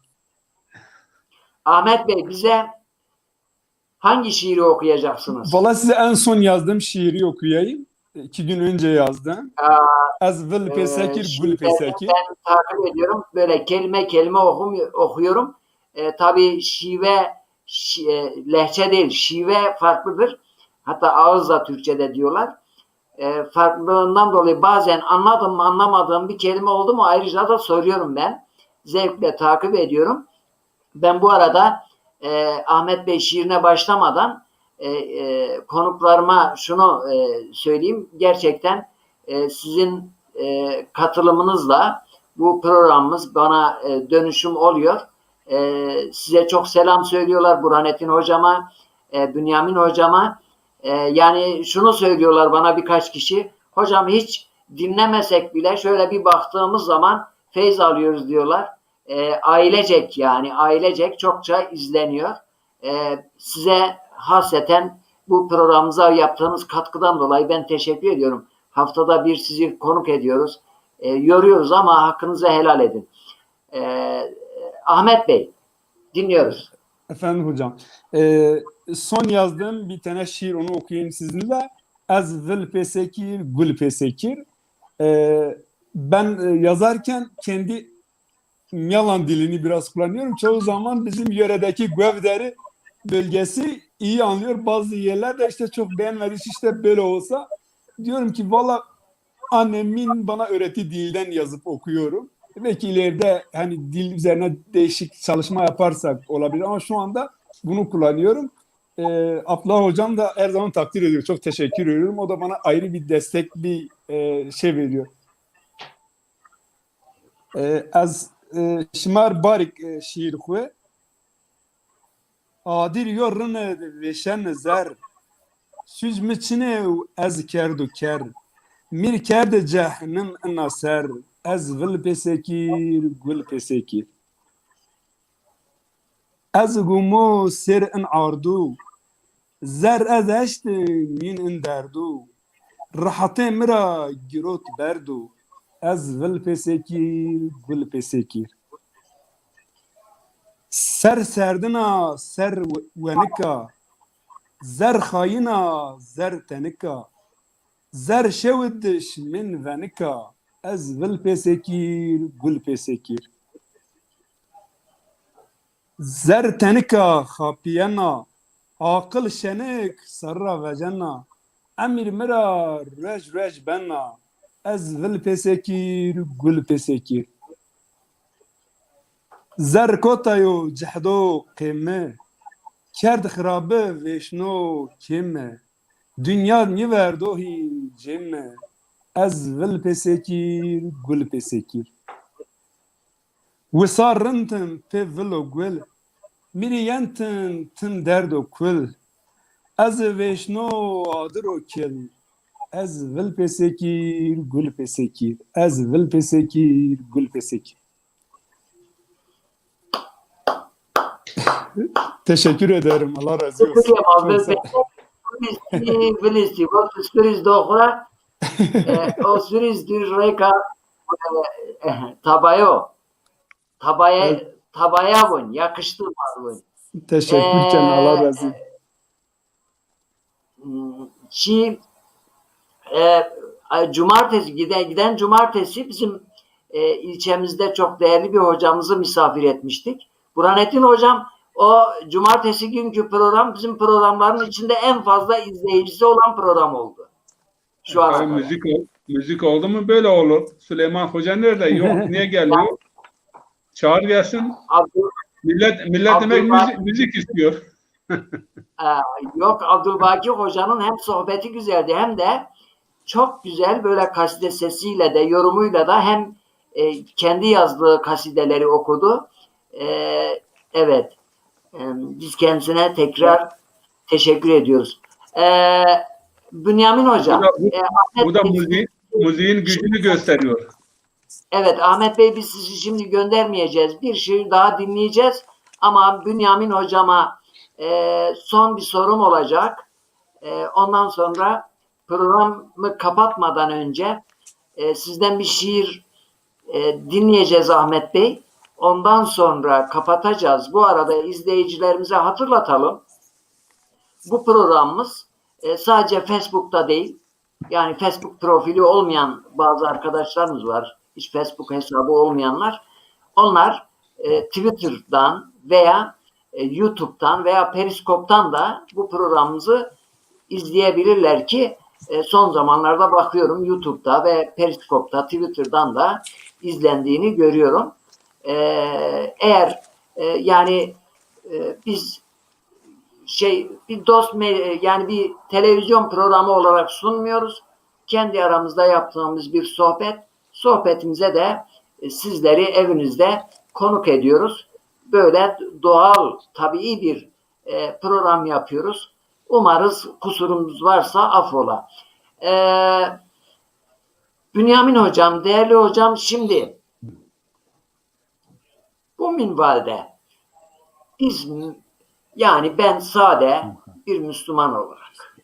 Ahmet Bey, bize hangi şiiri okuyacaksınız? Valla size en son yazdığım şiiri okuyayım. 2 gün önce yazdım. Az vil pesekir, gül pesekir. Ben takip ediyorum. Böyle kelime kelime okuyorum. Tabii lehçe değil, şive farklıdır. Hatta ağızla Türkçe'de diyorlar. Farklılığından dolayı bazen anladım mı anlamadığım bir kelime oldu mu ayrıca da soruyorum ben. Zevkle takip ediyorum. Ben bu arada Ahmet Bey şiirine başlamadan konuklarıma şunu söyleyeyim. Gerçekten sizin katılımınızla bu programımız bana dönüşüm oluyor. Size çok selam söylüyorlar Burhanettin Hocama, Bünyamin Hocama. Yani şunu söylüyorlar bana birkaç kişi. Hocam hiç dinlemesek bile şöyle bir baktığımız zaman feyz alıyoruz diyorlar. Ailecek çokça izleniyor. Size hasreten bu programımıza yaptığınız katkıdan dolayı ben teşekkür ediyorum. Haftada bir sizi konuk ediyoruz. Yoruyoruz ama hakkınızı helal edin. Ahmet Bey, dinliyoruz. Efendim hocam. Son yazdığım bir tane şiir, onu okuyayım sizinle. Az vil pesekir, gül pesekir. Ben yazarken kendi Yalan dilini biraz kullanıyorum. Çoğu zaman bizim yöredeki Gövderi bölgesi iyi anlıyor. Bazı yerlerde işte çok beğenmediği işte böyle olsa diyorum ki valla annemin bana öğrettiği dilden yazıp okuyorum. Belki ileride hani dil üzerine değişik çalışma yaparsak olabilir ama şu anda bunu kullanıyorum. Abdullah hocam da her zaman takdir ediyor. Çok teşekkür ediyorum. O da bana ayrı bir destek, bir şey veriyor. Az şımar barik şiir xwe adir yorun veşen zer süz miçine ez kerdu ker mir kerde cehennem naser ez vil pesekir gül pesekir ez gumo ser in ardu zer ez eşti min in derdu rahatê mira girot berdu ez vil pesekir gül pesekir ser serdina ser wenika zer xayina zer tenika zer şewdiş min venika ez vil pesekir gül pesekir zer tenika xapiyena aqil şenik serra vecena emir mira rej bena ez vil pesekir gül pesekir zer kotayo cehdo qime kerd xirabe veşno kime dünya niverdohi cemme ez vil pesekir gül pesekir wisar rintin pe vilo gül miri yentin tin derdo kul ez veşno adiro kil ez vil pesekir gül pesekir ez vil pesekir gül pesekir. Teşekkür ederim. Allah razı olsun. Teşekkür ederim Ahmet Bey. bilisti, vos sürüz dokura, o sürüz dür reka tabayo, tabaya bun, yakıştı bun. Teşekkür ederim. Allah razı olsun. Ki cumartesi giden cumartesi bizim ilçemizde çok değerli bir hocamızı misafir etmiştik. Burhanettin hocam o cumartesi günkü program bizim programların içinde en fazla izleyicisi olan program oldu. Şu ana kadar. Müzik oldu mu böyle olur. Süleyman Hoca nerede? Yok. Niye gelmiyor? Çağır gelsin. Millet demek müzik istiyor. Yok, Abdülbaki Hoca'nın hem sohbeti güzeldi hem de çok güzel böyle kaside sesiyle de yorumuyla da hem kendi yazdığı kasideleri okudu. Evet. Biz kendisine tekrar teşekkür ediyoruz. Bünyamin Hocam. Bu da müziğin gücünü gösteriyor. Evet, Ahmet Bey, biz sizi şimdi göndermeyeceğiz. Bir şiir daha dinleyeceğiz. Ama Bünyamin Hocama son bir sorum olacak. Ondan sonra programı kapatmadan önce sizden bir şiir dinleyeceğiz Ahmet Bey. Ondan sonra kapatacağız. Bu arada izleyicilerimize hatırlatalım. Bu programımız sadece Facebook'ta değil, yani Facebook profili olmayan bazı arkadaşlarımız var. Hiç Facebook hesabı olmayanlar. Onlar Twitter'dan veya YouTube'dan veya Periskop'tan da bu programımızı izleyebilirler ki son zamanlarda bakıyorum YouTube'da ve Periskop'ta, Twitter'dan da izlendiğini görüyorum. Eğer yani biz bir dost yani bir televizyon programı olarak sunmuyoruz. Kendi aramızda yaptığımız bir sohbetimize de sizleri evinizde konuk ediyoruz. Böyle doğal, tabii bir program yapıyoruz. Umarız kusurumuz varsa affola. Bünyamin Hocam, değerli hocam, şimdi bu minvalde biz, yani ben sade bir Müslüman olarak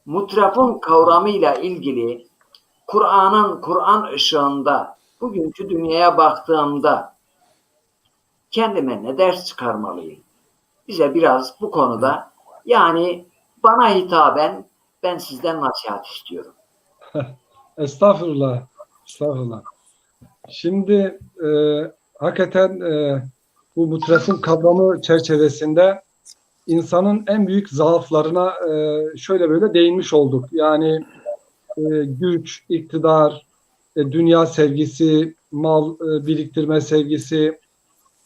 mutrafın kavramıyla ilgili Kur'an ışığında bugünkü dünyaya baktığımda kendime ne ders çıkarmalıyım? Bize biraz bu konuda, yani bana hitaben ben sizden nasihat istiyorum. Estağfurullah. Estağfurullah. Şimdi hakikaten bu mutrafın kavramı çerçevesinde insanın en büyük zaaflarına şöyle böyle değinmiş olduk. Yani güç, iktidar, dünya sevgisi, mal biriktirme sevgisi,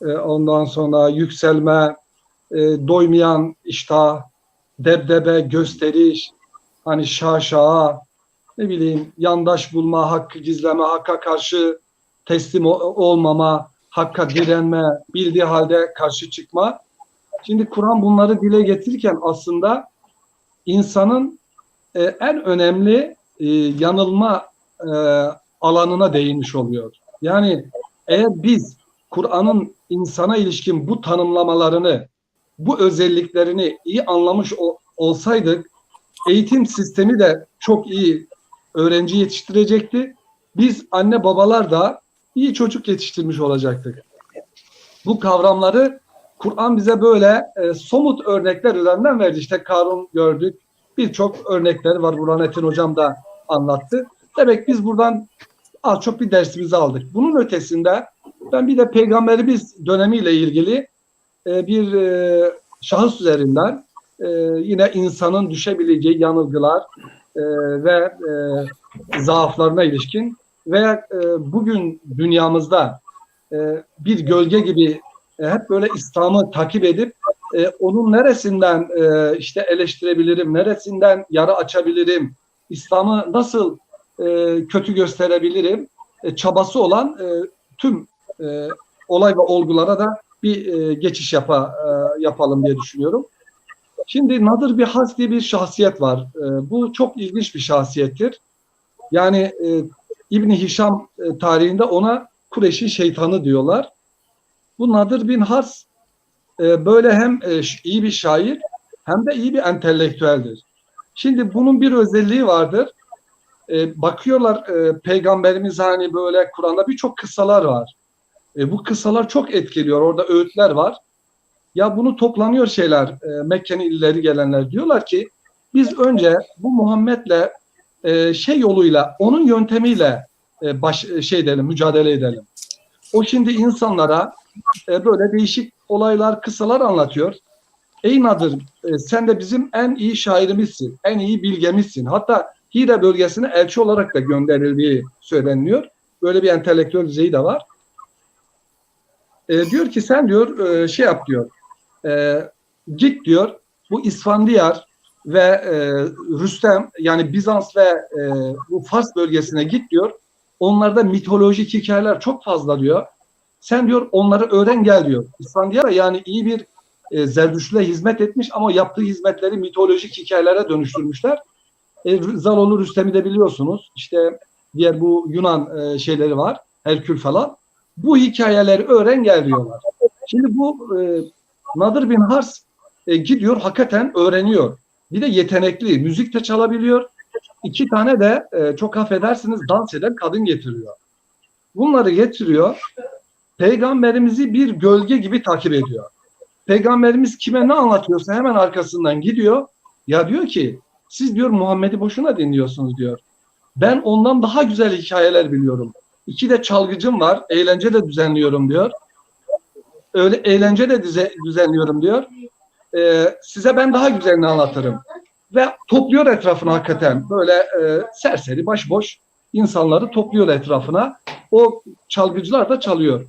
ondan sonra yükselme, doymayan iştah, debdebe, gösteriş, hani şaşa, ne bileyim, yandaş bulma, hakkı gizleme, hakka karşı teslim olmama, hakka direnme, bildiği halde karşı çıkma. Şimdi Kur'an bunları dile getirirken aslında insanın en önemli yanılma alanına değinmiş oluyor. Yani eğer biz Kur'an'ın insana ilişkin bu tanımlamalarını, bu özelliklerini iyi anlamış olsaydık, eğitim sistemi de çok iyi öğrenci yetiştirecekti. Biz anne babalar da iyi çocuk yetiştirmiş olacaktık. Bu kavramları Kur'an bize böyle somut örnekler üzerinden verdi. İşte Karun gördük. Birçok örnekler var. Burhanettin Hocam da anlattı. Demek biz buradan az çok bir dersimizi aldık. Bunun ötesinde ben bir de Peygamberimiz dönemiyle ilgili bir şahıs üzerinden yine insanın düşebileceği yanılgılar ve zaaflarına ilişkin ve bugün dünyamızda bir gölge gibi hep böyle İslam'ı takip edip onun neresinden işte eleştirebilirim, neresinden yara açabilirim, İslam'ı nasıl kötü gösterebilirim çabası olan tüm olay ve olgulara da bir geçiş yapalım diye düşünüyorum. Şimdi Nadir bin Has diye bir şahsiyet var. Bu çok ilginç bir şahsiyettir. Yani İbn-i Hişam tarihinde ona Kureyş'in şeytanı diyorlar. Bu Nadir bin Has böyle hem iyi bir şair hem de iyi bir entelektüeldir. Şimdi bunun bir özelliği vardır. Bakıyorlar Peygamberimiz hani böyle Kur'an'da birçok kıssalar var. Bu kıssalar çok etkiliyor. Orada öğütler var. Ya bunu toplanıyor şeyler, Mekke'nin ileri gelenler diyorlar ki biz önce bu Muhammed'le şey yoluyla, onun yöntemiyle mücadele edelim. O şimdi insanlara böyle değişik olaylar, kıssalar anlatıyor. Ey Nadir, sen de bizim en iyi şairimizsin, en iyi bilgemizsin. Hatta Hira bölgesine elçi olarak da gönderildiği söyleniyor. Böyle bir entelektüel düzeyi de var. Diyor ki sen diyor şey yap diyor. Git diyor bu İsfandiyar ve Rüstem yani Bizans ve bu Fars bölgesine git diyor. Onlarda mitolojik hikayeler çok fazla diyor. Sen diyor onları öğren gel diyor. İsfandiyar yani iyi bir Zerdüştlüğe hizmet etmiş ama yaptığı hizmetleri mitolojik hikayelere dönüştürmüşler. Zalolu Rüstem'i de biliyorsunuz. İşte diğer bu Yunan şeyleri var. Herkül falan. Bu hikayeleri öğren gel diyorlar. Şimdi bu Nadir bin Hars gidiyor hakikaten öğreniyor. Bir de yetenekli. Müzik de çalabiliyor. 2 tane de çok affedersiniz dans eden kadın getiriyor. Bunları getiriyor. Peygamberimizi bir gölge gibi takip ediyor. Peygamberimiz kime ne anlatıyorsa hemen arkasından gidiyor. Ya diyor ki siz diyor Muhammed'i boşuna dinliyorsunuz diyor. Ben ondan daha güzel hikayeler biliyorum. 2 de çalgıcım var. Eğlence de düzenliyorum diyor. Öyle eğlence de düzenliyorum diyor. Size ben daha güzelini anlatırım. Ve topluyor etrafına hakikaten. Böyle serseri, başboş insanları topluyor etrafına. O çalgıcılar da çalıyor.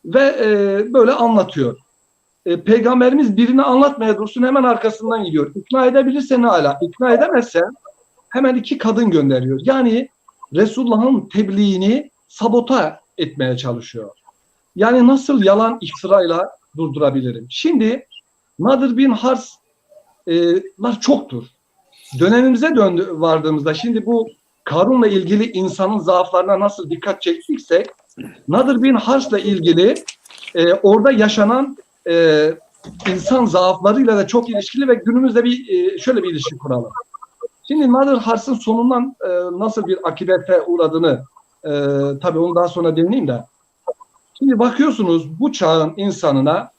Ve böyle anlatıyor. Peygamberimiz birini anlatmaya dursun hemen arkasından gidiyor. İkna edebilirse ne ala. İkna edemezse hemen 2 kadın gönderiyor. Yani Resulullah'ın tebliğini sabota etmeye çalışıyor. Yani nasıl yalan iftirayla durdurabilirim? Şimdi Nadir bin Hars'lar çoktur. Dönemimize vardığımızda şimdi bu Karun'la ilgili insanın zaaflarına nasıl dikkat çektiksek Nadir bin Hars'la ilgili orada yaşanan insan zaaflarıyla da çok ilişkili ve günümüzde şöyle bir ilişki kuralım. Şimdi Nadir Hars'ın sonundan nasıl bir akibete uğradığını tabii onu daha sonra deneyeyim de. Şimdi bakıyorsunuz bu çağın insanına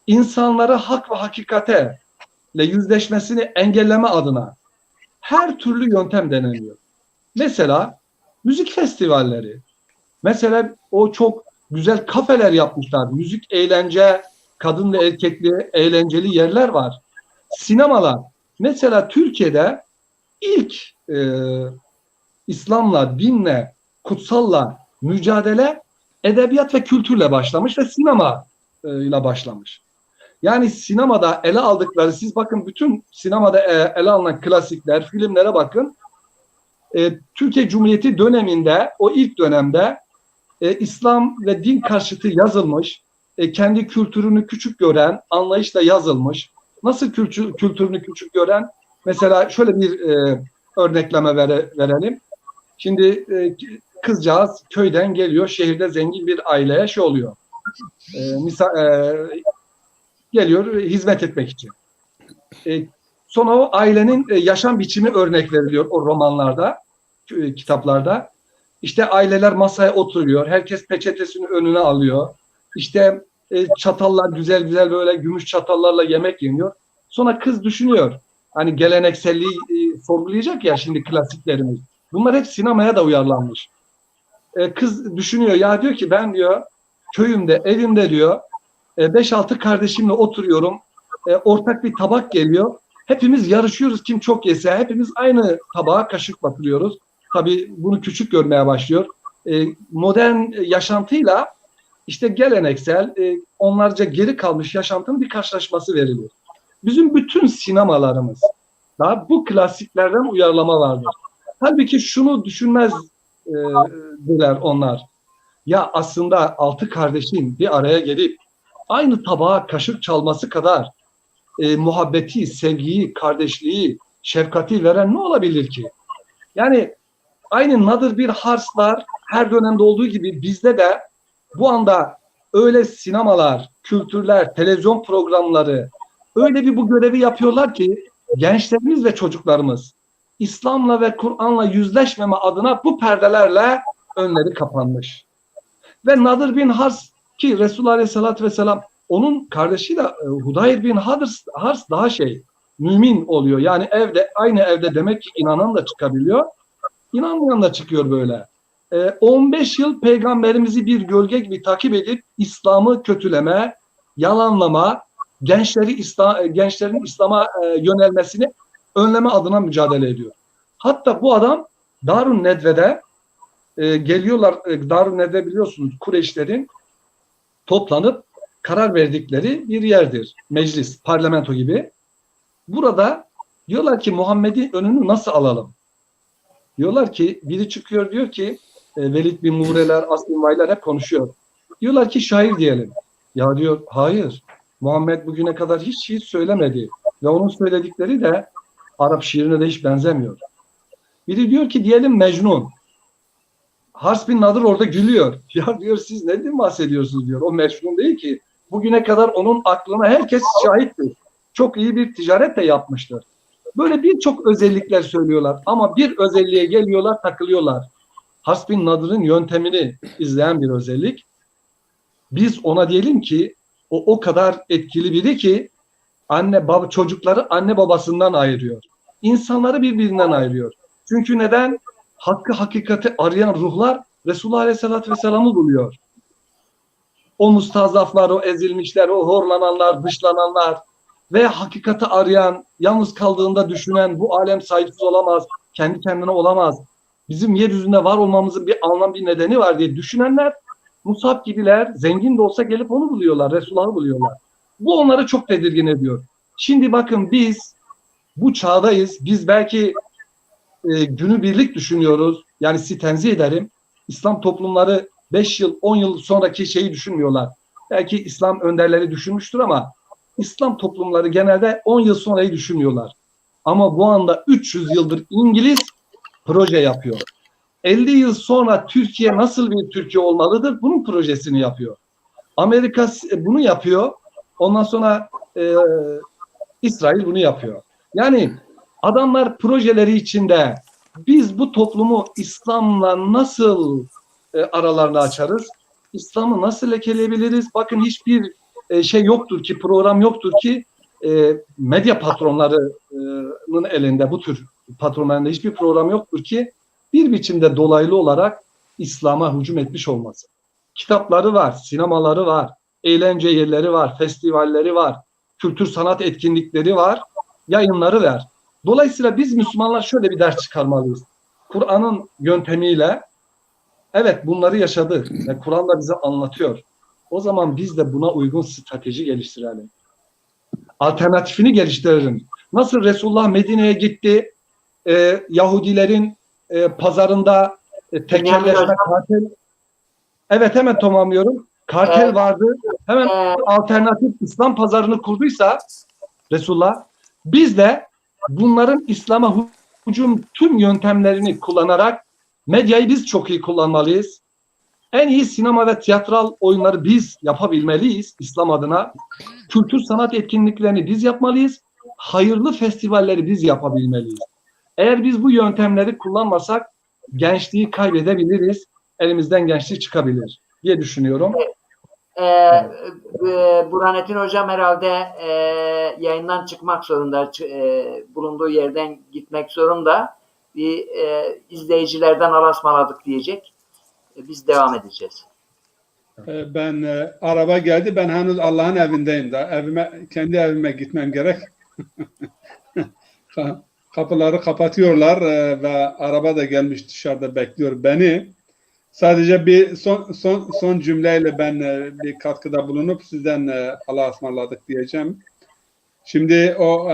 insanlara hak ve hakikatle yüzleşmesini engelleme adına her türlü yöntem deneniyor. Mesela müzik festivalleri. Mesela o çok güzel kafeler yapmışlar. Müzik, eğlence, kadın ve erkekli eğlenceli yerler var. Sinemalar. Mesela Türkiye'de ilk İslam'la, dinle, kutsalla mücadele edebiyat ve kültürle başlamış ve sinema ile başlamış. Yani sinemada ele aldıkları, siz bakın bütün sinemada ele alınan klasikler, filmlere bakın. Türkiye Cumhuriyeti döneminde, o ilk dönemde İslam ve din karşıtı yazılmış, kendi kültürünü küçük gören anlayışla yazılmış. Nasıl kültürünü küçük gören? Mesela şöyle bir örnekleme verelim. Şimdi kızcağız köyden geliyor, şehirde zengin bir aileye şey oluyor. Geliyor hizmet etmek için. Sonra o ailenin yaşam biçimi örnek veriliyor o romanlarda, kitaplarda. İşte aileler masaya oturuyor, herkes peçetesini önüne alıyor. İşte çatallar güzel güzel böyle gümüş çatallarla yemek yeniyor. Sonra kız düşünüyor. Hani gelenekselliği sorgulayacak ya şimdi klasiklerimiz. Bunlar hep sinemaya da uyarlanmış. Kız düşünüyor ya diyor ki ben diyor köyümde, evimde diyor 5-6 kardeşimle oturuyorum. Ortak bir tabak geliyor. Hepimiz yarışıyoruz kim çok yese. Hepimiz aynı tabağa kaşık batırıyoruz. Tabii bunu küçük görmeye başlıyor. Modern yaşantıyla işte geleneksel, onlarca geri kalmış yaşantının bir karşılaşması veriliyor. Bizim bütün sinemalarımız da bu klasiklerden uyarlama vardır. Halbuki şunu düşünmezler onlar. Ya aslında 6 kardeşin bir araya gelip aynı tabağa kaşık çalması kadar muhabbeti, sevgiyi, kardeşliği, şefkati veren ne olabilir ki? Yani aynı Nadir bir Hars'lar her dönemde olduğu gibi bizde de bu anda öyle sinemalar, kültürler, televizyon programları, Öyle bir bu görevi yapıyorlar ki gençlerimiz ve çocuklarımız İslam'la ve Kur'an'la yüzleşmeme adına bu perdelerle önleri kapanmış. Ve Nadir bin Hars ki Resulullah Aleyhisselatü Vesselam onun kardeşiyle Hudayr bin Hars daha mümin oluyor. Yani aynı evde demek ki inanan da çıkabiliyor. İnanmayan da çıkıyor böyle. 15 yıl peygamberimizi bir gölge gibi takip edip İslam'ı kötüleme, yalanlama, gençlerin İslam'a yönelmesini önleme adına mücadele ediyor. Hatta bu adam Darun Nedve'de geliyorlar. Darun Nedve biliyorsunuz Kureyşlerin toplanıp karar verdikleri bir yerdir. Meclis, parlamento gibi. Burada diyorlar ki Muhammed'in önünü nasıl alalım? Diyorlar ki biri çıkıyor diyor ki Velid bin Muğreler, As bin Vaylar hep konuşuyor. Diyorlar ki şair diyelim. Ya diyor hayır. Muhammed bugüne kadar hiç şiir söylemedi. Ve onun söyledikleri de Arap şiirine de hiç benzemiyor. Biri diyor ki diyelim Mecnun. Hars bin Nadir orada gülüyor. Ya diyor siz neden bahsediyorsunuz diyor. O Mecnun değil ki. Bugüne kadar onun aklına herkes şahittir. Çok iyi bir ticaret de yapmıştır. Böyle birçok özellikler söylüyorlar. Ama bir özelliğe geliyorlar, takılıyorlar. Hars bin Nadir'in yöntemini izleyen bir özellik. Biz ona diyelim ki o kadar etkili biri ki çocukları anne babasından ayırıyor. İnsanları birbirinden ayırıyor. Çünkü neden? Hakkı hakikati arayan ruhlar Resulullah Aleyhisselatü Vesselam'ı buluyor. O mustazaflar, o ezilmişler, o horlananlar, dışlananlar ve hakikati arayan, yalnız kaldığında düşünen, bu alem sahipsiz olamaz, kendi kendine olamaz. Bizim yeryüzünde var olmamızın bir anlam, bir nedeni var diye düşünenler, Musab gibiler, zengin de olsa gelip onu buluyorlar, Resulullah'ı buluyorlar. Bu onları çok tedirgin ediyor. Şimdi bakın biz bu çağdayız. Biz belki günübirlik düşünüyoruz. Yani sizi tenzih ederim. İslam toplumları 5 yıl, 10 yıl sonraki şeyi düşünmüyorlar. Belki İslam önderleri düşünmüştür ama İslam toplumları genelde 10 yıl sonrayı düşünmüyorlar. Ama bu anda 300 yıldır İngiliz proje yapıyor. 50 yıl sonra Türkiye nasıl bir Türkiye olmalıdır? Bunun projesini yapıyor. Amerika bunu yapıyor. Ondan sonra İsrail bunu yapıyor. Yani adamlar projeleri içinde biz bu toplumu İslam'la nasıl aralarını açarız? İslam'ı nasıl lekeleyebiliriz? Bakın hiçbir şey yoktur ki, program yoktur ki medya patronlarının elinde, bu tür patronlarında hiçbir program yoktur ki bir biçimde dolaylı olarak İslam'a hücum etmiş olması. Kitapları var, sinemaları var, eğlence yerleri var, festivalleri var, kültür sanat etkinlikleri var, yayınları var. Dolayısıyla biz Müslümanlar şöyle bir ders çıkarmalıyız. Kur'an'ın yöntemiyle evet bunları yaşadık ve Kur'an da bize anlatıyor. O zaman biz de buna uygun strateji geliştirelim. Alternatifini geliştirelim. Nasıl Resulullah Medine'ye gitti, Yahudilerin pazarında tekelleşme, kartel. Evet hemen tamamlıyorum. Kartel vardı. Hemen alternatif İslam pazarını kurduysa Resulullah, biz de bunların İslam'a hücum tüm yöntemlerini kullanarak medyayı biz çok iyi kullanmalıyız. En iyi sinema ve tiyatral oyunları biz yapabilmeliyiz İslam adına. Kültür sanat etkinliklerini biz yapmalıyız. Hayırlı festivalleri biz yapabilmeliyiz. Eğer biz bu yöntemleri kullanmasak gençliği kaybedebiliriz. Elimizden gençlik çıkabilir diye düşünüyorum. Burhanettin Hocam herhalde yayından çıkmak zorunda. Bulunduğu yerden gitmek zorunda. Bir izleyicilerden alasmaladık diyecek. Biz devam edeceğiz. Ben araba geldi. Ben henüz Allah'ın evindeyim da. Kendi evime gitmem gerek. Kapıları kapatıyorlar ve araba da gelmiş dışarıda bekliyor beni. Sadece bir son cümleyle ben bir katkıda bulunup sizden Allah'a ısmarladık diyeceğim. Şimdi o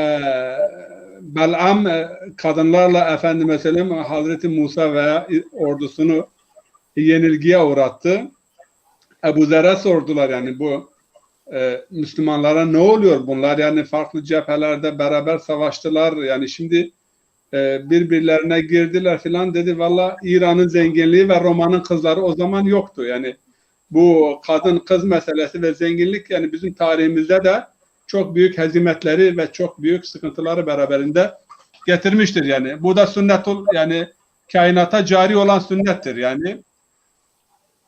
Bel'am kadınlarla efendime söyleyeyim Hazreti Musa ve ordusunu yenilgiye uğrattı. Ebu Zer'e sordular yani bu Müslümanlara ne oluyor bunlar yani farklı cephelerde beraber savaştılar yani şimdi birbirlerine girdiler filan dedi valla İran'ın zenginliği ve Roma'nın kızları o zaman yoktu yani bu kadın kız meselesi ve zenginlik yani bizim tarihimizde de çok büyük hezimetleri ve çok büyük sıkıntıları beraberinde getirmiştir yani. Bu da yani kainata cari olan sünnettir yani.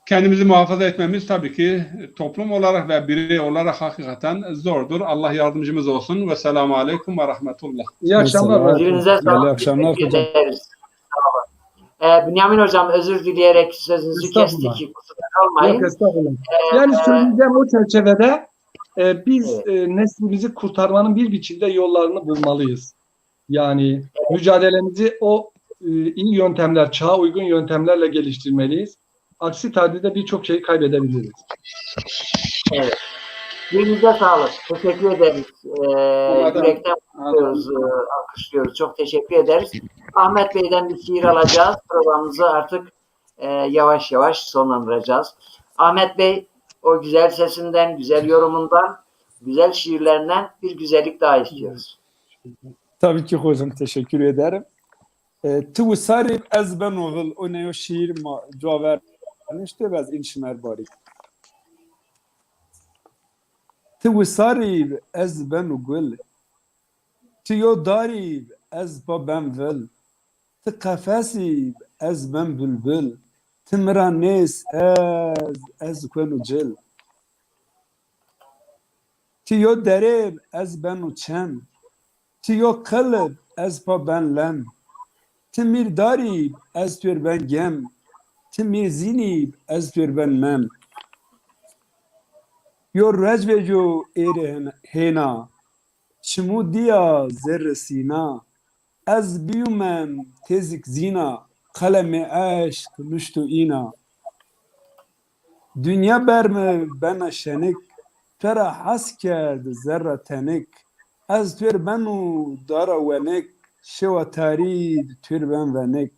Kendimizi muhafaza etmemiz tabii ki toplum olarak ve birey olarak hakikaten zordur. Allah yardımcımız olsun. Ve selamu aleyküm ve rahmetullah. İyi akşamlar. Dilinize Hayırlı sağlık. akşamlar Teşekkür hocam. ederiz. Bünyamin Hocam, özür dileyerek sözünüzü Estağfurullah. kestik. Kusura kalmayın. Yok estağfurullah. Yani söyleyeceğim o çerçevede biz neslimizi kurtarmanın bir biçimde yollarını bulmalıyız. Yani mücadelemizi o iyi yöntemler, çağa uygun yöntemlerle geliştirmeliyiz. Aksi takdirde birçok şeyi kaybedebiliriz. Evet. Dilinize sağlık. Teşekkür ederiz. Yürekten kutluyoruz, alkışlıyoruz. Çok teşekkür ederiz. Ahmet Bey'den bir şiir alacağız. Programımızı artık yavaş yavaş sonlandıracağız. Ahmet Bey, o güzel sesinden, güzel yorumundan, güzel şiirlerinden bir güzellik daha istiyoruz. Tabii ki hocam, teşekkür ederim. Tu sarib ez ben oğul o ne o şiir ma caver işte bez inşmer bari. Tu sarib ez ben gül. Tu yo darib ez ba ben vel. Tu kafasib ez ben bülbül. Tu miranes ez konu cil. Tu yo derib ez ben uçem. Tu yo kalb ez ba ben lem. Timir darib ez tür ben gem. Timir zinib ez tür ben mem. Yor recvejo ere hena. Çimu diya zerre sina. Ez biyumem tezik zina. Kalemi aşk müştu ina. Dünya berme bena şenik. Fera has kerdi zerre tenik. Ez tür benu dara venik. Şeva tarid tür ben venik.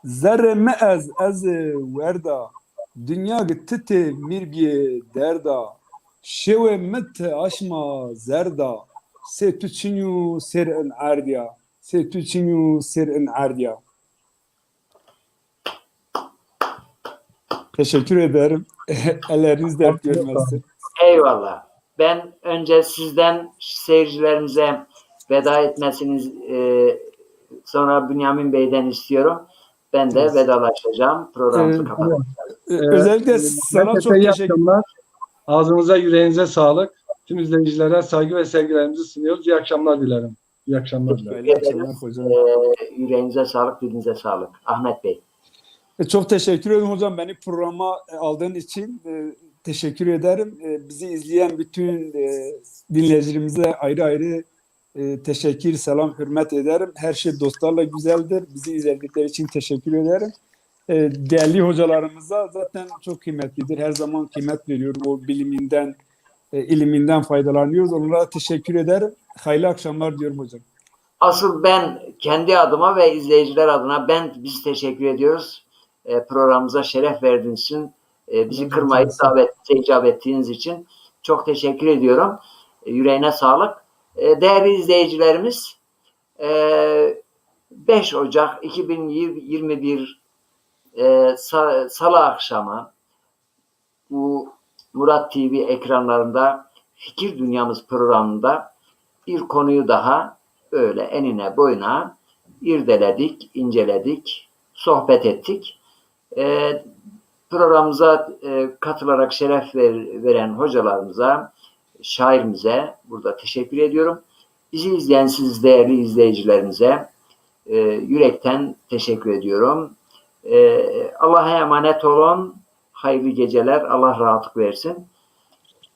Zerre me ez verda. Dünya gitti mirbiye derda. Şeve met aşma zerda. Se tuçinyu ser en ardiya. Se tuçinyu ser en ardiya. Teşekkür ederim. Elleriniz dert görmesin. Eyvallah. Ben önce sizden seyircilerimize veda etmesiniz, sonra Bünyamin Bey'den istiyorum. Ben de vedalaşacağım. Programımızı kapatacağım. Özellikle sana Herkese çok iyi teşekkür akşamlar. Ağzınıza, yüreğinize sağlık. Tüm izleyicilere saygı ve sevgilerimizi sunuyoruz. İyi akşamlar dilerim. İyi akşamlar dilerim. İyi akşamlar hocam. Yüreğinize sağlık, dilinize sağlık. Ahmet Bey. Çok teşekkür ederim hocam. Beni programa aldığın için teşekkür ederim. Bizi izleyen bütün dinleyicilerimize ayrı ayrı teşekkür, selam, hürmet ederim. Her şey dostlarla güzeldir. Bizi izledikleri için teşekkür ederim. Değerli hocalarımıza zaten çok kıymetlidir. Her zaman kıymet veriyorum. O biliminden, iliminden faydalanıyoruz. Onlara teşekkür ederim. Hayırlı akşamlar diyorum hocam. Asıl ben kendi adıma ve izleyiciler adına biz teşekkür ediyoruz. Programımıza şeref verdiğiniz için, bizi kırmayıp icap ettiğiniz için çok teşekkür ediyorum. Yüreğine sağlık. Değerli izleyicilerimiz, 5 Ocak 2021 Salı akşamı bu Murat TV ekranlarında Fikir Dünyamız programında bir konuyu daha öyle enine boyuna irdeledik, inceledik, sohbet ettik. Programımıza katılarak şeref veren hocalarımıza, şairimize burada teşekkür ediyorum. Bizi izleyen siz değerli izleyicilerimize yürekten teşekkür ediyorum. Allah'a emanet olun. Hayırlı geceler. Allah rahatlık versin.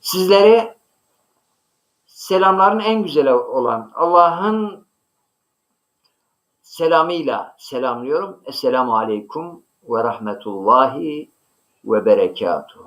Sizleri selamların en güzeli olan Allah'ın selamıyla selamlıyorum. Esselamu aleyküm ve rahmetullahi ve berekatuhu.